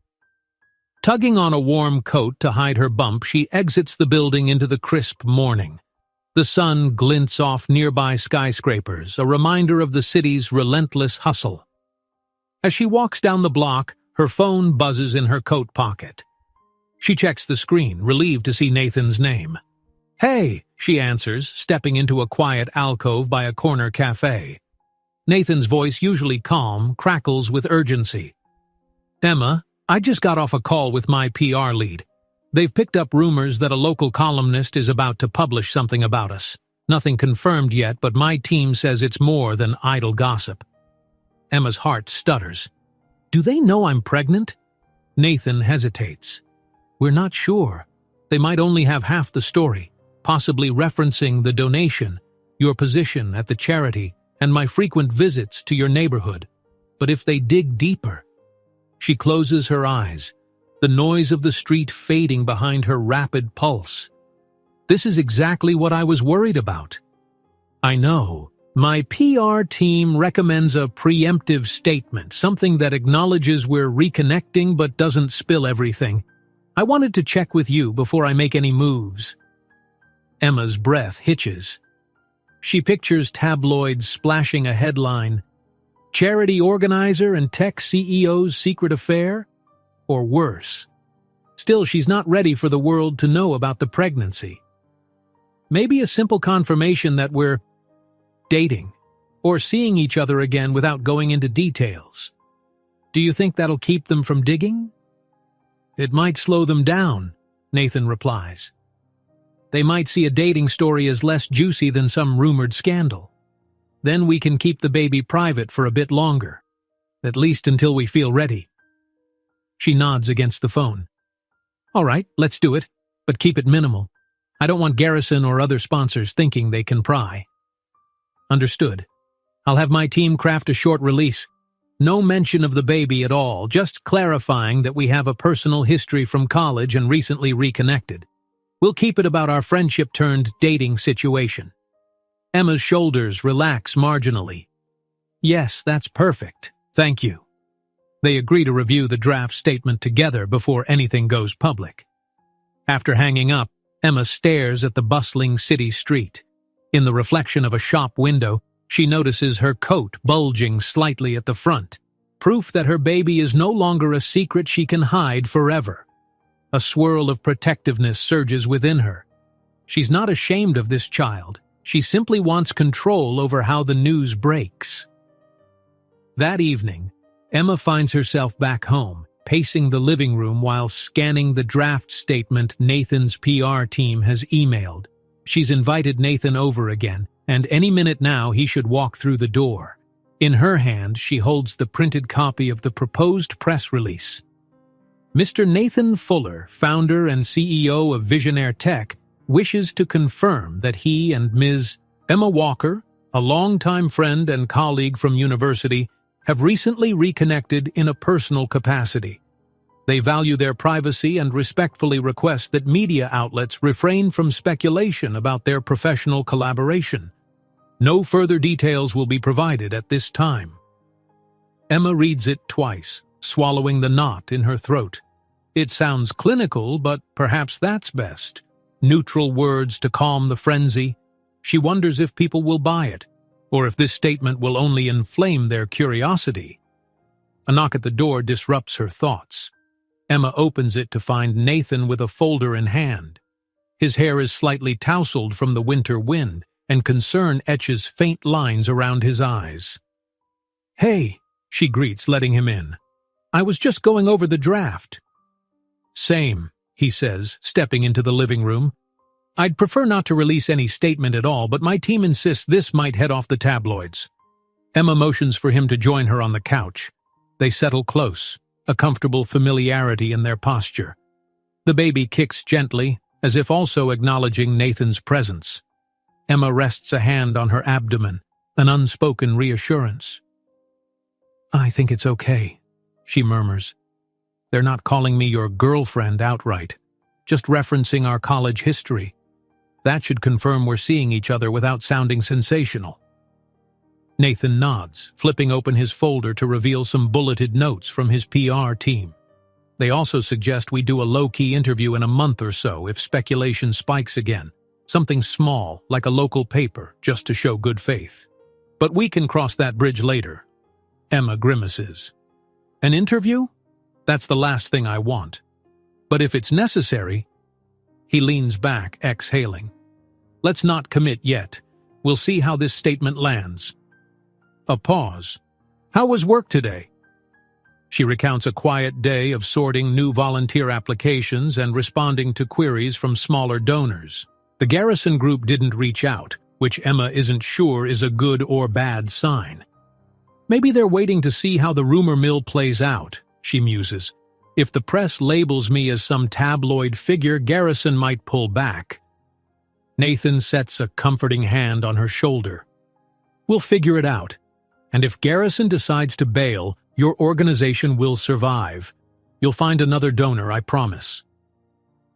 Tugging on a warm coat to hide her bump, she exits the building into the crisp morning. The sun glints off nearby skyscrapers, a reminder of the city's relentless hustle. As she walks down the block, her phone buzzes in her coat pocket. She checks the screen, relieved to see Nathan's name. Hey, she answers, stepping into a quiet alcove by a corner cafe. Nathan's voice, usually calm, crackles with urgency. Emma, I just got off a call with my PR lead. They've picked up rumors that a local columnist is about to publish something about us. Nothing confirmed yet, but my team says it's more than idle gossip. Emma's heart stutters. Do they know I'm pregnant? Nathan hesitates. We're not sure. They might only have half the story, possibly referencing the donation, your position at the charity, and my frequent visits to your neighborhood. But if they dig deeper... She closes her eyes, the noise of the street fading behind her rapid pulse. This is exactly what I was worried about. I know. My PR team recommends a preemptive statement, something that acknowledges we're reconnecting but doesn't spill everything. I wanted to check with you before I make any moves. Emma's breath hitches. She pictures tabloids splashing a headline, Charity organizer and tech CEO's secret affair? Or worse. Still, she's not ready for the world to know about the pregnancy. Maybe a simple confirmation that we're dating, or seeing each other again without going into details. Do you think that'll keep them from digging? It might slow them down, Nathan replies. They might see a dating story as less juicy than some rumored scandal. Then we can keep the baby private for a bit longer, at least until we feel ready. She nods against the phone. All right, let's do it, but keep it minimal. I don't want Garrison or other sponsors thinking they can pry. Understood. I'll have my team craft a short release. No mention of the baby at all, just clarifying that we have a personal history from college and recently reconnected. We'll keep it about our friendship-turned-dating situation. Emma's shoulders relax marginally. Yes, that's perfect. Thank you. They agree to review the draft statement together before anything goes public. After hanging up, Emma stares at the bustling city street. In the reflection of a shop window, she notices her coat bulging slightly at the front, proof that her baby is no longer a secret she can hide forever. A swirl of protectiveness surges within her. She's not ashamed of this child. She simply wants control over how the news breaks. That evening, Emma finds herself back home, pacing the living room while scanning the draft statement Nathan's PR team has emailed. She's invited Nathan over again, and any minute now he should walk through the door. In her hand, she holds the printed copy of the proposed press release. Mr. Nathan Fuller, founder and CEO of Visionaire Tech, wishes to confirm that he and Ms. Emma Walker, a longtime friend and colleague from university, have recently reconnected in a personal capacity. They value their privacy and respectfully request that media outlets refrain from speculation about their professional collaboration. No further details will be provided at this time. Emma reads it twice, swallowing the knot in her throat. It sounds clinical, but perhaps that's best. Neutral words to calm the frenzy. She wonders if people will buy it, or if this statement will only inflame their curiosity. A knock at the door disrupts her thoughts. Emma opens it to find Nathan with a folder in hand. His hair is slightly tousled from the winter wind, and concern etches faint lines around his eyes. "Hey," she greets, letting him in. "I was just going over the draft." "Same," he says, stepping into the living room. "I'd prefer not to release any statement at all, but my team insists this might head off the tabloids." Emma motions for him to join her on the couch. They settle close, a comfortable familiarity in their posture. The baby kicks gently, as if also acknowledging Nathan's presence. Emma rests a hand on her abdomen, an unspoken reassurance. "I think it's okay," she murmurs. "They're not calling me your girlfriend outright, just referencing our college history. That should confirm we're seeing each other without sounding sensational." Nathan nods, flipping open his folder to reveal some bulleted notes from his PR team. They also suggest we do a low-key interview in a month or so if speculation spikes again. Something small, like a local paper, just to show good faith. But we can cross that bridge later. Emma grimaces. "An interview? That's the last thing I want. But if it's necessary..." He leans back, exhaling. "Let's not commit yet. We'll see how this statement lands." A pause. "How was work today?" She recounts a quiet day of sorting new volunteer applications and responding to queries from smaller donors. The Garrison group didn't reach out, which Emma isn't sure is a good or bad sign. Maybe they're waiting to see how the rumor mill plays out, she muses. If the press labels me as some tabloid figure, Garrison might pull back. Nathan sets a comforting hand on her shoulder. "We'll figure it out. And if Garrison decides to bail, your organization will survive. You'll find another donor, I promise."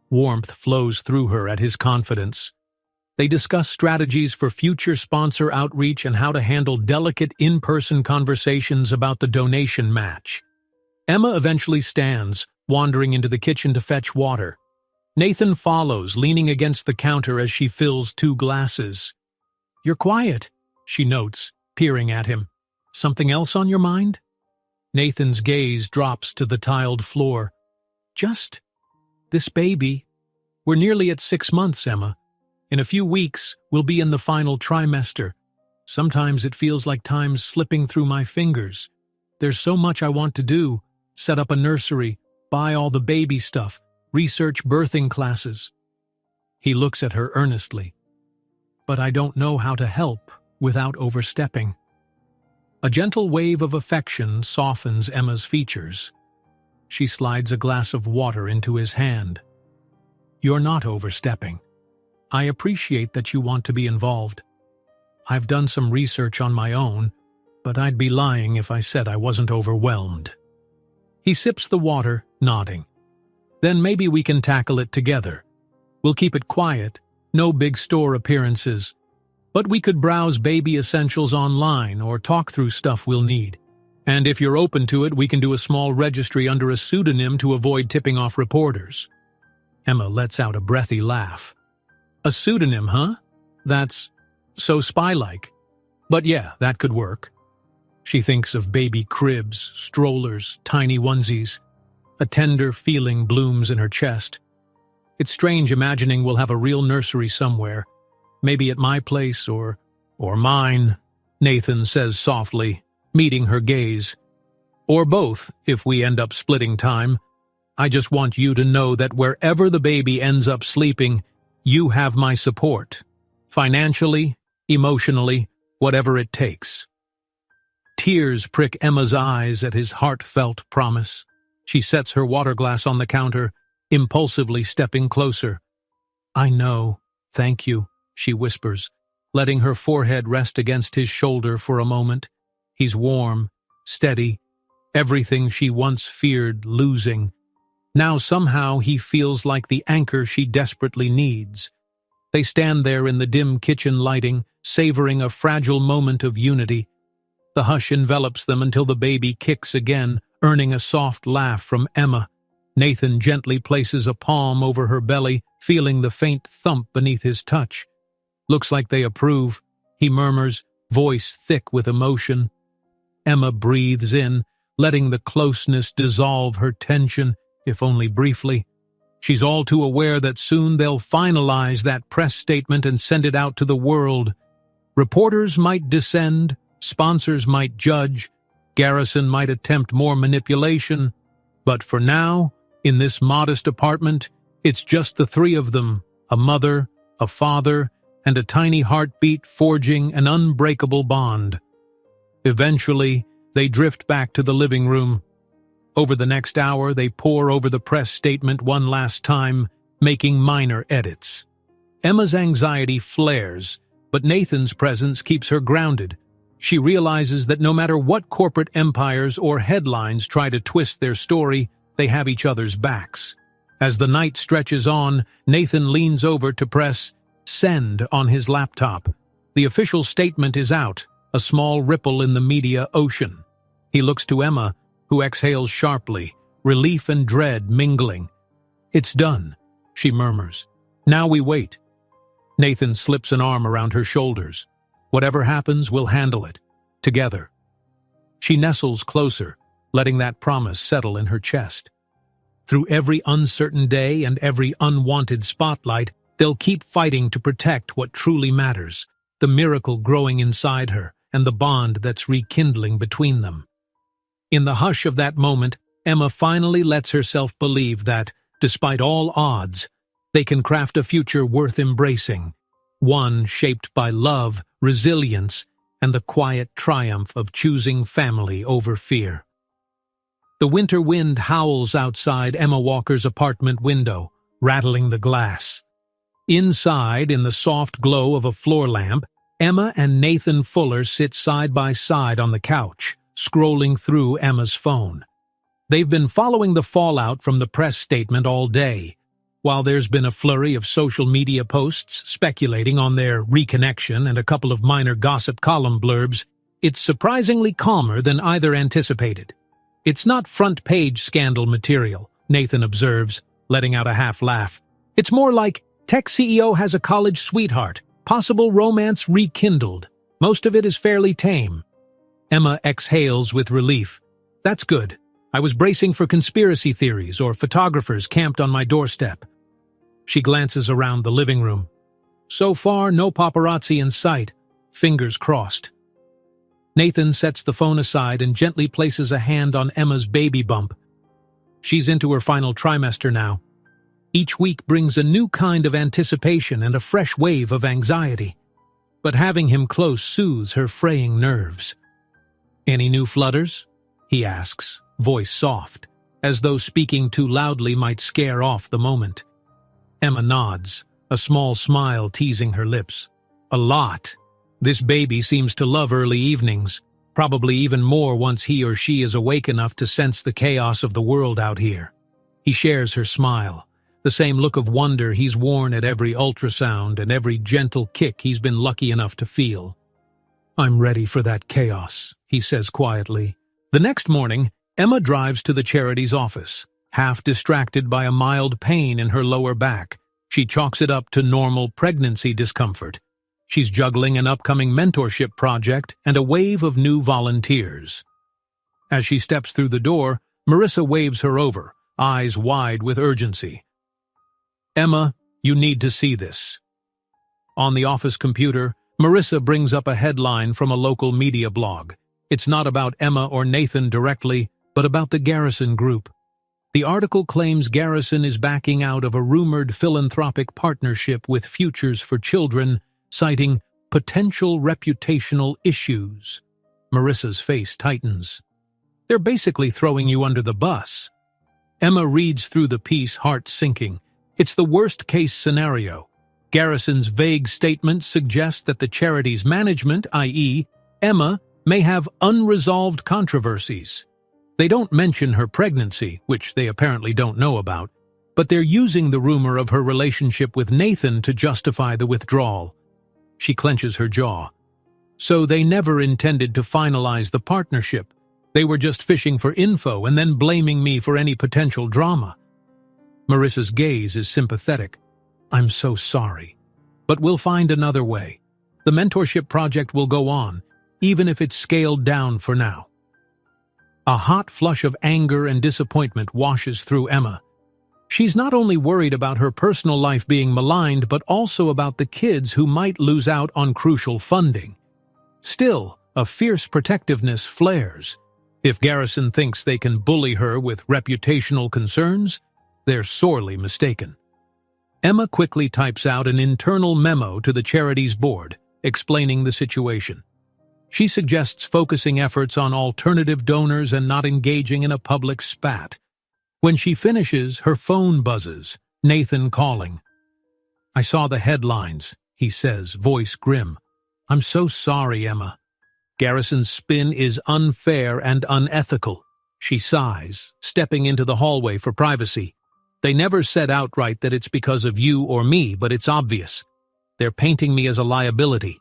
Warmth flows through her at his confidence. They discuss strategies for future sponsor outreach and how to handle delicate in-person conversations about the donation match. Emma eventually stands, wandering into the kitchen to fetch water. Nathan follows, leaning against the counter as she fills 2 glasses. "You're quiet," she notes, peering at him. "Something else on your mind?" Nathan's gaze drops to the tiled floor. "Just this baby. We're nearly at 6 months, Emma. In a few weeks, we'll be in the final trimester. Sometimes it feels like time's slipping through my fingers. There's so much I want to do. Set up a nursery, buy all the baby stuff, research birthing classes." He looks at her earnestly. "But I don't know how to help without overstepping." A gentle wave of affection softens Emma's features. She slides a glass of water into his hand. "You're not overstepping. I appreciate that you want to be involved. I've done some research on my own, but I'd be lying if I said I wasn't overwhelmed." He sips the water, nodding. "Then maybe we can tackle it together. We'll keep it quiet, no big store appearances. But we could browse baby essentials online or talk through stuff we'll need. And if you're open to it, we can do a small registry under a pseudonym to avoid tipping off reporters." Emma lets out a breathy laugh. "A pseudonym, huh? That's so spy-like. But yeah, that could work." She thinks of baby cribs, strollers, tiny onesies. A tender feeling blooms in her chest. It's strange imagining we'll have a real nursery somewhere. Maybe at my place or mine, Nathan says softly, meeting her gaze. "Or both, if we end up splitting time. I just want you to know that wherever the baby ends up sleeping, you have my support. Financially, emotionally, whatever it takes." Tears prick Emma's eyes at his heartfelt promise. She sets her water glass on the counter, impulsively stepping closer. "I know, thank you," she whispers, letting her forehead rest against his shoulder for a moment. He's warm, steady, everything she once feared losing. Now somehow he feels like the anchor she desperately needs. They stand there in the dim kitchen lighting, savoring a fragile moment of unity. The hush envelops them until the baby kicks again, earning a soft laugh from Emma. Nathan gently places a palm over her belly, feeling the faint thump beneath his touch. "Looks like they approve," he murmurs, voice thick with emotion. Emma breathes in, letting the closeness dissolve her tension, if only briefly. She's all too aware that soon they'll finalize that press statement and send it out to the world. Reporters might descend, sponsors might judge, Garrison might attempt more manipulation, but for now, in this modest apartment, it's just the three of them, a mother, a father, and a tiny heartbeat forging an unbreakable bond. Eventually, they drift back to the living room. Over the next hour, they pore over the press statement one last time, making minor edits. Emma's anxiety flares, but Nathan's presence keeps her grounded. She realizes that no matter what corporate empires or headlines try to twist their story, they have each other's backs. As the night stretches on, Nathan leans over to press send on his laptop. The official statement is out, a small ripple in the media ocean. He looks to Emma, who exhales sharply, relief and dread mingling. "It's done," she murmurs. "Now we wait." Nathan slips an arm around her shoulders. "Whatever happens, we'll handle it. Together." She nestles closer, letting that promise settle in her chest. Through every uncertain day and every unwanted spotlight, they'll keep fighting to protect what truly matters, the miracle growing inside her and the bond that's rekindling between them. In the hush of that moment, Emma finally lets herself believe that, despite all odds, they can craft a future worth embracing, one shaped by love, resilience, and the quiet triumph of choosing family over fear. The winter wind howls outside Emma Walker's apartment window, rattling the glass. Inside, in the soft glow of a floor lamp, Emma and Nathan Fuller sit side by side on the couch, scrolling through Emma's phone. They've been following the fallout from the press statement all day. While there's been a flurry of social media posts speculating on their reconnection and a couple of minor gossip column blurbs, it's surprisingly calmer than either anticipated. "It's not front-page scandal material," Nathan observes, letting out a half laugh. "It's more like tech CEO has a college sweetheart, possible romance rekindled. Most of it is fairly tame." Emma exhales with relief. "That's good. I was bracing for conspiracy theories or photographers camped on my doorstep." She glances around the living room. So far, no paparazzi in sight. Fingers crossed. Nathan sets the phone aside and gently places a hand on Emma's baby bump. She's into her final trimester now. Each week brings a new kind of anticipation and a fresh wave of anxiety. But having him close soothes her fraying nerves. "Any new flutters?" he asks, voice soft, as though speaking too loudly might scare off the moment. Emma nods, a small smile teasing her lips. "A lot. This baby seems to love early evenings, probably even more once he or she is awake enough to sense the chaos of the world out here." He shares her smile, the same look of wonder he's worn at every ultrasound and every gentle kick he's been lucky enough to feel. "I'm ready for that chaos," he says quietly. The next morning, Emma drives to the charity's office, half distracted by a mild pain in her lower back. She chalks it up to normal pregnancy discomfort. She's juggling an upcoming mentorship project and a wave of new volunteers. As she steps through the door, Marissa waves her over, eyes wide with urgency. "Emma, you need to see this." On the office computer, Marissa brings up a headline from a local media blog. It's not about Emma or Nathan directly, but about the Garrison Group. The article claims Garrison is backing out of a rumored philanthropic partnership with Futures for Children, citing potential reputational issues. Marissa's face tightens. "They're basically throwing you under the bus." Emma reads through the piece, heart sinking. It's the worst-case scenario. Garrison's vague statements suggest that the charity's management, i.e., Emma, may have unresolved controversies. They don't mention her pregnancy, which they apparently don't know about, but they're using the rumor of her relationship with Nathan to justify the withdrawal. She clenches her jaw. So they never intended to finalize the partnership. They were just fishing for info and then blaming me for any potential drama. Marissa's gaze is sympathetic. I'm so sorry. But we'll find another way. The mentorship project will go on, even if it's scaled down for now. A hot flush of anger and disappointment washes through Emma. She's not only worried about her personal life being maligned, but also about the kids who might lose out on crucial funding. Still, a fierce protectiveness flares. If Garrison thinks they can bully her with reputational concerns, they're sorely mistaken. Emma quickly types out an internal memo to the charity's board, explaining the situation. She suggests focusing efforts on alternative donors and not engaging in a public spat. When she finishes, her phone buzzes, Nathan calling. I saw the headlines, he says, voice grim. I'm so sorry, Emma. Garrison's spin is unfair and unethical. She sighs, stepping into the hallway for privacy. They never said outright that it's because of you or me, but it's obvious. They're painting me as a liability.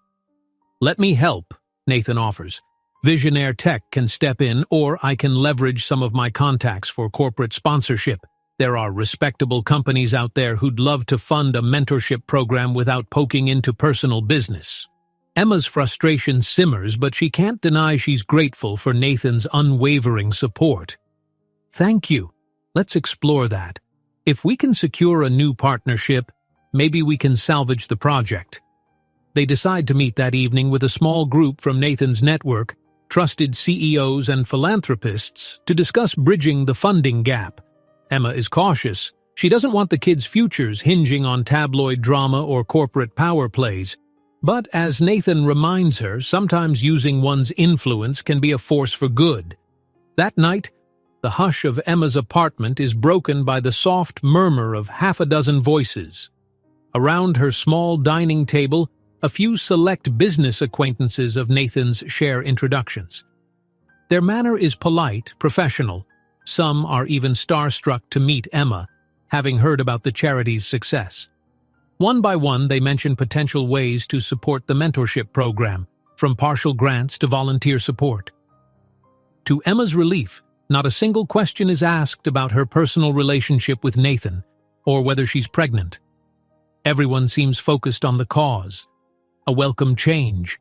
Let me help, Nathan offers. Visionaire Tech can step in, or I can leverage some of my contacts for corporate sponsorship. There are respectable companies out there who'd love to fund a mentorship program without poking into personal business. Emma's frustration simmers, but she can't deny she's grateful for Nathan's unwavering support. Thank you. Let's explore that. If we can secure a new partnership, maybe we can salvage the project. They decide to meet that evening with a small group from Nathan's network, trusted CEOs and philanthropists, to discuss bridging the funding gap. Emma is cautious. She doesn't want the kids' futures hinging on tabloid drama or corporate power plays. But as Nathan reminds her, sometimes using one's influence can be a force for good. That night, the hush of Emma's apartment is broken by the soft murmur of half a dozen voices. Around her small dining table, a few select business acquaintances of Nathan's share introductions. Their manner is polite, professional. Some are even starstruck to meet Emma, having heard about the charity's success. One by one, they mention potential ways to support the mentorship program, from partial grants to volunteer support. To Emma's relief, not a single question is asked about her personal relationship with Nathan, or whether she's pregnant. Everyone seems focused on the cause, a welcome change.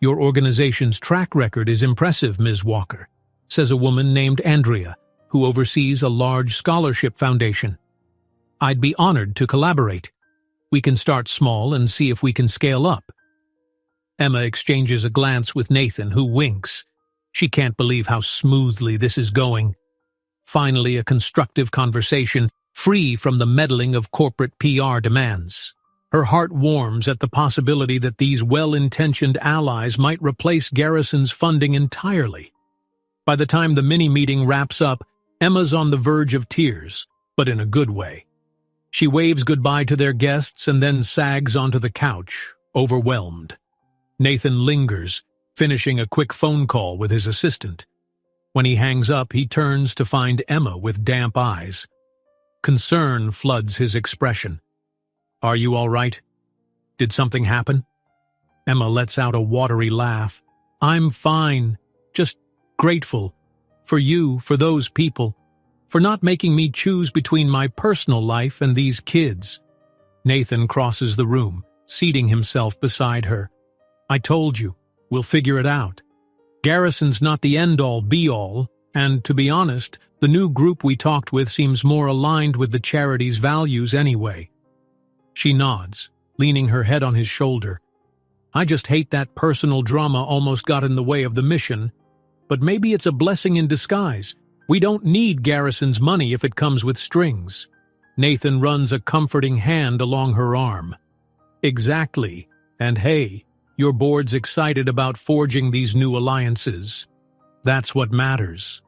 Your organization's track record is impressive, Ms. Walker, says a woman named Andrea, who oversees a large scholarship foundation. I'd be honored to collaborate. We can start small and see if we can scale up. Emma exchanges a glance with Nathan, who winks. She can't believe how smoothly this is going. Finally, a constructive conversation, free from the meddling of corporate PR demands. Her heart warms at the possibility that these well-intentioned allies might replace Garrison's funding entirely. By the time the mini-meeting wraps up, Emma's on the verge of tears, but in a good way. She waves goodbye to their guests and then sags onto the couch, overwhelmed. Nathan lingers, finishing a quick phone call with his assistant. When he hangs up, he turns to find Emma with damp eyes. Concern floods his expression. Are you all right? Did something happen? Emma lets out a watery laugh. I'm fine, just grateful. For you, for those people. For not making me choose between my personal life and these kids. Nathan crosses the room, seating himself beside her. I told you, we'll figure it out. Garrison's not the end-all, be-all, and to be honest, the new group we talked with seems more aligned with the charity's values anyway. She nods, leaning her head on his shoulder. I just hate that personal drama almost got in the way of the mission, but maybe it's a blessing in disguise. We don't need Garrison's money if it comes with strings. Nathan runs a comforting hand along her arm. Exactly. And hey, your board's excited about forging these new alliances. That's what matters.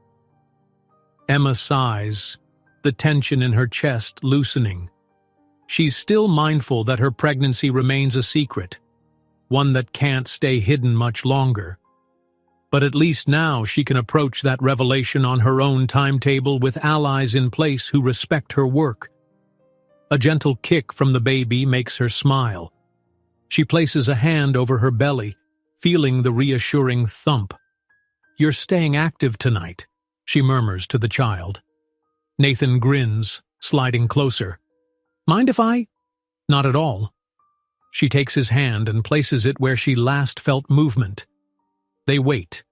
Emma sighs, the tension in her chest loosening. She's still mindful that her pregnancy remains a secret, one that can't stay hidden much longer. But at least now she can approach that revelation on her own timetable with allies in place who respect her work. A gentle kick from the baby makes her smile. She places a hand over her belly, feeling the reassuring thump. "You're staying active tonight," she murmurs to the child. Nathan grins, sliding closer. "Mind if I—" "Not at all." She takes his hand and places it where she last felt movement. They wait,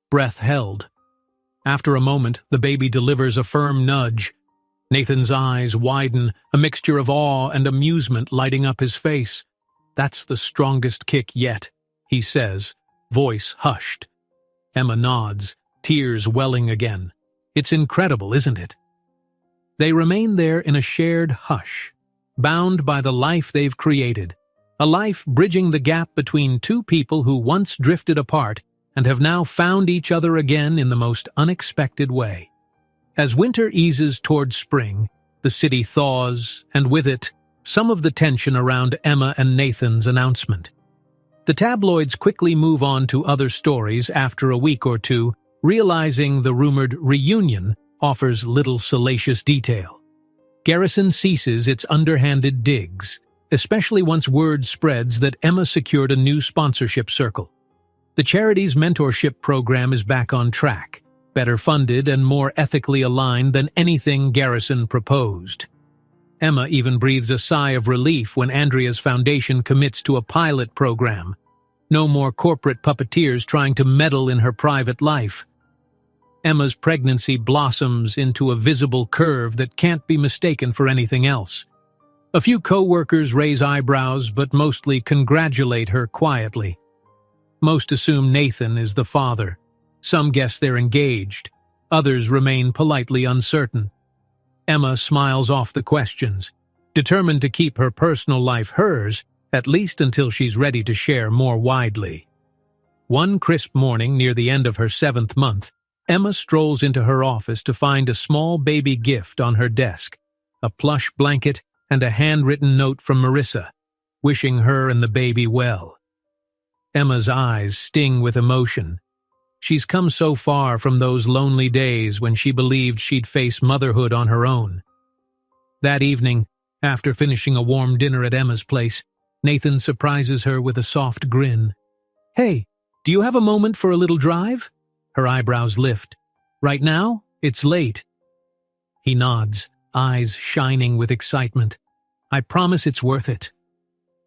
breath held. After a moment, the baby delivers a firm nudge. Nathan's eyes widen, a mixture of awe and amusement lighting up his face. "That's the strongest kick yet," he says, voice hushed. Emma nods, tears welling again. "It's incredible, isn't it?" They remain there in a shared hush, bound by the life they've created, a life bridging the gap between two people who once drifted apart and have now found each other again in the most unexpected way. As winter eases towards spring, the city thaws, and with it, some of the tension around Emma and Nathan's announcement. The tabloids quickly move on to other stories after a week or two, realizing the rumored reunion offers little salacious detail. Garrison ceases its underhanded digs, especially once word spreads that Emma secured a new sponsorship circle. The charity's mentorship program is back on track, better funded and more ethically aligned than anything Garrison proposed. Emma even breathes a sigh of relief when Andrea's foundation commits to a pilot program. No more corporate puppeteers trying to meddle in her private life. Emma's pregnancy blossoms into a visible curve that can't be mistaken for anything else. A few co-workers raise eyebrows but mostly congratulate her quietly. Most assume Nathan is the father. Some guess they're engaged. Others remain politely uncertain. Emma smiles off the questions, determined to keep her personal life hers, at least until she's ready to share more widely. One crisp morning near the end of her 7th month, Emma strolls into her office to find a small baby gift on her desk, a plush blanket and a handwritten note from Marissa, wishing her and the baby well. Emma's eyes sting with emotion. She's come so far from those lonely days when she believed she'd face motherhood on her own. That evening, after finishing a warm dinner at Emma's place, Nathan surprises her with a soft grin. "Hey, do you have a moment for a little drive?" Her eyebrows lift. "Right now? It's late." He nods, eyes shining with excitement. "I promise it's worth it."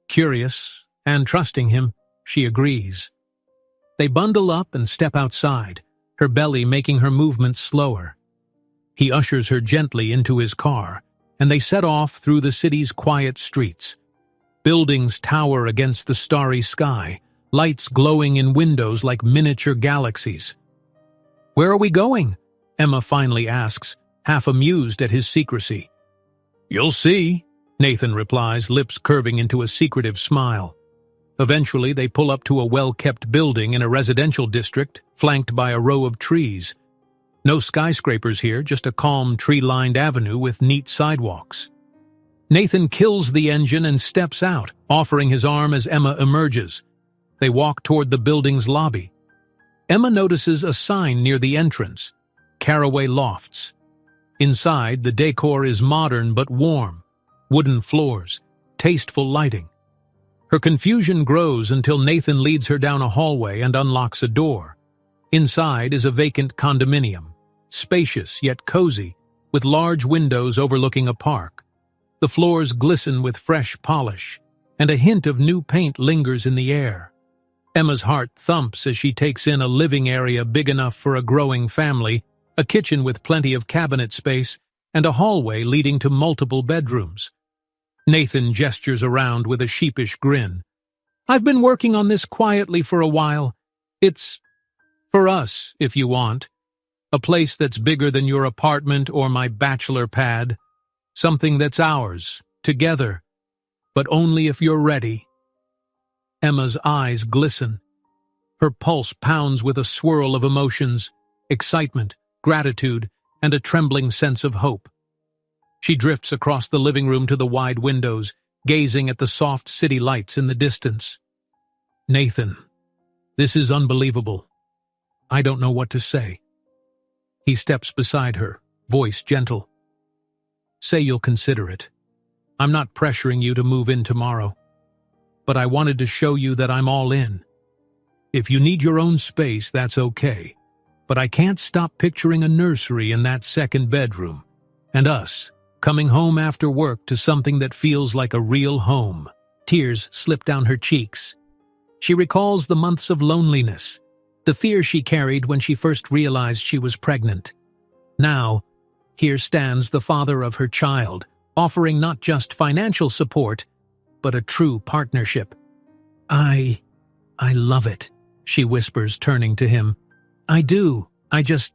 Curious, and trusting him, she agrees. They bundle up and step outside, her belly making her movements slower. He ushers her gently into his car, and they set off through the city's quiet streets. Buildings tower against the starry sky, lights glowing in windows like miniature galaxies. "Where are we going?" Emma finally asks, half amused at his secrecy. "You'll see," Nathan replies, lips curving into a secretive smile. Eventually, they pull up to a well-kept building in a residential district, flanked by a row of trees. No skyscrapers here, just a calm, tree-lined avenue with neat sidewalks. Nathan kills the engine and steps out, offering his arm as Emma emerges. They walk toward the building's lobby. Emma notices a sign near the entrance, Caraway Lofts. Inside, the decor is modern but warm. Wooden floors, tasteful lighting. Her confusion grows until Nathan leads her down a hallway and unlocks a door. Inside is a vacant condominium, spacious yet cozy, with large windows overlooking a park. The floors glisten with fresh polish, and a hint of new paint lingers in the air. Emma's heart thumps as she takes in a living area big enough for a growing family, a kitchen with plenty of cabinet space, and a hallway leading to multiple bedrooms. Nathan gestures around with a sheepish grin. "I've been working on this quietly for a while. It's for us, if you want. A place that's bigger than your apartment or my bachelor pad. Something that's ours, together. But only if you're ready." Emma's eyes glisten. Her pulse pounds with a swirl of emotions, excitement, gratitude, and a trembling sense of hope. She drifts across the living room to the wide windows, gazing at the soft city lights in the distance. "Nathan, this is unbelievable." I don't know what to say. He steps beside her, voice gentle. Say you'll consider it. I'm not pressuring you to move in tomorrow, but I wanted to show you that I'm all in. If you need your own space, that's okay, but I can't stop picturing a nursery in that second bedroom, and us coming home after work to something that feels like a real home. Tears slip down her cheeks. She recalls the months of loneliness, the fear she carried when she first realized she was pregnant. Now, here stands the father of her child, offering not just financial support, but a true partnership. I love it, she whispers, turning to him. I do. I just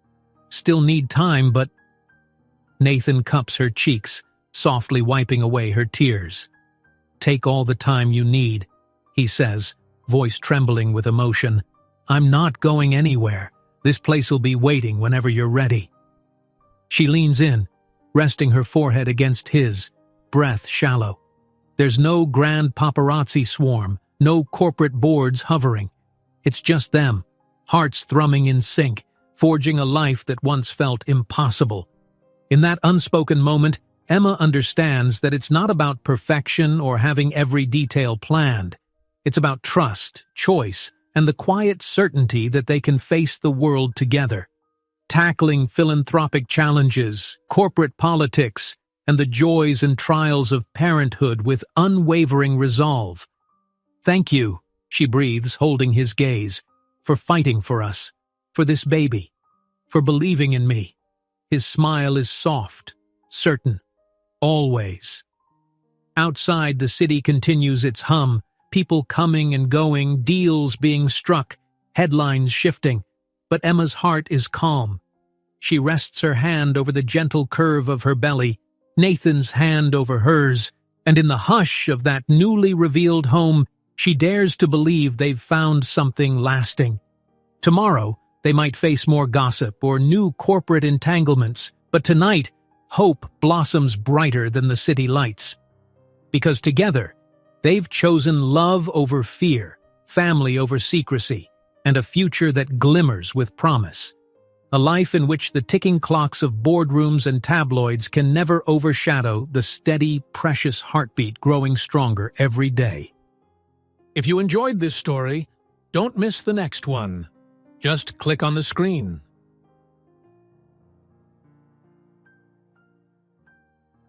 still need time, but... Nathan cups her cheeks, softly wiping away her tears. Take all the time you need, he says, voice trembling with emotion. I'm not going anywhere. This place will be waiting whenever you're ready. She leans in, resting her forehead against his, breath shallow. There's no grand paparazzi swarm, no corporate boards hovering. It's just them, hearts thrumming in sync, forging a life that once felt impossible. In that unspoken moment, Emma understands that it's not about perfection or having every detail planned. It's about trust, choice, and the quiet certainty that they can face the world together. Tackling philanthropic challenges, corporate politics, and the joys and trials of parenthood with unwavering resolve. Thank you, she breathes, holding his gaze, for fighting for us, for this baby, for believing in me. His smile is soft, certain, always. Outside, the city continues its hum, people coming and going, deals being struck, headlines shifting. But Emma's heart is calm. She rests her hand over the gentle curve of her belly, Nathan's hand over hers, and in the hush of that newly revealed home, she dares to believe they've found something lasting. Tomorrow, they might face more gossip or new corporate entanglements, but tonight, hope blossoms brighter than the city lights. Because together, they've chosen love over fear, family over secrecy, and a future that glimmers with promise. A life in which the ticking clocks of boardrooms and tabloids can never overshadow the steady, precious heartbeat growing stronger every day. If you enjoyed this story, don't miss the next one. Just click on the screen